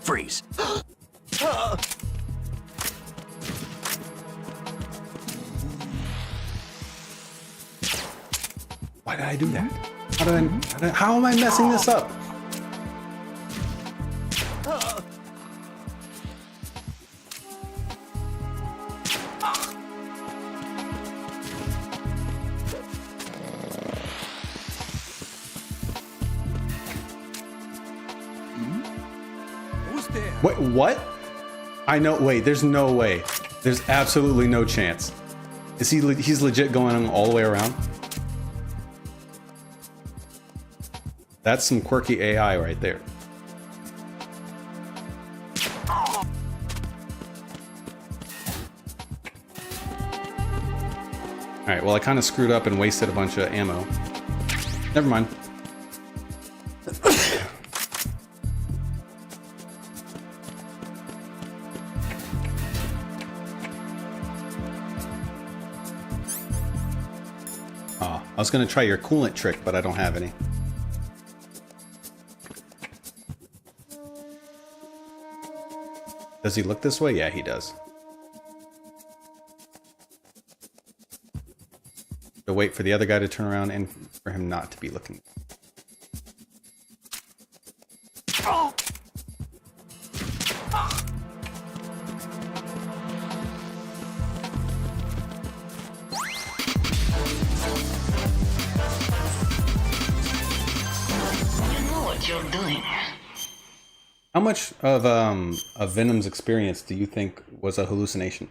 [SPEAKER 6] Freeze.
[SPEAKER 5] Why did I do that? How am I messing this up?
[SPEAKER 6] Who's there?
[SPEAKER 5] Wait, what? I know. Wait, there's no way. There's absolutely no chance. Is he? He's legit going all the way around. That's some quirky AI right there. All right. Well, I kind of screwed up and wasted a bunch of ammo. Never mind. I was gonna try your coolant trick, but I don't have any. Does he look this way? Yeah, he does. So wait for the other guy to turn around and for him not to be looking.
[SPEAKER 4] you're doing.
[SPEAKER 5] How much of Venom's experience do you think was a hallucination?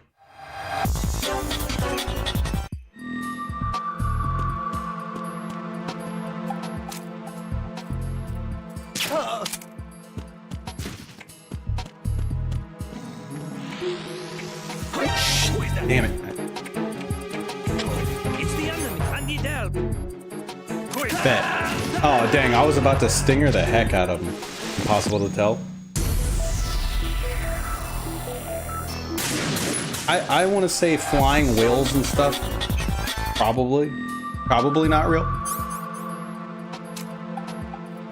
[SPEAKER 5] Damn it.
[SPEAKER 6] It's the enemy. I need help.
[SPEAKER 5] Bet. Oh, dang. I was about to stinger the heck out of him. Impossible to tell. I want to say flying whales and stuff. Probably not real.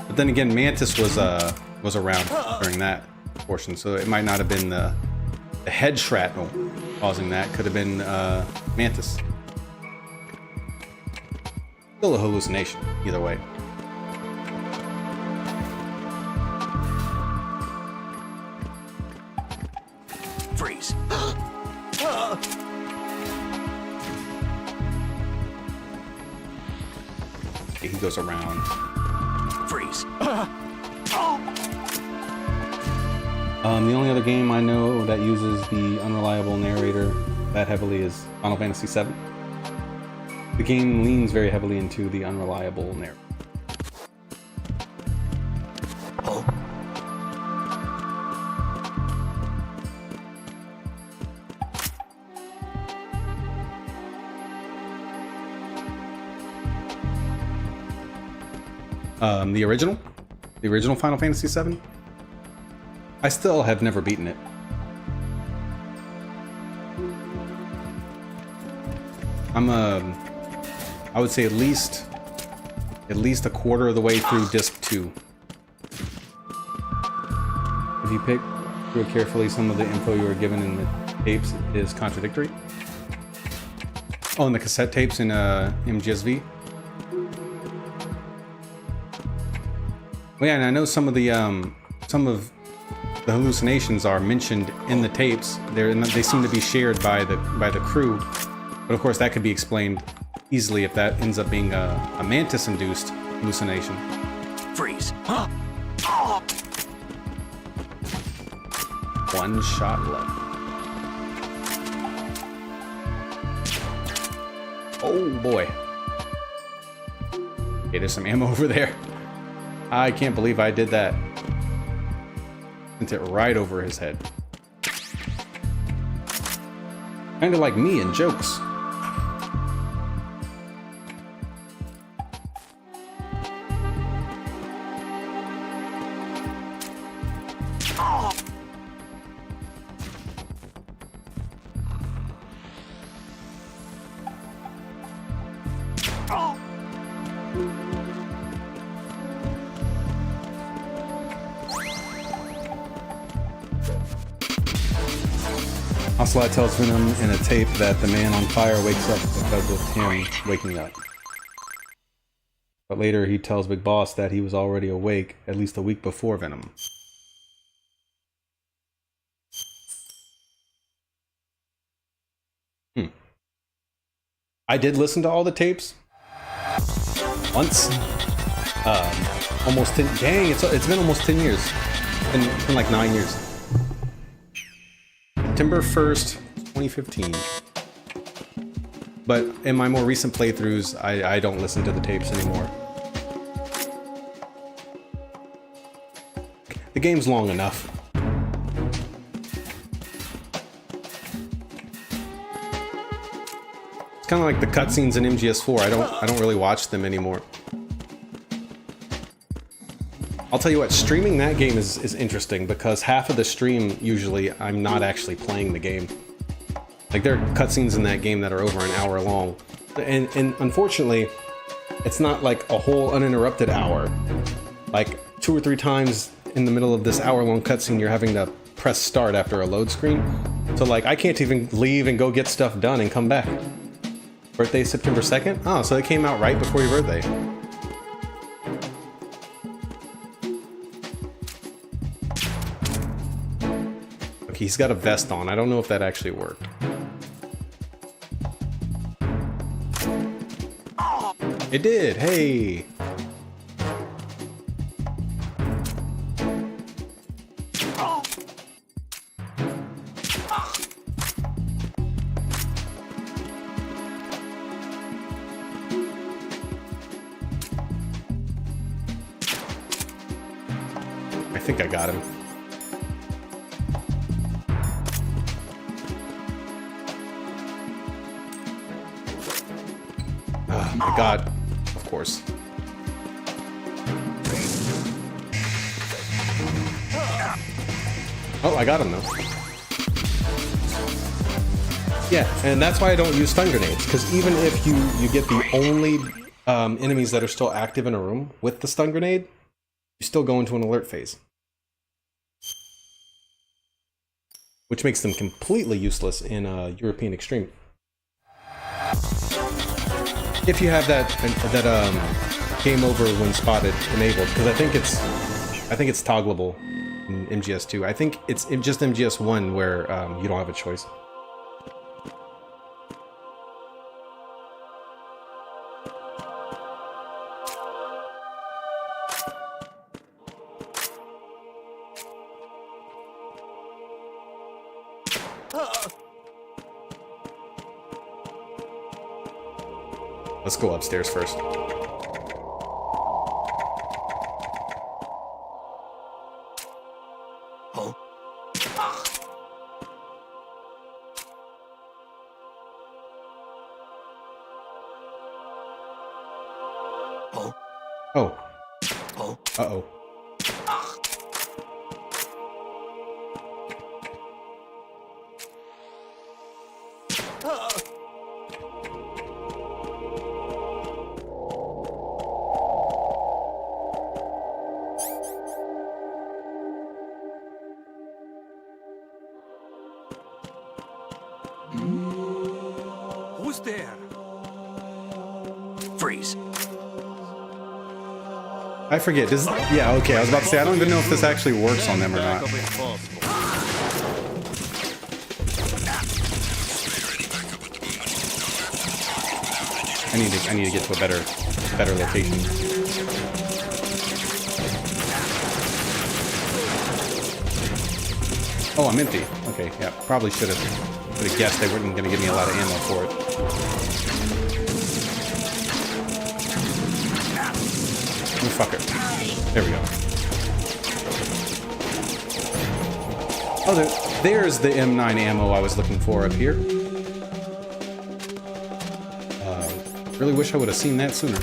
[SPEAKER 5] But then again, Mantis was around during that portion, so it might not have been the head shrapnel causing that. Could have been Mantis. Still a hallucination, either way.
[SPEAKER 6] Freeze.
[SPEAKER 5] Okay, he goes around.
[SPEAKER 6] Freeze.
[SPEAKER 5] The only other game I know that uses the unreliable narrator that heavily is Final Fantasy VII. The game leans very heavily into the unreliable narrator. The original Final Fantasy VII. I still have never beaten it. I would say at least a quarter of the way through disc 2. If you pick through it carefully, some of the info you were given in the tapes is contradictory. Oh, and the cassette tapes in MGSV. Well, yeah, and I know some of the hallucinations are mentioned in the tapes. They seem to be shared by the crew, but of course that could be explained easily if that ends up being a Mantis-induced hallucination.
[SPEAKER 6] Freeze.
[SPEAKER 5] One shot left. Oh boy. Okay, there's some ammo over there. I can't believe I did that. Sent it right over his head. Kinda like me in jokes. Ocelot tells Venom in a tape that the man on fire wakes up because of him waking up. But later he tells Big Boss that he was already awake at least a week before Venom. I did listen to all the tapes once. Almost 10. Dang, it's been almost 10 years. It's been like 9 years. September 1st, 2015. But in my more recent playthroughs, I don't listen to the tapes anymore. The game's long enough. It's kind of like the cutscenes in MGS4. I don't really watch them anymore. I'll tell you what, streaming that game is interesting because half of the stream, usually, I'm not actually playing the game. Like, there are cutscenes in that game that are over an hour long. And unfortunately, it's not like a whole uninterrupted hour. Like, 2 or 3 times in the middle of this hour-long cutscene, you're having to press start after a load screen. So, like, I can't even leave and go get stuff done and come back. Birthday September 2nd? Oh, so it came out right before your birthday. He's got a vest on. I don't know if that actually worked. It did. Hey. think I got him. Oh my god. Of course. Oh, I got him though. Yeah, and that's why I don't use stun grenades, because even if you get the only enemies that are still active in a room with the stun grenade, you still go into an alert phase. Which makes them completely useless in European Extreme. If you have that game over when spotted enabled, because I think it's toggleable in MGS2. I think it's just MGS1 where you don't have a choice. Let's go upstairs first.
[SPEAKER 6] Oh. Oh.
[SPEAKER 5] Oh.
[SPEAKER 6] Oh.
[SPEAKER 5] Uh-oh.
[SPEAKER 6] Who's there? Freeze.
[SPEAKER 5] I forget. Does yeah, okay, I was about to say, I don't even know if this actually works on them or not. I need to get to a better location. Oh, I'm empty. Okay, yeah, probably should have guessed they weren't going to give me a lot of ammo for it. You fucker. There we go. Oh, there's the M9 ammo I was looking for up here. Really wish I would have seen that sooner.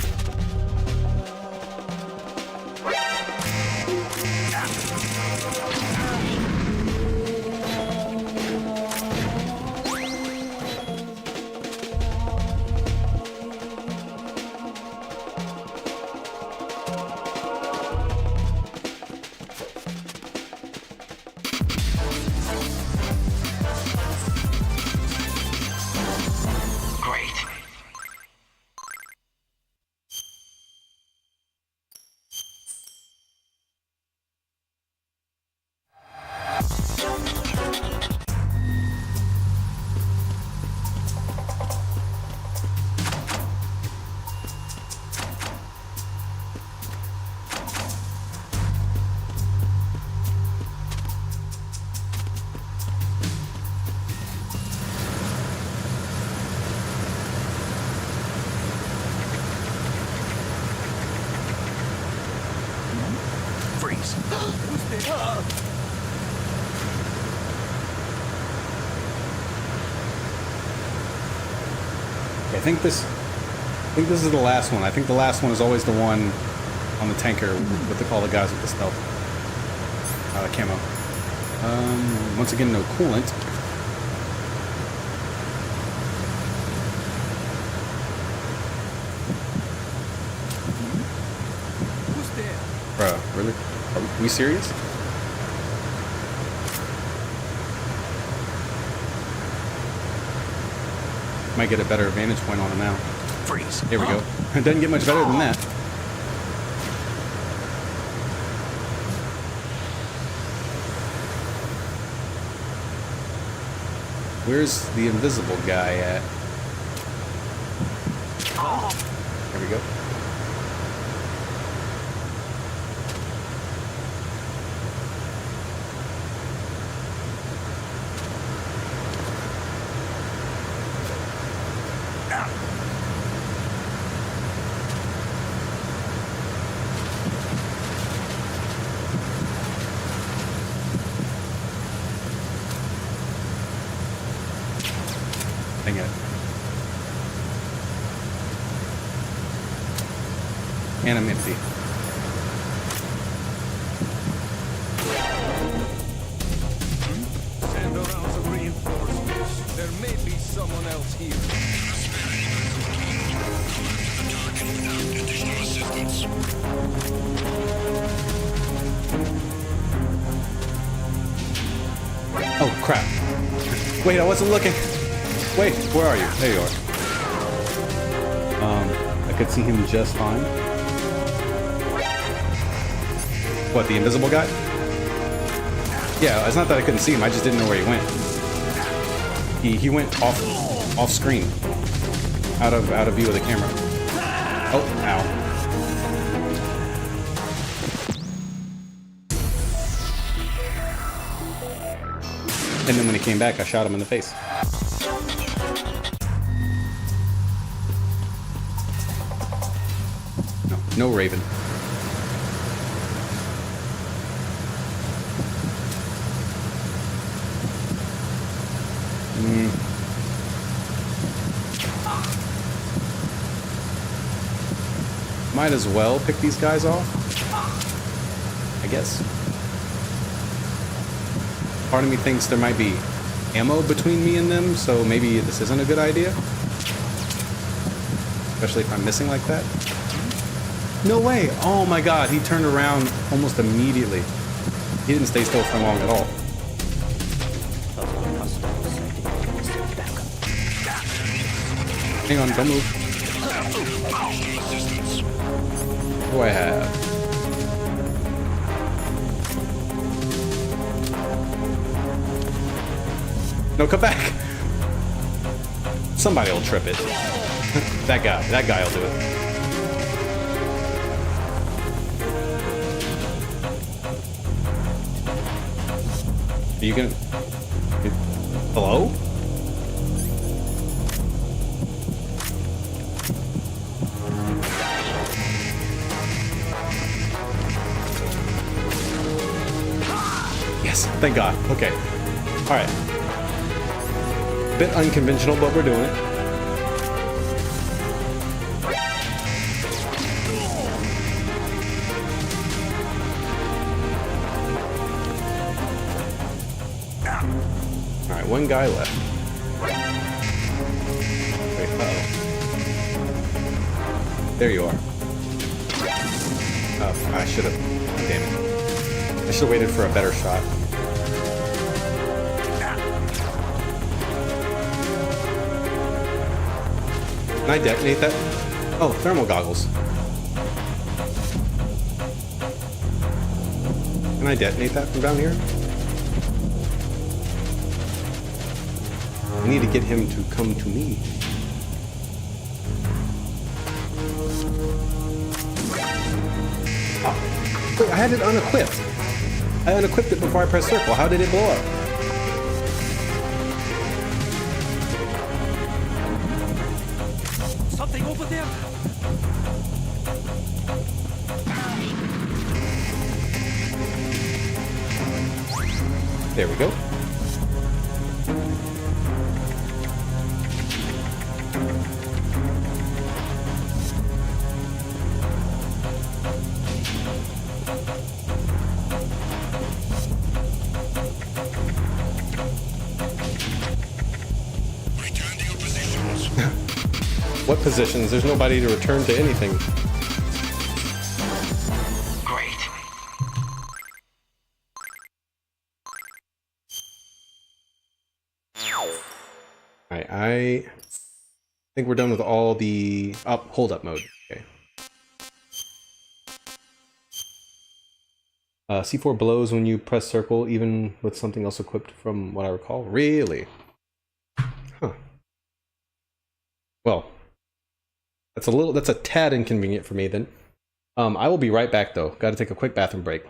[SPEAKER 6] Freeze. Who's there?
[SPEAKER 5] I think this is the last one. I think the last one is always the one on the tanker with all the guys with the stealth camo. Once again, no coolant.
[SPEAKER 6] Who's there?
[SPEAKER 5] Bruh, really? Are we serious? Might get a better vantage point on him now.
[SPEAKER 6] Freeze.
[SPEAKER 5] There we go. It doesn't get much better than that. Where's the invisible guy at? There we go. Dang it. And I'm empty.
[SPEAKER 6] Send around some reinforcements. There may be someone else here.
[SPEAKER 7] Additional assistance.
[SPEAKER 5] Oh, crap. Wait, I wasn't looking. Wait, where are you? There you are. I could see him just fine. What, the invisible guy? Yeah, it's not that I couldn't see him, I just didn't know where he went. He went off screen. Out of view of the camera. Oh, ow. And then when he came back, I shot him in the face. No Raven. Might as well pick these guys off, I guess. Part of me thinks there might be ammo between me and them, so maybe this isn't a good idea. Especially if I'm missing like that. No way! Oh my god, he turned around almost immediately. He didn't stay still for long at all. Hang on, don't move. What do I have? No, come back! Somebody will trip it. That guy will do it. Are you gonna... Hello? Yes, thank God. Okay. Alright. Bit unconventional, but we're doing it. Alright, one guy left. Wait, uh-oh. There you are. Oh, I should have... Damn it. I should have waited for a better shot. Can I detonate that? Oh, thermal goggles. Can I detonate that from down here? I need to get him to come to me. Oh, wait, I had it unequipped. I unequipped it before I pressed circle. How did it blow up?
[SPEAKER 6] Something over there.
[SPEAKER 5] There we go.
[SPEAKER 7] Return to your positions.
[SPEAKER 5] What positions? There's nobody to return to anything.
[SPEAKER 4] Great.
[SPEAKER 5] Alright, I think we're done with all the hold up mode. Okay. C4 blows when you press circle, even with something else equipped from what I recall. Really? Huh. Well, that's a tad inconvenient for me then. I will be right back though. Got to take a quick bathroom break.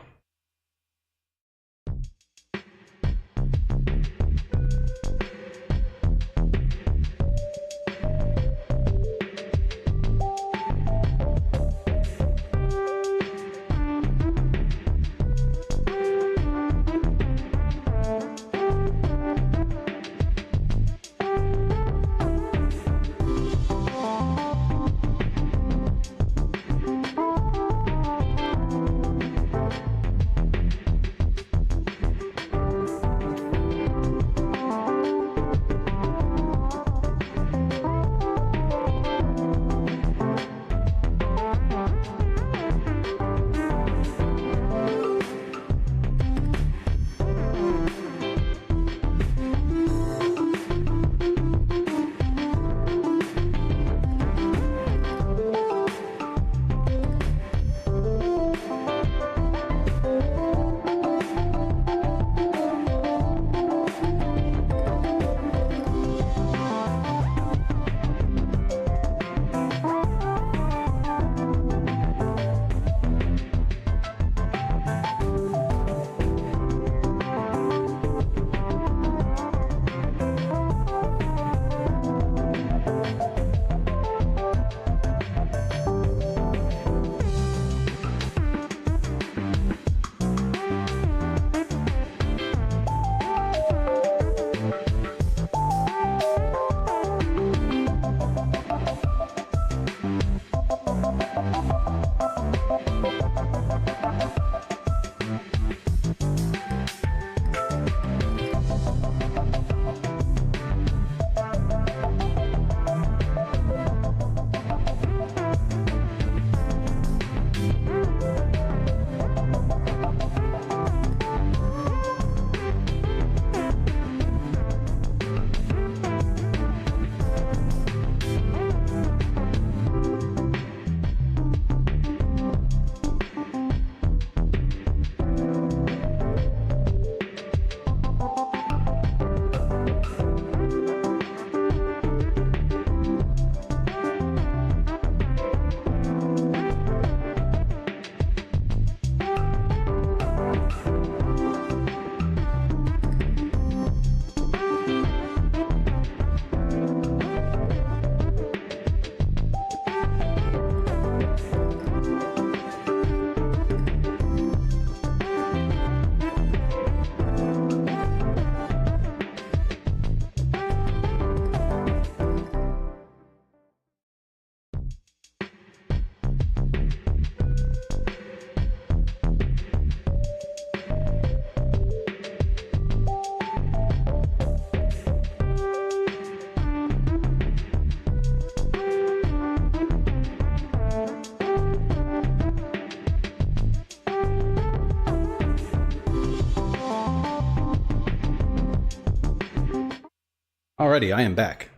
[SPEAKER 5] Alrighty, I am back.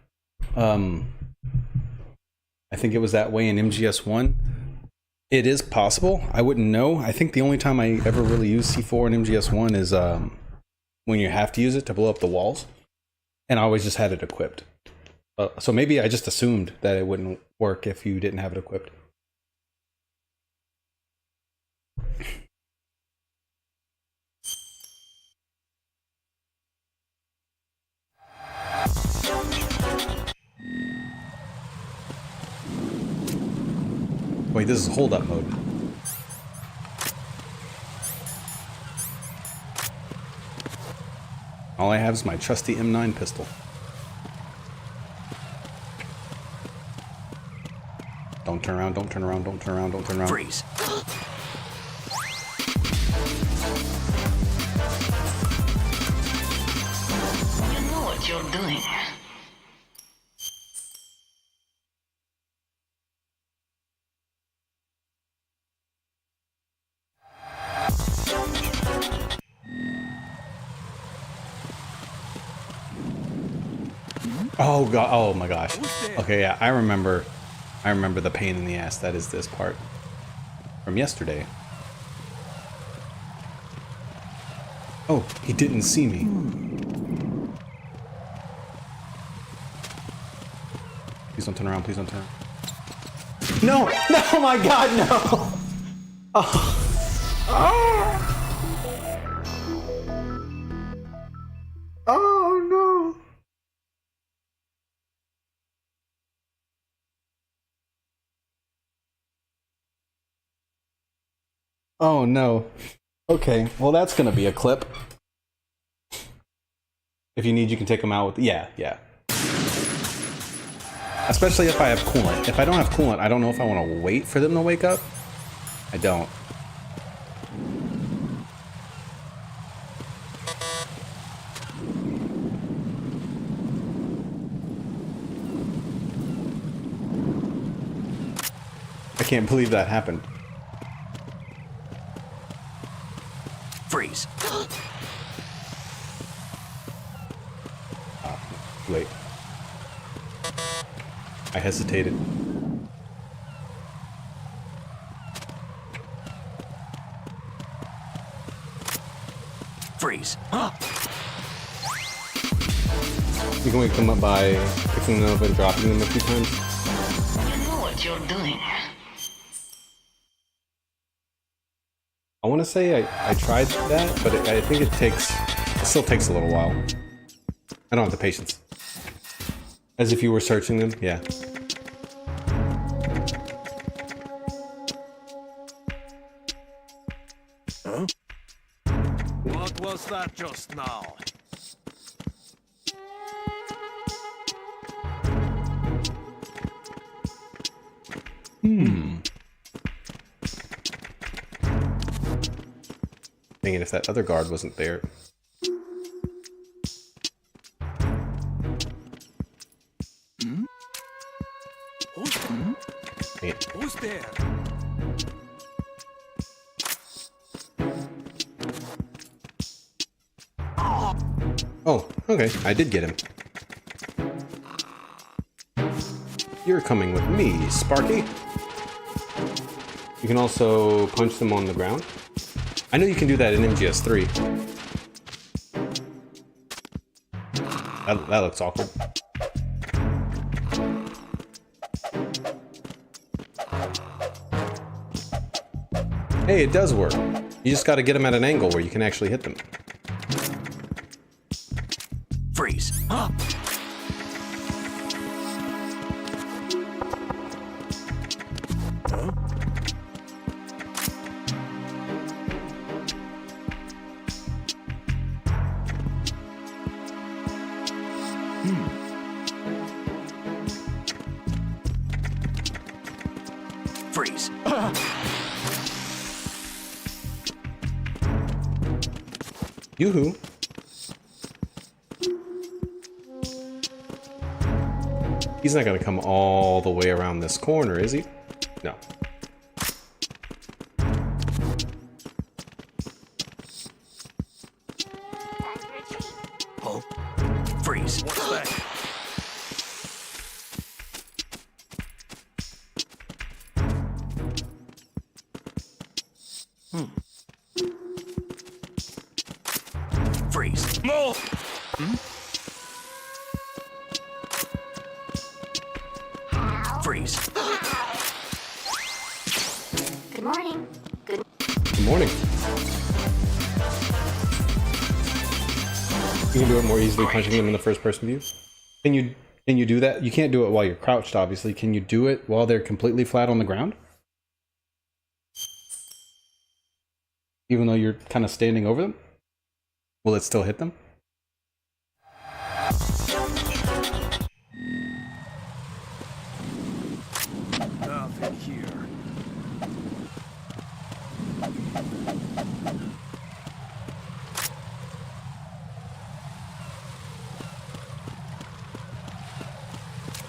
[SPEAKER 5] I think it was that way in MGS1. It is possible. I wouldn't know. I think the only time I ever really use C4 in MGS1 is when you have to use it to blow up the walls. And I always just had it equipped. So maybe I just assumed that it wouldn't work if you didn't have it equipped. Wait, this is hold up mode. All I have is my trusty M9 pistol. Don't turn around, don't turn around, don't turn around, don't turn around.
[SPEAKER 6] Freeze.
[SPEAKER 4] You know what you're doing.
[SPEAKER 5] Oh god, oh my gosh. Okay, yeah, I remember the pain in the ass that is this part from yesterday. Oh, he didn't see me. Please don't turn around, please don't turn around. No! No, my god, no! Oh. Oh. Oh no! Oh no. Okay, well that's gonna be a clip. If you need, you can take them out with, yeah. Especially if I have coolant. If I don't have coolant, I don't know if I want to wait for them to wake up. I don't. I can't believe that happened.
[SPEAKER 6] Freeze.
[SPEAKER 5] Wait. I hesitated.
[SPEAKER 6] Freeze.
[SPEAKER 5] You can wake them up by picking them up and dropping them a few times.
[SPEAKER 4] You know what you're doing.
[SPEAKER 5] I want to say I tried that, but I think it still takes a little while. I don't have the patience. As if you were searching them, yeah.
[SPEAKER 6] Huh? What was that just now?
[SPEAKER 5] Dang it, if that other guard wasn't there. Dang it.
[SPEAKER 6] Who's there?
[SPEAKER 5] Oh, okay, I did get him. You're coming with me, Sparky. You can also punch them on the ground. I know you can do that in MGS3. That looks awkward. Hey, it does work. You just gotta get them at an angle where you can actually hit them.
[SPEAKER 6] Freeze. Freeze.
[SPEAKER 5] Yoo-hoo. He's not gonna come all the way around this corner, is he? No.
[SPEAKER 6] Oh. Freeze. What's that? Move! Freeze.
[SPEAKER 8] Good morning. Good.
[SPEAKER 5] Good morning. You can do it more easily punching them in the first person view. Can you do that? You can't do it while you're crouched, obviously. Can you do it while they're completely flat on the ground? Even though you're kind of standing over them? Will it still hit them?
[SPEAKER 6] Nothing here.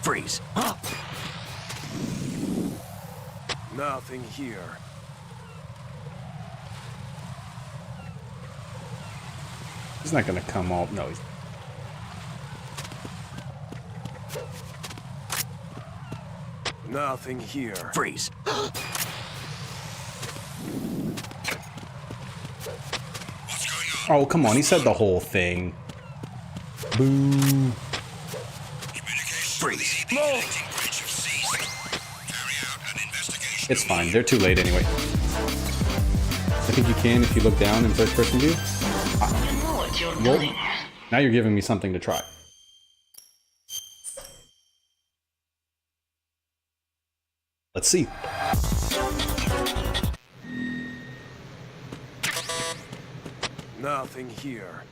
[SPEAKER 6] Freeze. Nothing here.
[SPEAKER 5] He's not gonna come all. No, he's.
[SPEAKER 6] Nothing here. Freeze.
[SPEAKER 5] Oh, come on. He said the whole thing. Boo.
[SPEAKER 6] Freeze.
[SPEAKER 5] It's fine. They're too late anyway. I think you can if you look down in first person view.
[SPEAKER 4] You know what you're
[SPEAKER 5] Well,
[SPEAKER 4] doing.
[SPEAKER 5] now you're giving me something to try. Let's see.
[SPEAKER 6] Nothing here.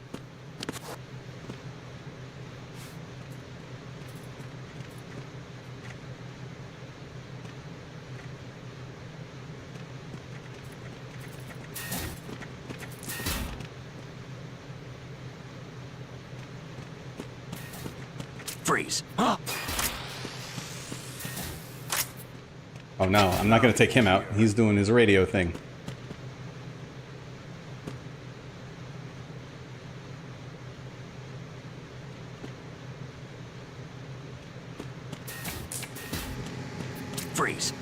[SPEAKER 6] Freeze.
[SPEAKER 5] Oh no, I'm not gonna take him out. He's doing his radio thing.
[SPEAKER 6] Freeze.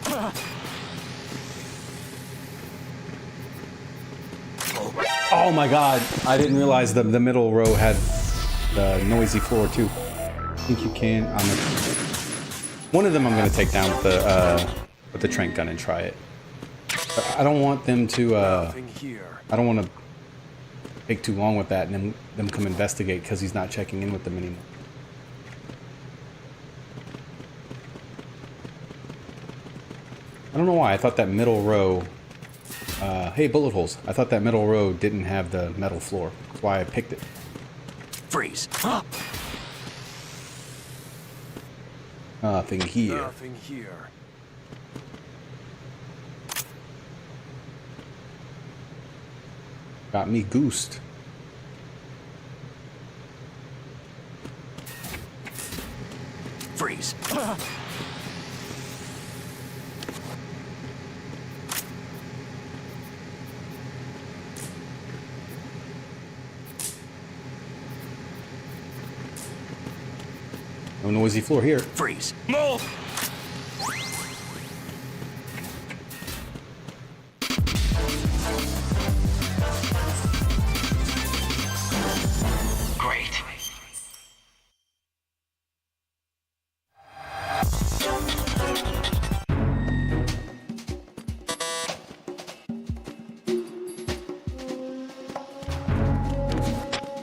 [SPEAKER 5] Oh my god, I didn't realize the middle row had the noisy floor too. I think you can. One of them I'm gonna take down with the Trent gun and try it. But I don't want them to.
[SPEAKER 6] Nothing here.
[SPEAKER 5] I don't want to take too long with that and then them come investigate because he's not checking in with them anymore. I don't know why. I thought that middle row. Hey, bullet holes. I thought that middle row didn't have the metal floor. That's why I picked it.
[SPEAKER 6] Freeze.
[SPEAKER 5] Nothing here.
[SPEAKER 6] Nothing here.
[SPEAKER 5] Got me goosed.
[SPEAKER 6] Freeze.
[SPEAKER 5] No noisy floor here.
[SPEAKER 6] Freeze. Move.
[SPEAKER 4] Great.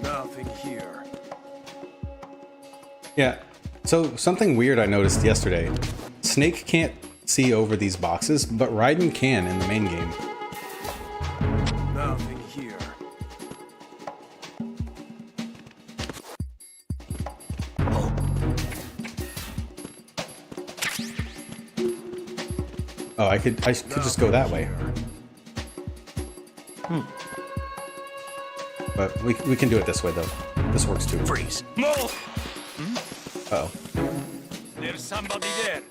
[SPEAKER 6] Nothing here.
[SPEAKER 5] Yeah. So something weird I noticed yesterday. Snake can't see over these boxes, but Raiden can in the main game.
[SPEAKER 6] Nothing here.
[SPEAKER 5] Oh, I could just go that way. But we can do it this way though. This works too.
[SPEAKER 6] Freeze. Move.
[SPEAKER 5] Uh oh.
[SPEAKER 6] There's somebody there.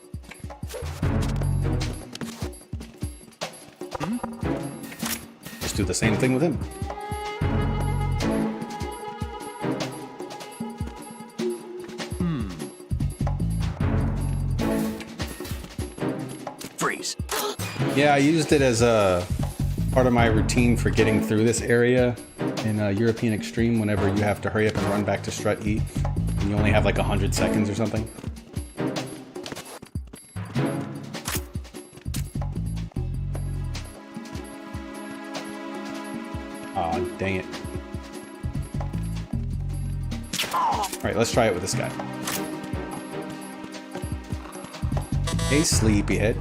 [SPEAKER 5] Just do the same thing with him.
[SPEAKER 6] Freeze.
[SPEAKER 5] Yeah, I used it as a part of my routine for getting through this area in European Extreme whenever you have to hurry up and run back to strut E, and you only have like 100 seconds or something. Aw, dang it. Alright, let's try it with this guy. Hey, sleepyhead.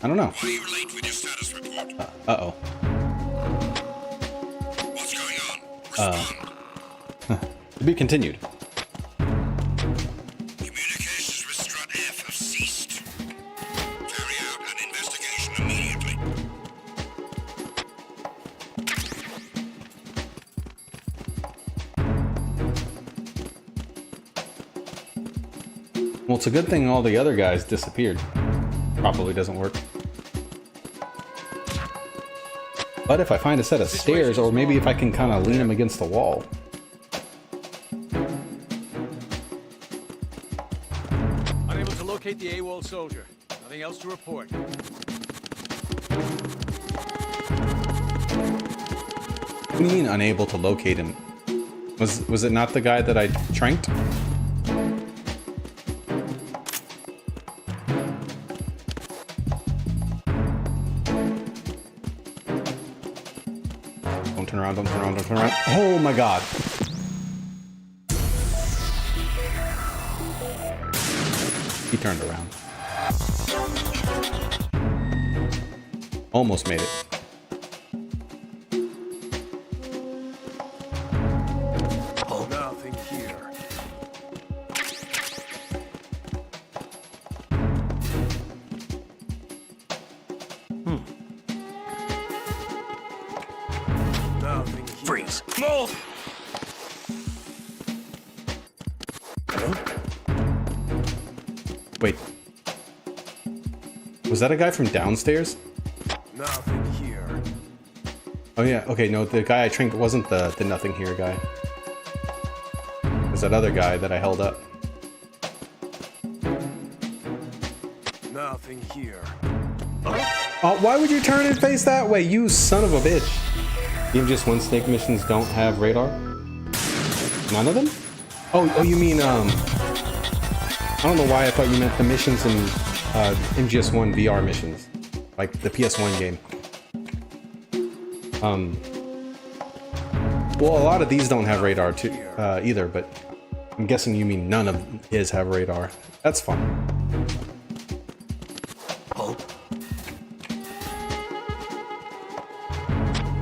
[SPEAKER 5] I don't know.
[SPEAKER 7] Why are you late with your status report?
[SPEAKER 5] Uh-oh.
[SPEAKER 7] What's going on? Respond.
[SPEAKER 5] To be continued.
[SPEAKER 7] Communications with Strut F have ceased. Carry out an investigation immediately.
[SPEAKER 5] Well, it's a good thing all the other guys disappeared. Probably doesn't work. But if I find a set of stairs, or maybe if I can kind of lean them against the wall.
[SPEAKER 6] Unable to locate the AWOL soldier. Nothing else to report.
[SPEAKER 5] What do you mean unable to locate him? Was it not the guy that I tranked? Don't turn around, don't turn around, don't turn around. Oh my god. He turned around. Almost made it.
[SPEAKER 6] Nothing here. Nothing here. Freeze. Move!
[SPEAKER 5] Wait. Was that a guy from downstairs?
[SPEAKER 6] Nothing here.
[SPEAKER 5] Oh yeah, okay, no, the guy I trained wasn't the nothing here guy. It was that other guy that I held up.
[SPEAKER 6] Nothing here.
[SPEAKER 5] Oh, why would you turn and face that way, you son of a bitch? Even just one snake missions don't have radar? None of them? Oh, you mean, I don't know why I thought you meant the missions in MGS1 VR missions. Like the PS1 game. Well, a lot of these don't have radar too, either, but I'm guessing you mean none of his have radar. That's fine.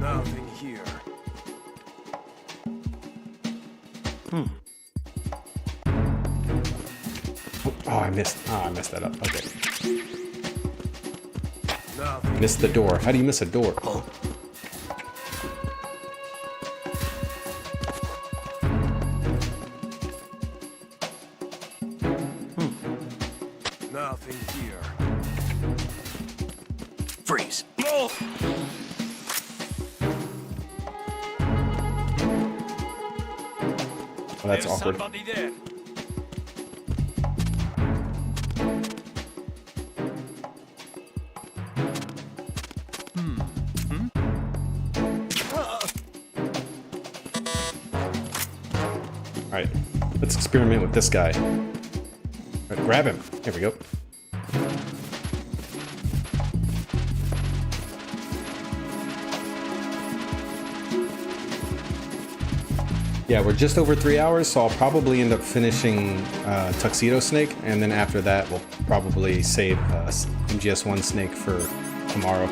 [SPEAKER 6] Nothing here.
[SPEAKER 5] Oh, I missed that up. Okay.
[SPEAKER 6] Nothing.
[SPEAKER 5] Missed the door. How do you miss a door?
[SPEAKER 6] Nothing here. Freeze. Move!
[SPEAKER 5] Oh, that's
[SPEAKER 6] There's
[SPEAKER 5] awkward.
[SPEAKER 6] somebody there.
[SPEAKER 5] Alright, let's experiment with this guy. Alright, grab him. Here we go. Yeah, we're just over 3 hours, so I'll probably end up finishing Tuxedo Snake, and then after that, we'll probably save MGS1 Snake for tomorrow.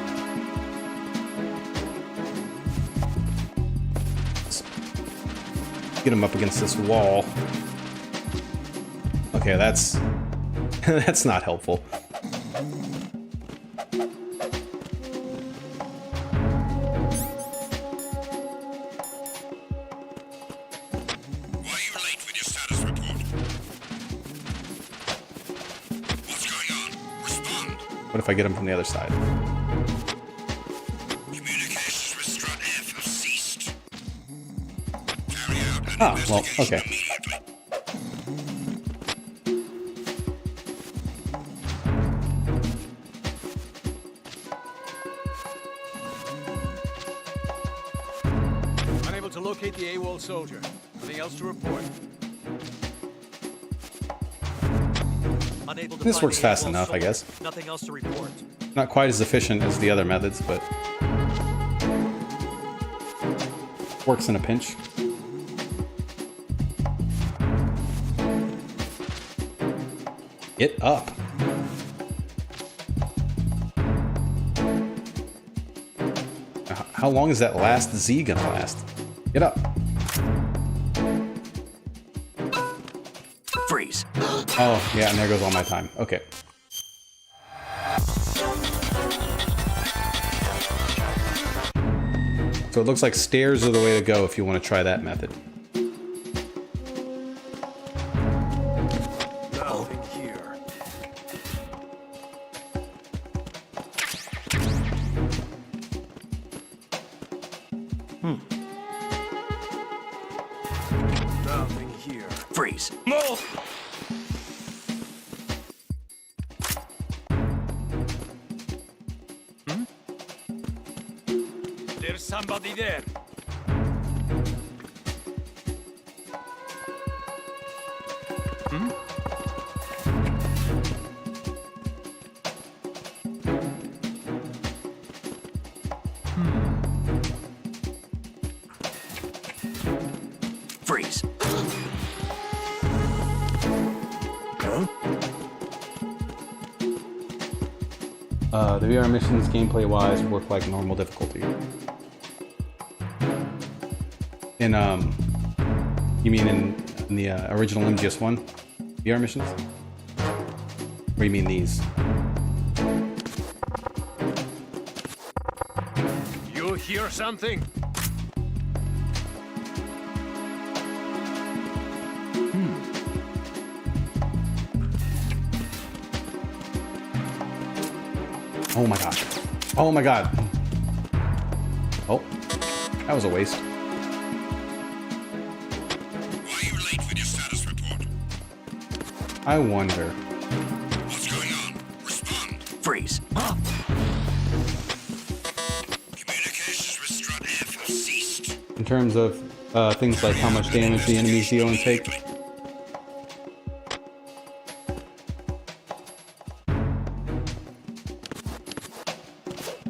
[SPEAKER 5] Let's get him up against this wall. Okay, that's that's not helpful.
[SPEAKER 7] Why are you late with your status report? What's going on? Respond.
[SPEAKER 5] What if I get him from the other side?
[SPEAKER 7] Communications with Strut F have ceased.
[SPEAKER 5] Ah, well, okay.
[SPEAKER 7] Immediately.
[SPEAKER 6] Unable to locate the AWOL soldier. Nothing else to report.
[SPEAKER 9] Unable to
[SPEAKER 5] This
[SPEAKER 9] find
[SPEAKER 5] works
[SPEAKER 9] the
[SPEAKER 5] fast
[SPEAKER 9] AWOL
[SPEAKER 5] enough, I
[SPEAKER 9] soldier.
[SPEAKER 5] guess.
[SPEAKER 9] Nothing else to report.
[SPEAKER 5] Not quite as efficient as the other methods, but works in a pinch. Get up. How long is that last Z gonna last? Get up.
[SPEAKER 9] Freeze.
[SPEAKER 5] Oh, yeah, and there goes all my time. Okay. So it looks like stairs are the way to go if you want to try that method.
[SPEAKER 6] Nothing here. Nothing here.
[SPEAKER 9] Freeze.
[SPEAKER 6] There's somebody there.
[SPEAKER 9] Freeze.
[SPEAKER 5] The VR missions, gameplay-wise, work like normal difficulty. You mean in the original MGS1 VR missions? Or you mean these?
[SPEAKER 6] You hear something?
[SPEAKER 5] Oh my god. Oh my god. Oh, that was a waste.
[SPEAKER 7] Why are you late with your status report?
[SPEAKER 5] I wonder.
[SPEAKER 7] What's going on? Respond.
[SPEAKER 9] Freeze.
[SPEAKER 7] Communications with Strut F have ceased.
[SPEAKER 5] In terms of things like how much damage the enemies deal and take.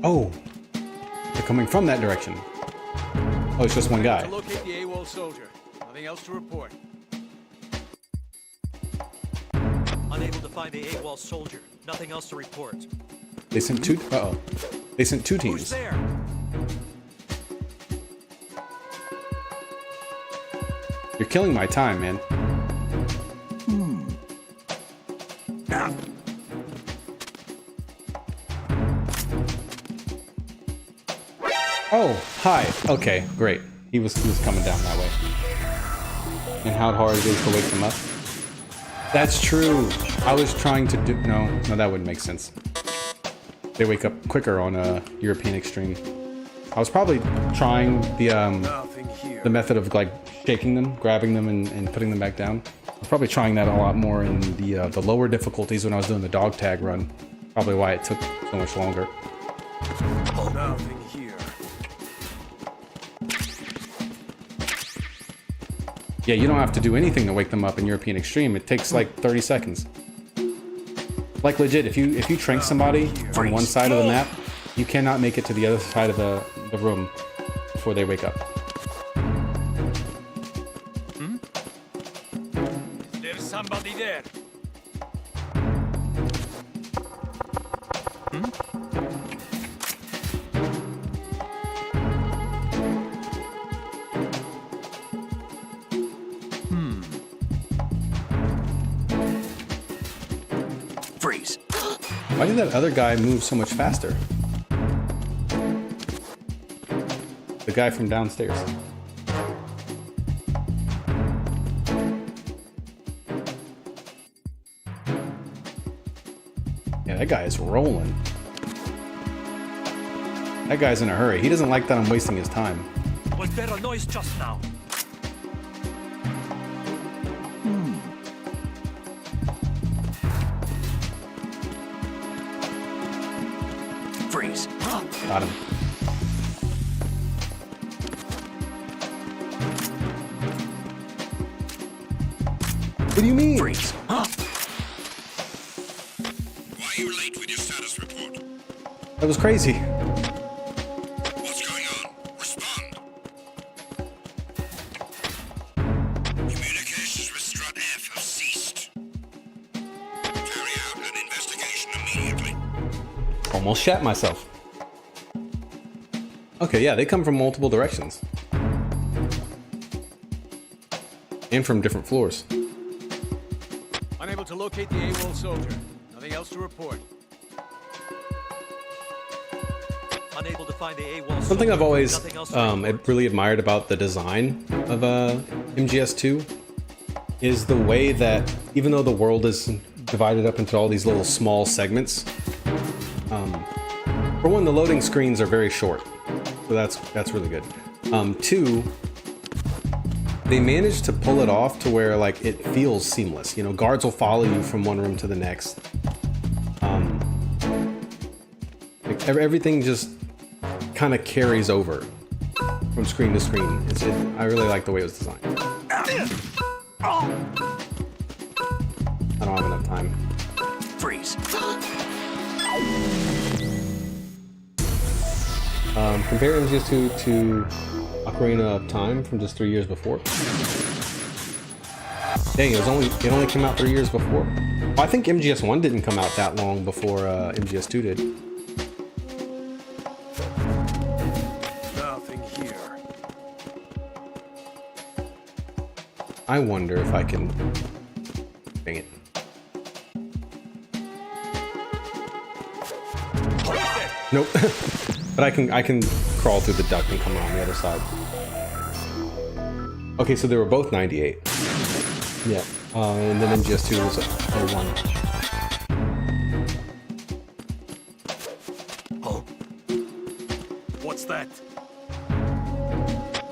[SPEAKER 5] Oh, they're coming from that direction. Oh, it's just one
[SPEAKER 6] To
[SPEAKER 5] guy.
[SPEAKER 6] locate the AWOL soldier. Nothing else to report.
[SPEAKER 9] Unable to find the AWOL soldier. Nothing else to report.
[SPEAKER 5] They sent two. Uh-oh. They sent two
[SPEAKER 9] Who's
[SPEAKER 5] teams.
[SPEAKER 9] there?
[SPEAKER 5] You're killing my time, man. Oh, hi. Okay, great. He was coming down that way. And how hard it is to wake them up. That's true. I was trying to do. No, that wouldn't make sense. They wake up quicker on European Extreme. I was probably trying
[SPEAKER 6] Nothing here.
[SPEAKER 5] the method of like shaking them, grabbing them, and putting them back down. I was probably trying that a lot more in the lower difficulties when I was doing the dog tag run. Probably why it took so much longer.
[SPEAKER 6] Nothing here.
[SPEAKER 5] Yeah, you don't have to do anything to wake them up in European Extreme. It takes like 30 seconds. Like legit, if you trank somebody on one side of the map, you cannot make it to the other side of the room before they wake up.
[SPEAKER 6] There's somebody there.
[SPEAKER 9] Freeze.
[SPEAKER 5] Why did that other guy move so much faster? The guy from downstairs. Yeah, that guy is rolling. That guy's in a hurry. He doesn't like that I'm wasting his time.
[SPEAKER 9] Was there a noise just now? Freeze.
[SPEAKER 5] Got him. What do you mean?
[SPEAKER 9] Freeze.
[SPEAKER 7] Why are you late with your status report?
[SPEAKER 5] That was crazy.
[SPEAKER 7] What's going on? Respond. Communications with Strut F have ceased. Carry out an investigation immediately.
[SPEAKER 5] Almost shat myself. Okay, yeah, they come from multiple directions. And from different floors.
[SPEAKER 6] Unable to locate the AWOL soldier. Nothing else to report.
[SPEAKER 9] Unable to find the AWOL
[SPEAKER 5] Something
[SPEAKER 9] soldier.
[SPEAKER 5] I've always
[SPEAKER 9] Nothing else to report.
[SPEAKER 5] really admired about the design of MGS2 is the way that, even though the world is divided up into all these little small segments, for one, the loading screens are very short, so that's really good. Two, they managed to pull it off to where like it feels seamless. You know, guards will follow you from one room to the next. Like everything just kind of carries over from screen to screen. I really like the way it was designed. I don't have enough time.
[SPEAKER 9] Freeze.
[SPEAKER 5] Compare MGS2 to Ocarina of Time from just 3 years before. Dang, it only came out 3 years before. Well, I think MGS1 didn't come out that long before MGS2 did.
[SPEAKER 6] Nothing here.
[SPEAKER 5] I wonder if I can. Dang it. Nope. But I can crawl through the duct and come around the other side. Okay, so they were both 98. Yeah. And then MGS2 was 01.
[SPEAKER 6] Oh. What's that?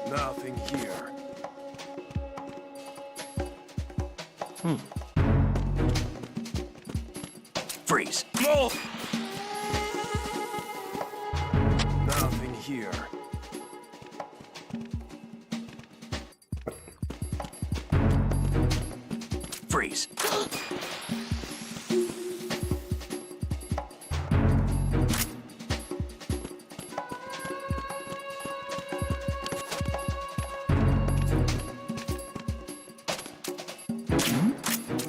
[SPEAKER 6] Nothing here.
[SPEAKER 9] Freeze.
[SPEAKER 6] Oh! Nothing here.
[SPEAKER 9] Freeze.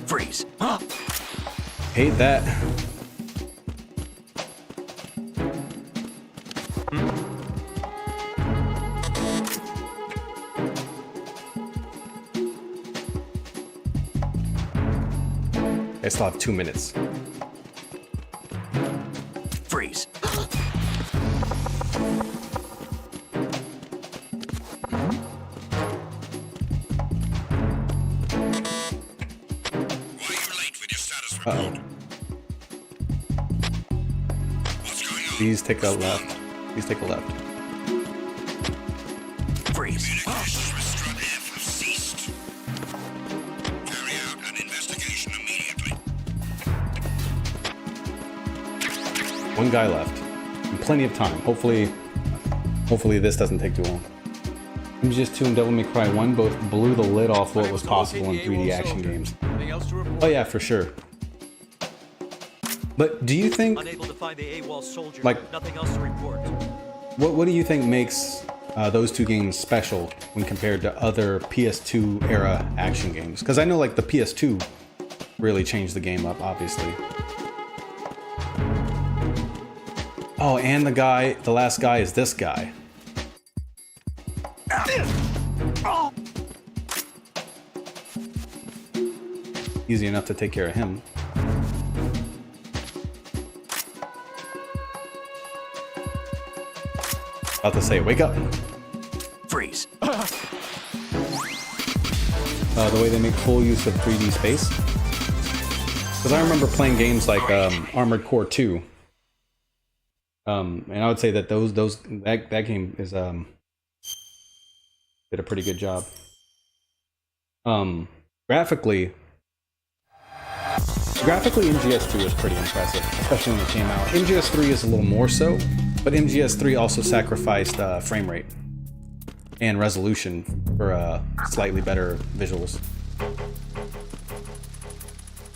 [SPEAKER 9] Freeze.
[SPEAKER 5] Hate that. I still have 2 minutes.
[SPEAKER 9] Freeze.
[SPEAKER 7] Why are you late with your status report? What's going on?
[SPEAKER 5] Please take a left. Please take a left.
[SPEAKER 9] Freeze.
[SPEAKER 7] Communications with Strut F have ceased. Carry out an investigation immediately.
[SPEAKER 5] One guy left. And plenty of time. Hopefully this doesn't take too long. MGS2 and Devil May Cry 1 both blew the lid off what was possible in 3D action games.
[SPEAKER 6] Nothing else to report.
[SPEAKER 5] Oh yeah, for sure. But do you think,
[SPEAKER 9] Unable to find the AWOL soldier.
[SPEAKER 5] Like-
[SPEAKER 9] Nothing else to report.
[SPEAKER 5] what do you think makes those two games special when compared to other PS2 era action games? Because I know like the PS2 really changed the game up, obviously. Oh, and the last guy is this guy. Easy enough to take care of him. About to say, wake up.
[SPEAKER 9] Freeze.
[SPEAKER 5] The way they make full use of 3D space. Because I remember playing games like Armored Core 2. And I would say that that game is did a pretty good job. Graphically, MGS2 was pretty impressive, especially when it came out. MGS3 is a little more so, but MGS3 also sacrificed frame rate and resolution for slightly better visuals.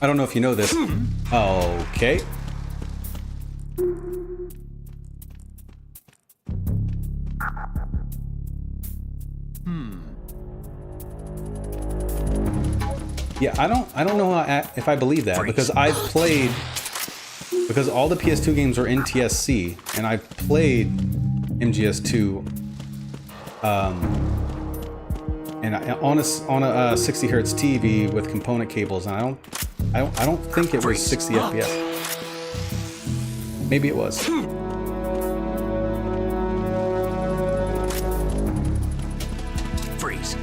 [SPEAKER 5] I don't know if you know this. Okay. Yeah, I don't know if I believe that, because I've played, because all the PS2 games are in TSC, and I've played MGS2 and on a 60 hertz TV with component cables, and I don't think it was 60 FPS. Maybe it was.
[SPEAKER 9] Freeze.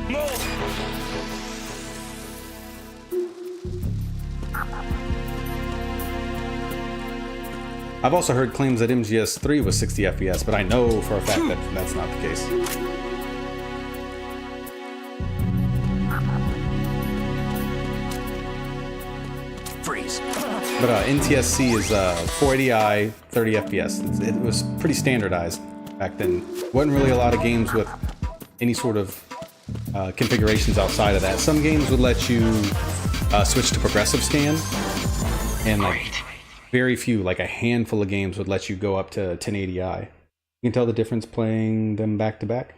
[SPEAKER 5] I've also heard claims that MGS3 was 60 FPS, but I know for a fact that that's not the case.
[SPEAKER 9] Freeze.
[SPEAKER 5] But NTSC is 480i, 30 FPS. It was pretty standardized back then. Wasn't really a lot of games with any sort of configurations outside of that. Some games would let you switch to progressive scan, and like very few, like a handful of games would let you go up to 1080i. You can tell the difference playing them back to back.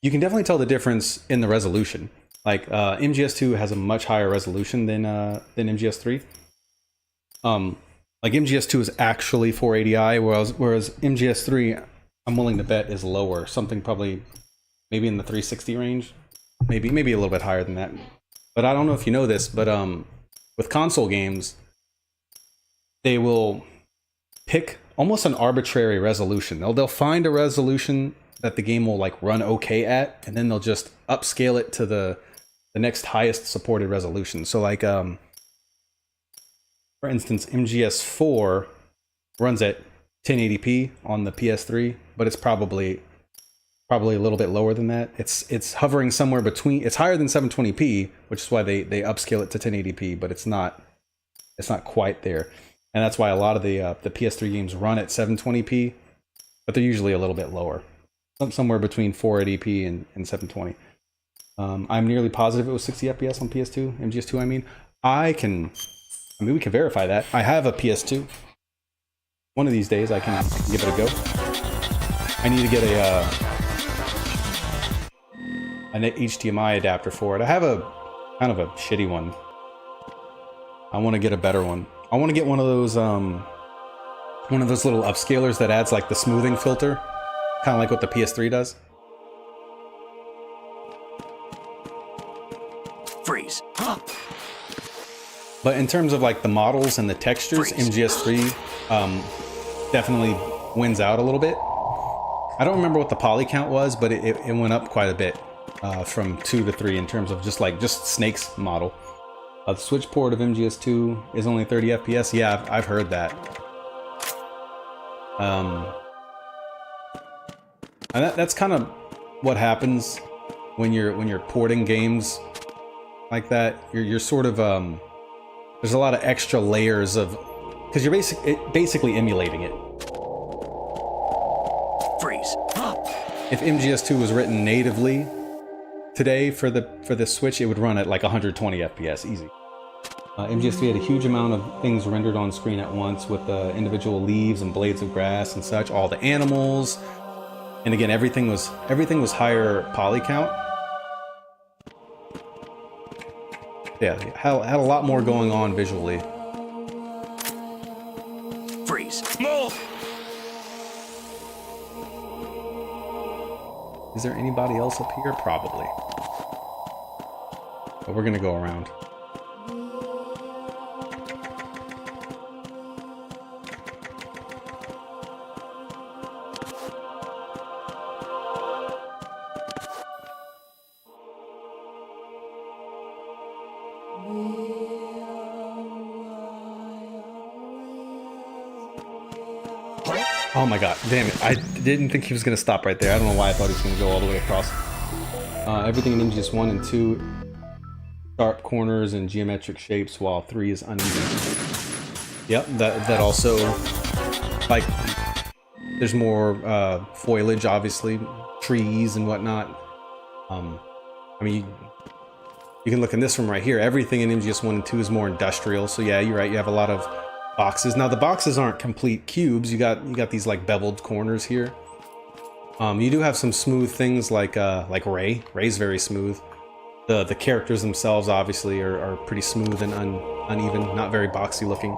[SPEAKER 5] You can definitely tell the difference in the resolution. Like MGS2 has a much higher resolution than MGS3. Like MGS2 is actually 480i, whereas MGS3, I'm willing to bet, is lower. Something probably maybe in the 360 range, maybe a little bit higher than that. But I don't know if you know this, but with console games, they will pick almost an arbitrary resolution. They'll find a resolution that the game will like run okay at, and then they'll just upscale it to the next highest supported resolution. So like for instance, MGS4 runs at 1080p on the PS3, but it's probably a little bit lower than that. It's hovering somewhere between, it's higher than 720p, which is why they upscale it to 1080p, but it's not quite there. And that's why a lot of the PS3 games run at 720p, but they're usually a little bit lower, somewhere between 480p and 720. I'm nearly positive it was 60 FPS on PS2, MGS2 I mean. We can verify that. I have a PS2. One of these days I can give it a go. I need to get an HDMI adapter for it. I have a kind of a shitty one. I want to get a better one. I want to get one of those little upscalers that adds like the smoothing filter, kind of like what the PS3 does.
[SPEAKER 9] Freeze.
[SPEAKER 5] But in terms of like the models and the textures, MGS3 definitely wins out a little bit. I don't remember what the poly count was, but it went up quite a bit from 2 to 3 in terms of just Snake's model. The switch port of MGS2 is only 30 FPS. Yeah, I've heard that. And that's kind of what happens when you're porting games like that. You're sort of there's a lot of extra layers of, because you're basically emulating it.
[SPEAKER 9] Freeze.
[SPEAKER 5] If MGS2 was written natively today for the Switch, it would run at like 120 FPS easy. MGS3 had a huge amount of things rendered on screen at once, with the individual leaves and blades of grass and such, all the animals, and again everything was higher poly count. Yeah, had a lot more going on visually.
[SPEAKER 9] Freeze.
[SPEAKER 5] Is there anybody else up here? Probably. But we're gonna go around. Oh my god, damn it. I didn't think he was going to stop right there. I don't know why I thought he was going to go all the way across. Everything in MGS 1 and 2 sharp corners and geometric shapes, while 3 is uneven. Yep, that also, like, there's more foliage, obviously, trees and whatnot. I mean, you can look in this room right here. Everything in MGS 1 and 2 is more industrial. So yeah, you're right. You have a lot of boxes. Now the boxes aren't complete cubes. You got these like beveled corners here. You do have some smooth things like Ray. Ray's very smooth. The characters themselves obviously are pretty smooth and uneven, not very boxy looking.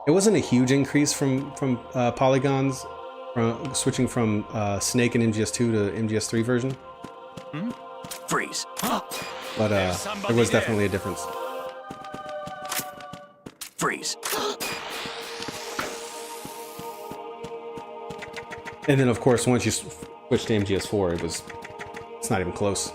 [SPEAKER 5] It wasn't a huge increase from polygons, switching from Snake and MGS2 to MGS3 version.
[SPEAKER 9] Freeze.
[SPEAKER 5] But there was definitely a difference.
[SPEAKER 9] Freeze.
[SPEAKER 5] And then of course, once you switch to MGS4, it's not even close.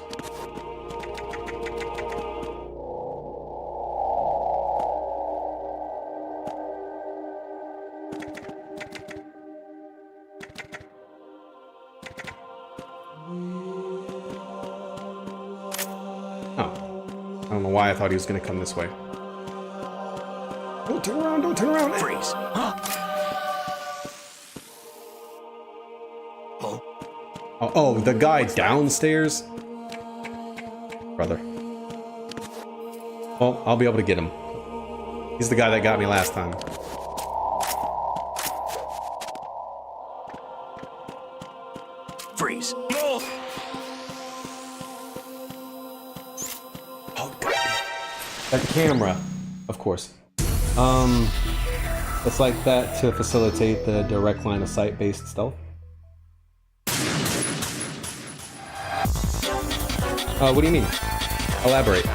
[SPEAKER 5] I don't know why I thought he was going to come this way. Don't turn around, don't turn around.
[SPEAKER 9] Freeze.
[SPEAKER 5] Oh, the guy downstairs? Brother. Well, I'll be able to get him. He's the guy that got me last time.
[SPEAKER 9] Freeze.
[SPEAKER 5] Oh, God. That camera, of course. It's like that to facilitate the direct line of sight based stealth. What do you mean? Elaborate.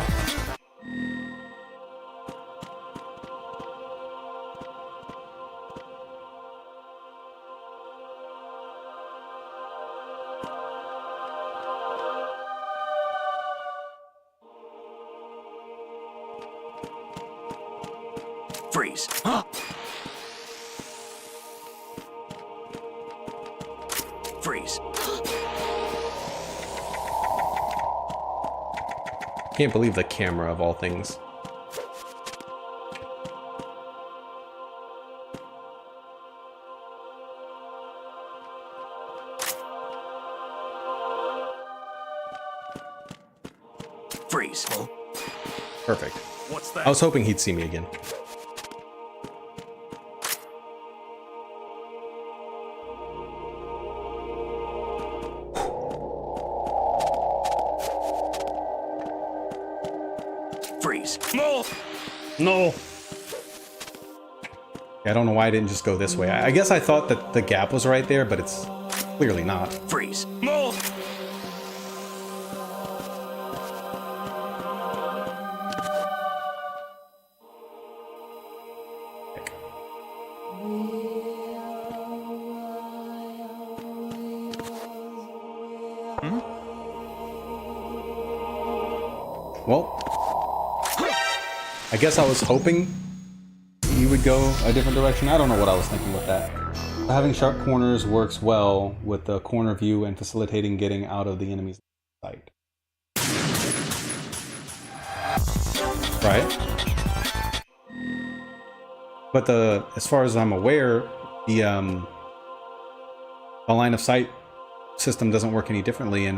[SPEAKER 9] Freeze. Freeze.
[SPEAKER 5] Can't believe the camera of all things.
[SPEAKER 9] Freeze.
[SPEAKER 5] Perfect.
[SPEAKER 6] What's that?
[SPEAKER 5] I was hoping he'd see me again.
[SPEAKER 9] Freeze.
[SPEAKER 5] No. I don't know why I didn't just go this way. I guess I thought that the gap was right there, but it's clearly not.
[SPEAKER 9] Freeze.
[SPEAKER 5] Well, I guess I was hoping you would go a different direction. I don't know what I was thinking with that. Having sharp corners works well with the corner view and facilitating getting out of the enemy's sight. Right? But as far as I'm aware, the line of sight system doesn't work any differently in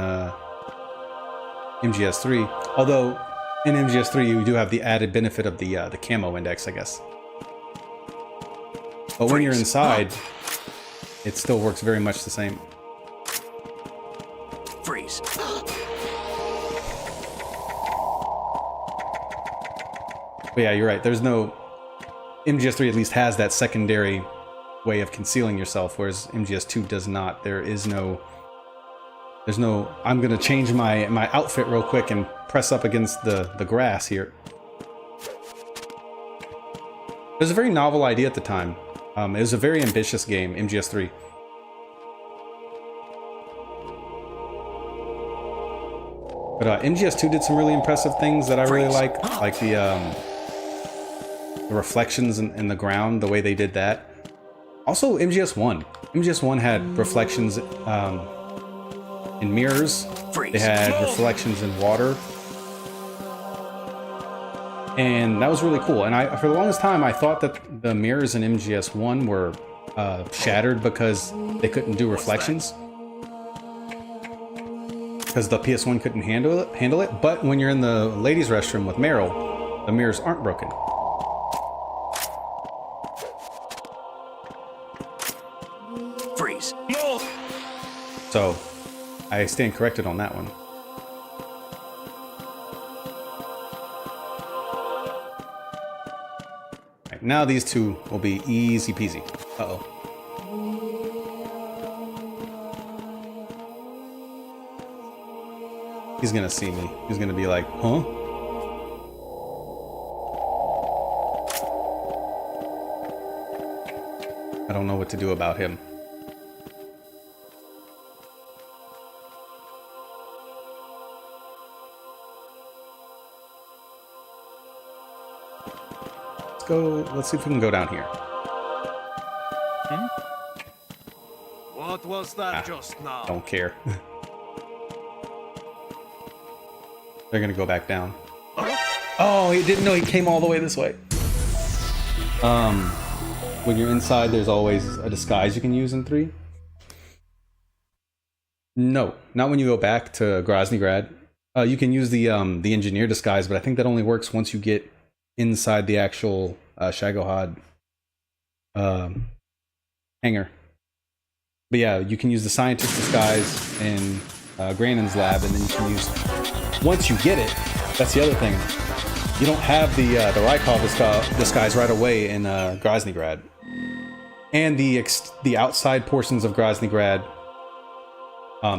[SPEAKER 5] MGS3. Although in MGS3 you do have the added benefit of the camo index, I guess. But when you're inside, it still works very much the same.
[SPEAKER 9] Freeze.
[SPEAKER 5] But yeah, you're right. There's no... MGS3 at least has that secondary way of concealing yourself, whereas MGS2 does not. There's no, I'm gonna change my outfit real quick and press up against the grass here. It was a very novel idea at the time. It was a very ambitious game, MGS3. But MGS2 did some really impressive things that I really like the reflections in the ground, the way they did that. Also, MGS1 had reflections in mirrors. They had reflections in water. And that was really cool. And for the longest time, I thought that the mirrors in MGS1 were shattered because they couldn't do reflections. Because the PS1 couldn't handle it. But when you're in the ladies' restroom with Meryl, the mirrors aren't broken.
[SPEAKER 9] Freeze.
[SPEAKER 5] So, I stand corrected on that one. Right, now these two will be easy peasy. Uh-oh. He's gonna see me. He's gonna be like, huh? I don't know what to do about him. Let's see if we can go down here.
[SPEAKER 6] What was that just now?
[SPEAKER 5] Don't care. They're gonna go back down. Oh, he didn't know he came all the way this way. When you're inside, there's always a disguise you can use in 3. No, not when you go back to Groznygrad. You can use the engineer disguise, but I think that only works once you get inside the actual Shagohod hangar. But yeah, you can use the scientist disguise in Granin's lab, and then you can use, once you get it, that's the other thing. You don't have the Rykov disguise right away in Groznygrad. And the outside portions of Groznygrad,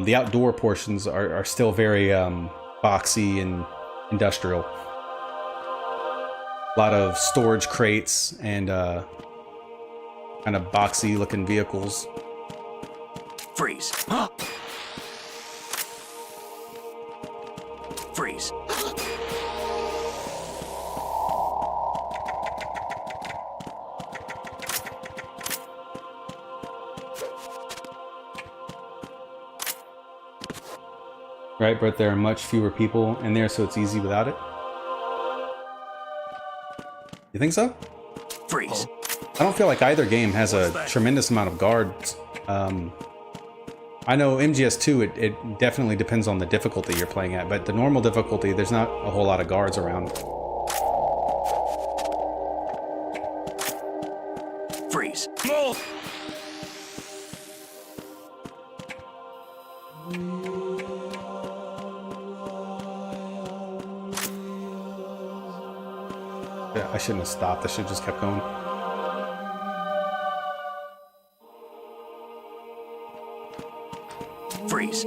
[SPEAKER 5] the outdoor portions are still very boxy and industrial. A lot of storage crates and kind of boxy looking vehicles.
[SPEAKER 9] Freeze. Freeze.
[SPEAKER 5] Right, but there are much fewer people in there, so it's easy without it. You think so?
[SPEAKER 9] Freeze.
[SPEAKER 5] I don't feel like either game has a tremendous amount of guards. I know MGS2, it definitely depends on the difficulty you're playing at, but the normal difficulty, there's not a whole lot of guards around.
[SPEAKER 9] Freeze.
[SPEAKER 5] Yeah, I shouldn't have stopped. I should have just kept going.
[SPEAKER 9] Freeze.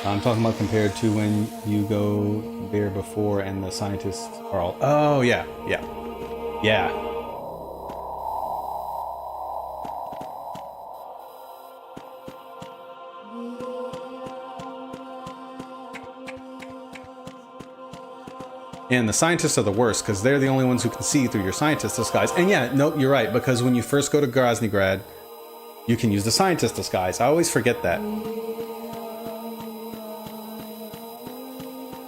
[SPEAKER 5] I'm talking about compared to when you go there before and the scientists are all... Oh, yeah, yeah, yeah. And the scientists are the worst because they're the only ones who can see through your scientist disguise. And yeah, nope, you're right, because when you first go to Groznygrad, you can use the scientist disguise. I always forget that.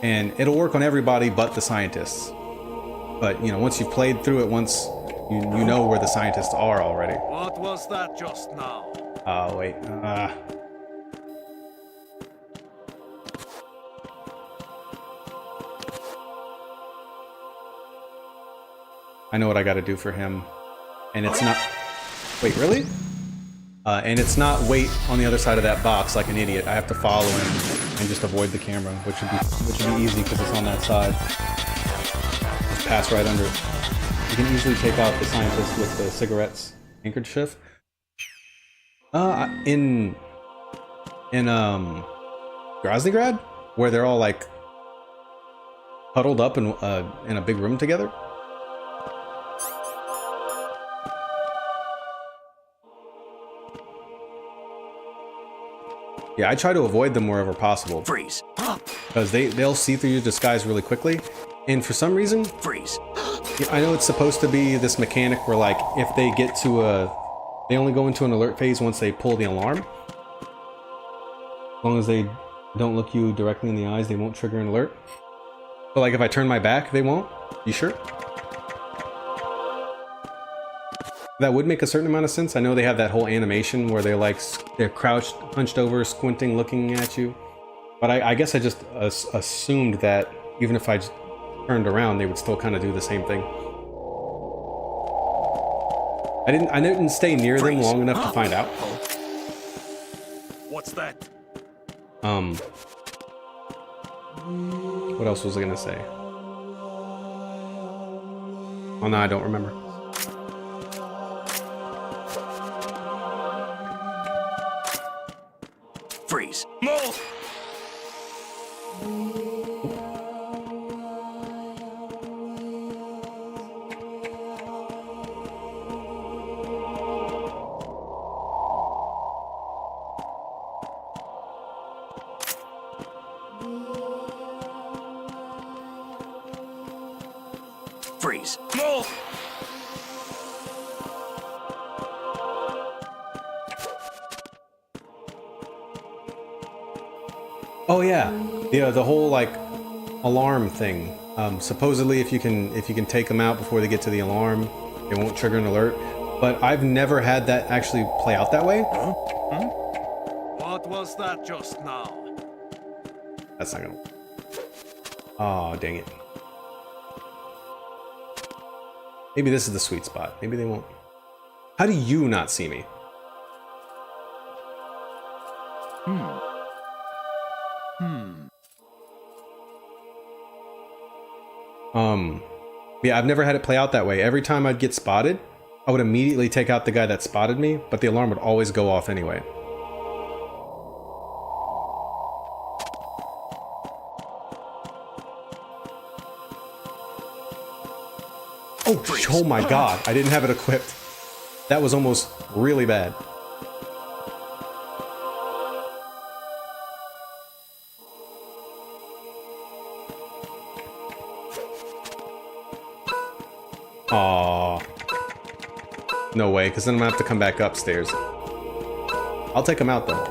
[SPEAKER 5] And it'll work on everybody but the scientists. But, you know, once you've played through it once, you know where the scientists are already.
[SPEAKER 6] What was that just now?
[SPEAKER 5] Oh, wait. I know what I gotta do for him. And it's not... Wait, really? And it's not wait on the other side of that box like an idiot. I have to follow him and just avoid the camera, which would be easy because it's on that side. Just pass right under it. You can easily take out the scientist with the cigarettes handkerchief. In Groznygrad, where they're all like huddled up in a big room together. Yeah, I try to avoid them wherever possible.
[SPEAKER 9] Freeze.
[SPEAKER 5] Because they'll see through your disguise really quickly. And for some reason,
[SPEAKER 9] Freeze.
[SPEAKER 5] I know it's supposed to be this mechanic where, like, if they get to they only go into an alert phase once they pull the alarm. As long as they Don't look you directly in the eyes, they won't trigger an alert. But like if I turn my back, they won't? You sure? That would make a certain amount of sense. I know they have that whole animation where they're like, they're crouched, hunched over, squinting, looking at you. But I guess I just assumed that even if I just turned around, they would still kind of do the same thing. I didn't stay near them long enough to find out.
[SPEAKER 6] What's that?
[SPEAKER 5] What else was I gonna say? Oh no, I don't remember.
[SPEAKER 6] Freeze. Move! Freeze. Move!
[SPEAKER 5] Oh yeah, the whole like alarm thing. Supposedly, if you can take them out before they get to the alarm, they won't trigger an alert. But I've never had that actually play out that way.
[SPEAKER 6] What was that just now?
[SPEAKER 5] That's not gonna work. Oh dang it. Maybe this is the sweet spot. Maybe they won't. How do you not see me? Yeah, I've never had it play out that way. Every time I'd get spotted, I would immediately take out the guy that spotted me, but the alarm would always go off anyway. Oh my god, I didn't have it equipped. That was almost really bad. Aww. No way, because then I'm gonna have to come back upstairs. I'll take him out though.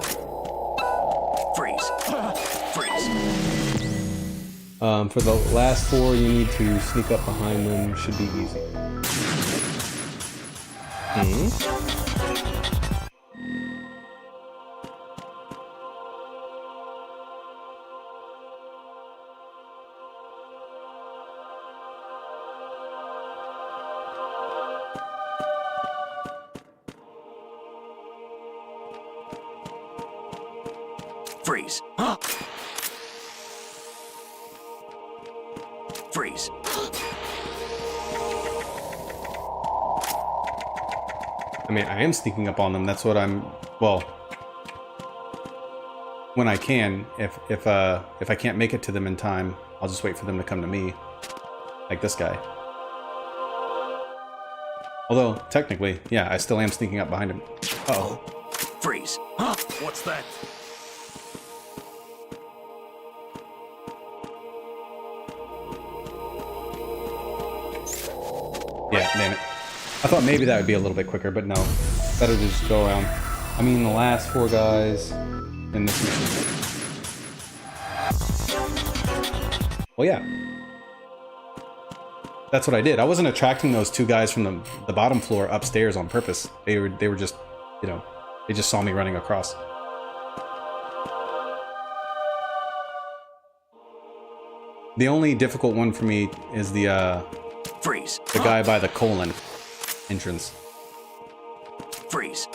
[SPEAKER 6] Freeze. Freeze.
[SPEAKER 5] For the last 4, you need to sneak up behind them. Should be easy.
[SPEAKER 6] Freeze. Freeze.
[SPEAKER 5] I mean, I am sneaking up on them. That's what I'm. Well, when I can. If I can't make it to them in time, I'll just wait for them to come to me, like this guy. Although technically, yeah, I still am sneaking up behind him. Uh-oh.
[SPEAKER 6] Freeze. What's that?
[SPEAKER 5] Yeah, damn it. I thought maybe that would be a little bit quicker, but no. Better to just go around. I mean, the last 4 guys in this mission. Well, yeah. That's what I did. I wasn't attracting those 2 guys from the bottom floor upstairs on purpose. They were just, you know, they just saw me running across. The only difficult one for me is the
[SPEAKER 6] Freeze.
[SPEAKER 5] the guy by the colon entrance.
[SPEAKER 6] Freeze.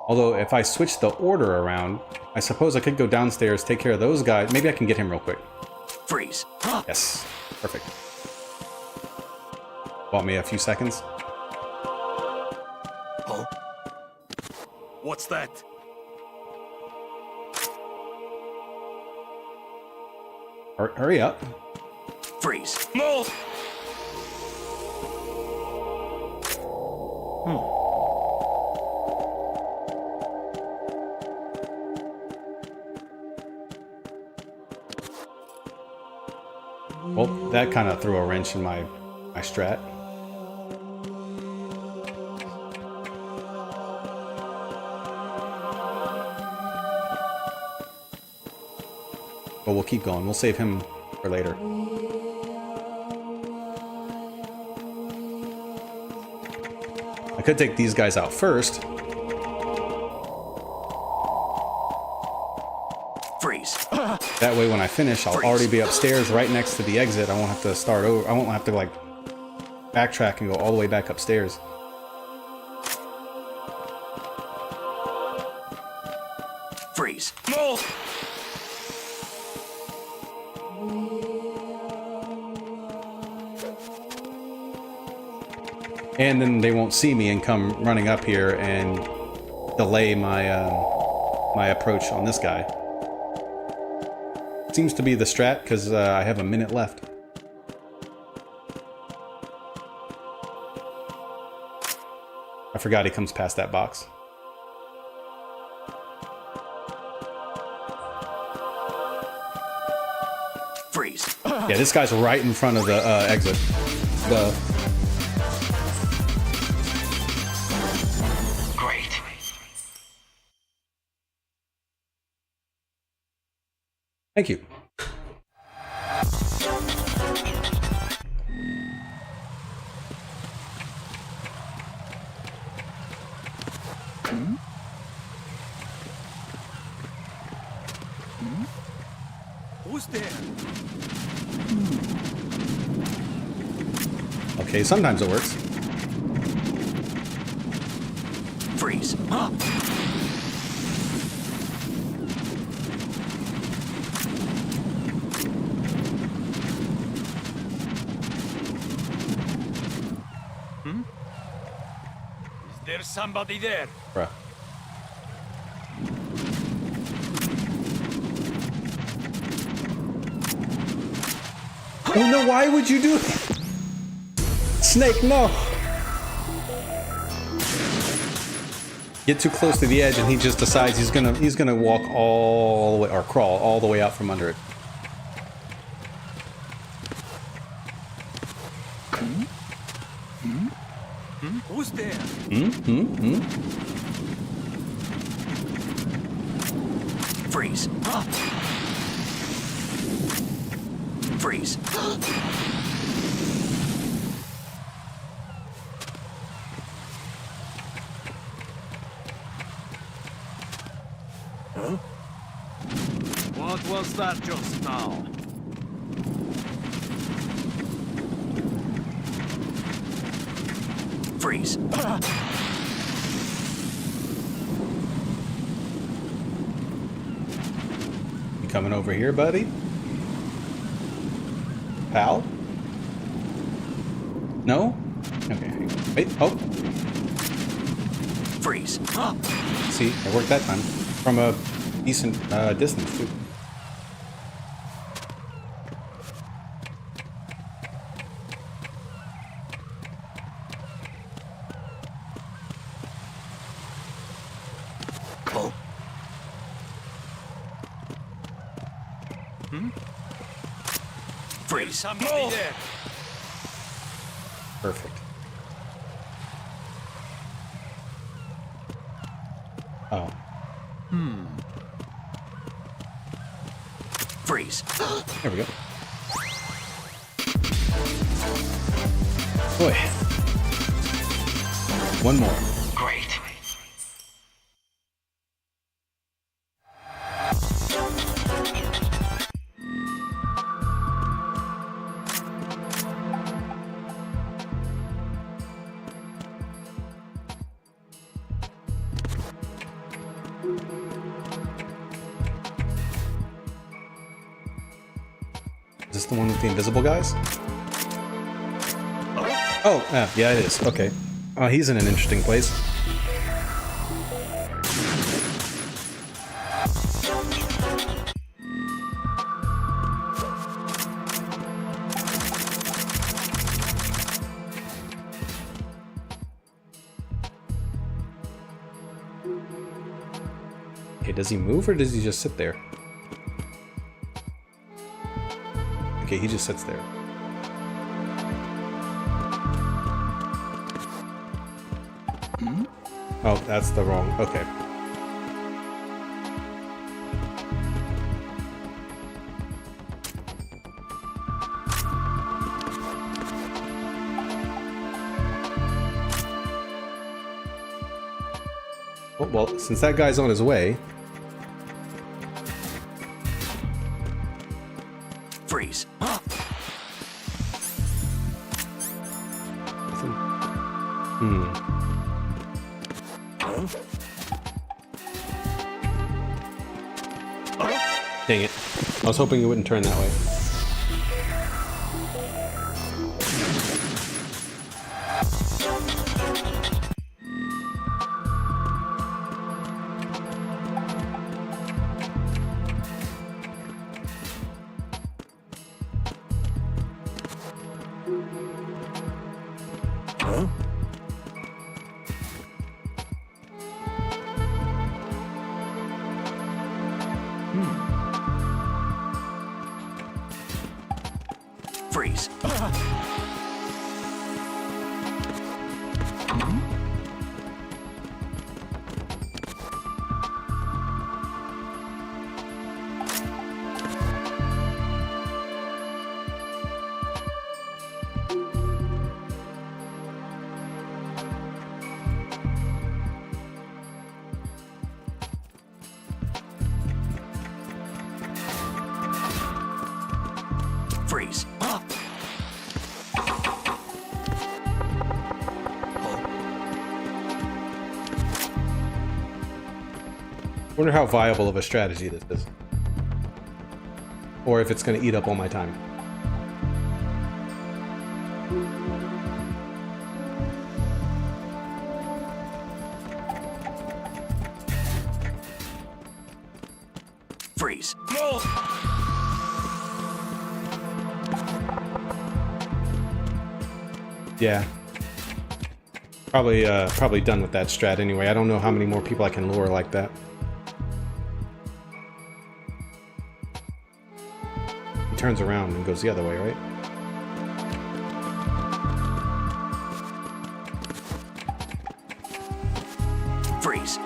[SPEAKER 5] Although if I switch the order around, I suppose I could go downstairs, take care of those guys. Maybe I can get him real quick.
[SPEAKER 6] Freeze.
[SPEAKER 5] Yes, perfect. Bought me a few seconds.
[SPEAKER 6] What's that?
[SPEAKER 5] Hurry up.
[SPEAKER 6] Freeze. Move.
[SPEAKER 5] Well, that kind of threw a wrench in my strat. But we'll keep going. We'll save him for later. I could take these guys out first.
[SPEAKER 3] Freeze.
[SPEAKER 5] That way when I finish, I'll already be upstairs right next to the exit. I won't have to start over. I won't have to like backtrack and go all the way back upstairs.
[SPEAKER 3] Freeze. No.
[SPEAKER 5] And then they won't see me and come running up here and delay my my approach on this guy. Seems to be the strat because I have a minute left. I forgot he comes past that box.
[SPEAKER 3] Freeze.
[SPEAKER 5] Yeah, this guy's right in front of the exit.
[SPEAKER 7] Great.
[SPEAKER 5] Thank you.
[SPEAKER 9] Who's there?
[SPEAKER 5] Okay, sometimes it works.
[SPEAKER 3] Freeze.
[SPEAKER 6] Is there somebody there?
[SPEAKER 5] Bruh. Oh no, why would you do that? Snake, no! Get too close to the edge and he just decides he's gonna walk all the way, or crawl all the way out from under it.
[SPEAKER 9] Who's there?
[SPEAKER 3] Freeze. Freeze.
[SPEAKER 6] What was that just now?
[SPEAKER 3] Freeze.
[SPEAKER 5] You coming over here, buddy? Pal? No? Okay, hang on. Wait, oh.
[SPEAKER 3] Freeze.
[SPEAKER 5] See, it worked that time. From a decent distance, too.
[SPEAKER 3] Freeze.
[SPEAKER 6] Somebody there.
[SPEAKER 5] Perfect. Oh.
[SPEAKER 3] Freeze.
[SPEAKER 5] There we go. Boy. One more.
[SPEAKER 7] Great.
[SPEAKER 5] Is this the one with the invisible guys? Oh, yeah, it is. Okay. He's in an interesting place. Okay, does he move or does he just sit there? Okay, he just sits there. Oh, that's the wrong. Okay. Oh, well, since that guy's on his way,
[SPEAKER 9] Freeze.
[SPEAKER 5] dang it. I was hoping it wouldn't turn that way.
[SPEAKER 9] Freeze. Freeze.
[SPEAKER 5] Wonder how viable of a strategy this is. Or if it's going to eat up all my time.
[SPEAKER 9] Freeze.
[SPEAKER 5] Yeah. Probably done with that strat anyway. I don't know how many more people I can lure like that. He turns around and goes the other way, right?
[SPEAKER 9] Freeze.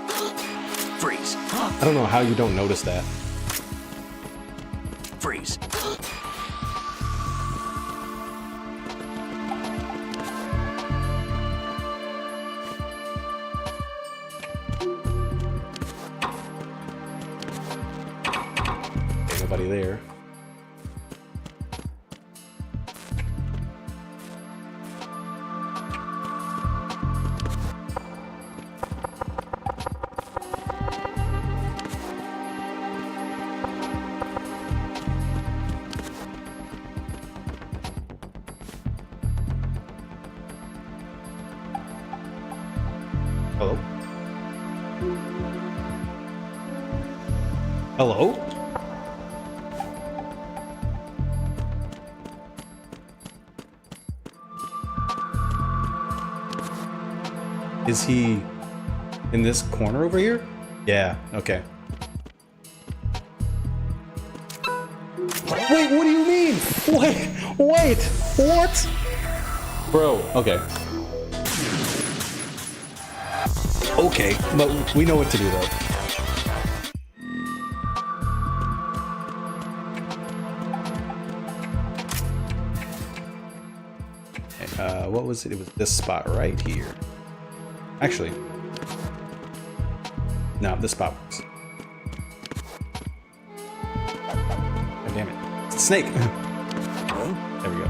[SPEAKER 9] Freeze.
[SPEAKER 5] I don't know how you don't notice that.
[SPEAKER 9] Freeze.
[SPEAKER 5] Okay, nobody there. Hello? Hello? Is he in this corner over here? Yeah, okay. Wait, what do you mean? Wait, what? Bro, okay. Okay, but we know what to do though. What was it? It was this spot right here. Actually, no, this spot works. God damn it. It's a snake. There we go.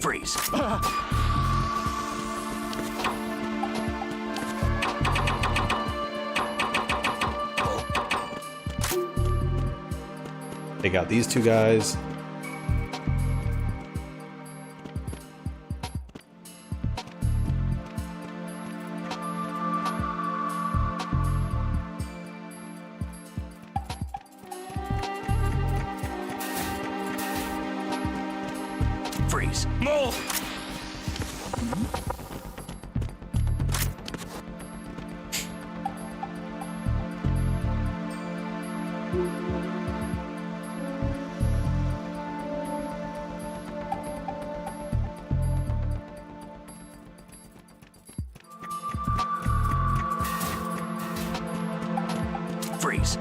[SPEAKER 9] Freeze.
[SPEAKER 5] Take out these two guys.
[SPEAKER 9] Freeze. Move. Freeze.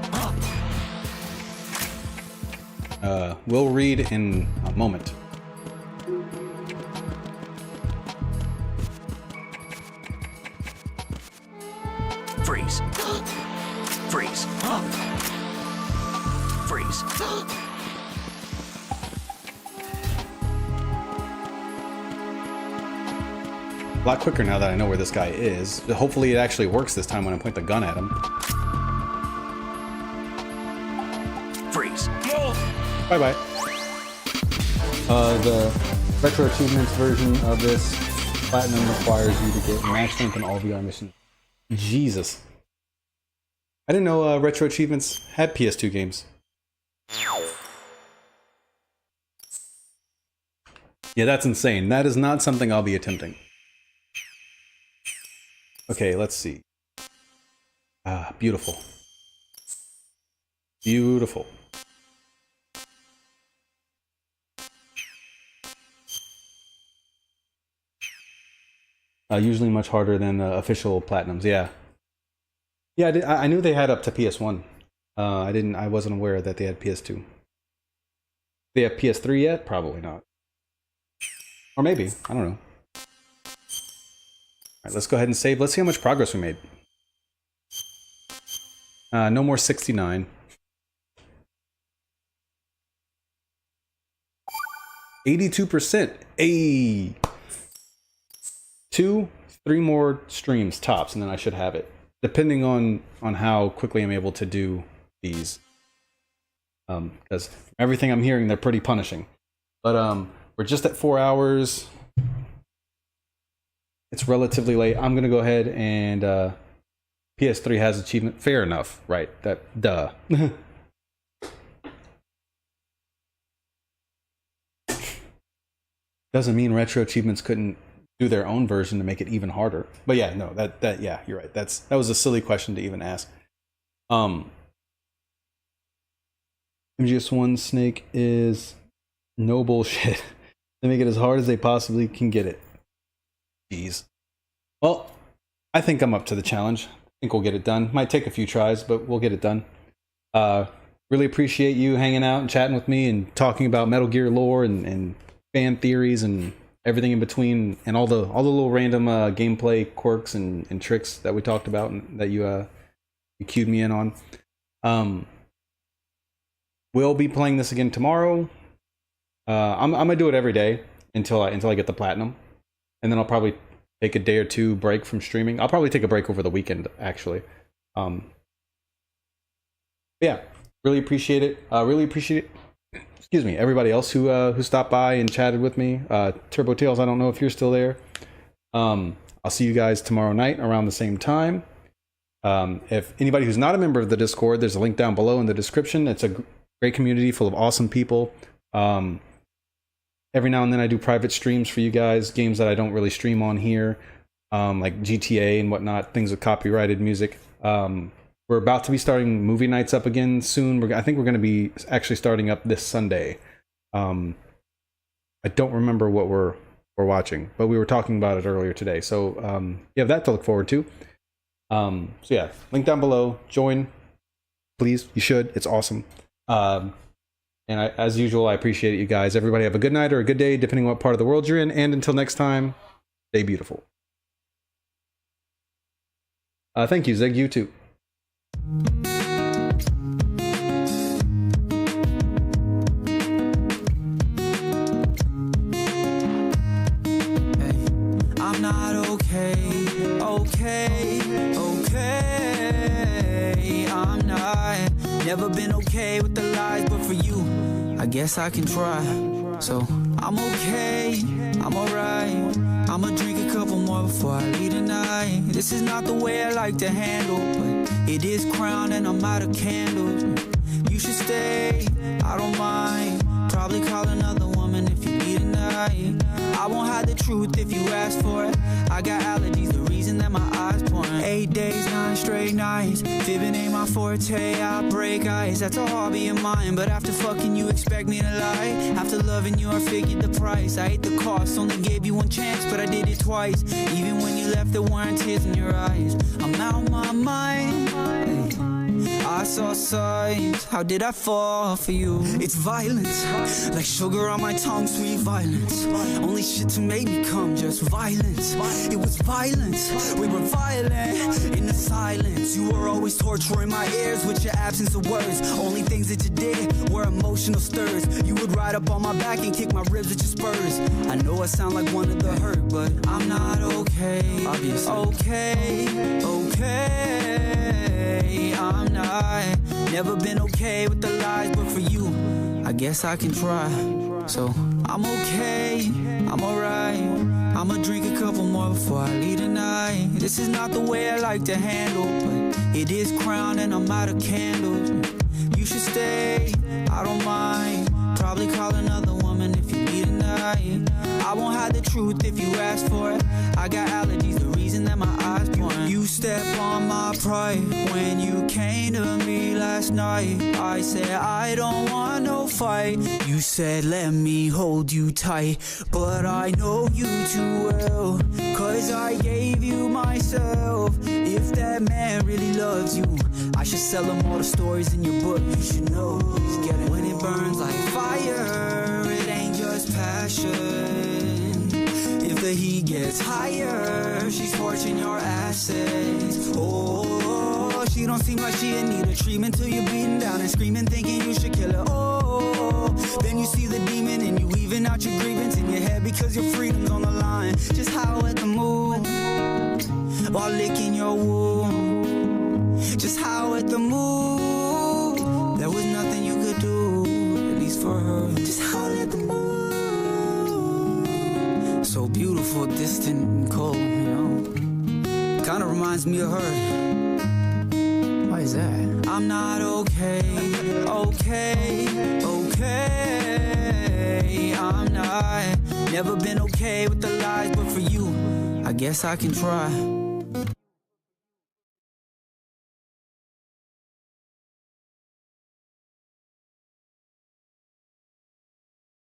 [SPEAKER 5] We'll read in a moment.
[SPEAKER 9] Freeze. Freeze. Freeze.
[SPEAKER 5] A lot quicker now that I know where this guy is. Hopefully it actually works this time when I point the gun at him.
[SPEAKER 9] Freeze.
[SPEAKER 5] Bye-bye. The Retro Achievements version of this Platinum requires you to get match strength in all VR missions. Jesus. I didn't know Retro Achievements had PS2 games. Yeah, that's insane. That is not something I'll be attempting. Okay, let's see. Ah, beautiful. Beautiful. Usually much harder than official Platinums, yeah. Yeah, I knew they had up to PS1. I wasn't aware that they had PS2. They have PS3 yet? Probably not. Or maybe, I don't know. Alright, let's go ahead and save. Let's see how much progress we made. No more 69. 82%. Ayy. 2-3 more streams tops, and then I should have it. Depending on how quickly I'm able to do these. Because from everything I'm hearing, they're pretty punishing. But we're just at 4 hours. It's relatively late. I'm gonna go ahead and PS3 has achievement. Fair enough, right? That duh. Doesn't mean Retro Achievements couldn't do their own version to make it even harder. But yeah, no, that yeah, you're right. That was a silly question to even ask. MGS1 Snake is no bullshit. They make it as hard as they possibly can get it. Jeez. Well, I think I'm up to the challenge. I think we'll get it done. Might take a few tries, but we'll get it done. Really appreciate you hanging out and chatting with me and talking about Metal Gear lore and fan theories and everything in between, and all the little random gameplay quirks and tricks that we talked about and that you cued me in on. We'll be playing this again tomorrow. I'm gonna do it every day until I get the platinum, and then I'll probably take a day or two break from streaming. I'll probably take a break over the weekend, actually. Yeah, really appreciate it. Really appreciate it. Excuse me, everybody else who stopped by and chatted with me. Turbo Tails, I don't know if you're still there. I'll see you guys tomorrow night around the same time. If anybody who's not a member of the Discord, there's a link down below in the description. It's a great community full of awesome people. Every now and then I do private streams for you guys, games that I don't really stream on here, like GTA and whatnot, things with copyrighted music. We're about to be starting movie nights up again soon. I think we're going to be actually starting up this Sunday. I don't remember what we're watching, but we were talking about it earlier today. So you have that to look forward to. So yeah, link down below. Join, please. You should. It's awesome. And as usual, I appreciate you guys. Everybody have a good night or a good day, depending on what part of the world you're in. And until next time, stay beautiful. Thank you, Zeg. You too.
[SPEAKER 3] I'm not okay. I'm not. Never been okay with the lies, but for you, I guess I can try. So I'm okay, I'm alright. I'ma drink a couple more before I leave tonight. This is not the way I like to handle, but it is crowned and I'm out of candles. You should stay, I don't mind. Probably call another woman if you need a night. I won't hide the truth if you ask for it. I got allergies, the reason that my eyes pouring. 8 days, 9 straight nights. Fibbing ain't my forte, I break ice. That's a hobby of mine, but after fucking you expect me to lie. After loving you I figured the price. I ate the cost, only gave you one chance, but I did it twice. Even when you left there weren't tears in your eyes. I'm out my mind. I saw signs, how did I fall for you? It's violence, like sugar on my tongue, sweet violence. Only shit to make me come, just violence. It was violence, we were violent in the silence. You were always torturing my ears with your absence of words. Only things that you did were emotional stirs. You would ride up on my back and kick my ribs with your spurs. I know I sound like one of the hurt, but I'm not okay. Obviously. Okay, I'm not. Never been okay with the lies, but for you, I guess I can try. So I'm okay, I'm alright. I'ma drink a couple more before I leave tonight. This is not the way I like to handle, but it is Crown and I'm out of candles. You should stay, I don't mind. Probably call another woman if you need a night. I won't hide the truth if you ask for it. I got allergies, the reason that my eyes burn. You step on my pride when you came to me last night. I said I don't want no fight. You said let me hold you tight, but I know you too well, cause I gave you myself. If that man really loves you, I should sell him all the stories in your book. You should know, he's getting when it burns like fire, it ain't just passion. If the heat gets higher, she's torching your assets. Oh, she don't seem like she in need of treatment till you're beating down and screaming, thinking you should kill her. Oh, then you see the demon and you even out your grievance in your head because your freedom's on the line. Just howl at the moon while licking your wound. Just howl at the moon. There was nothing you could do, at least for her. Just howl at the moon. So beautiful, distant and cold, you know. Kinda reminds me of her. Why is that? I'm not okay. I'm not. Never been okay with the lies, but for you, I guess I can try.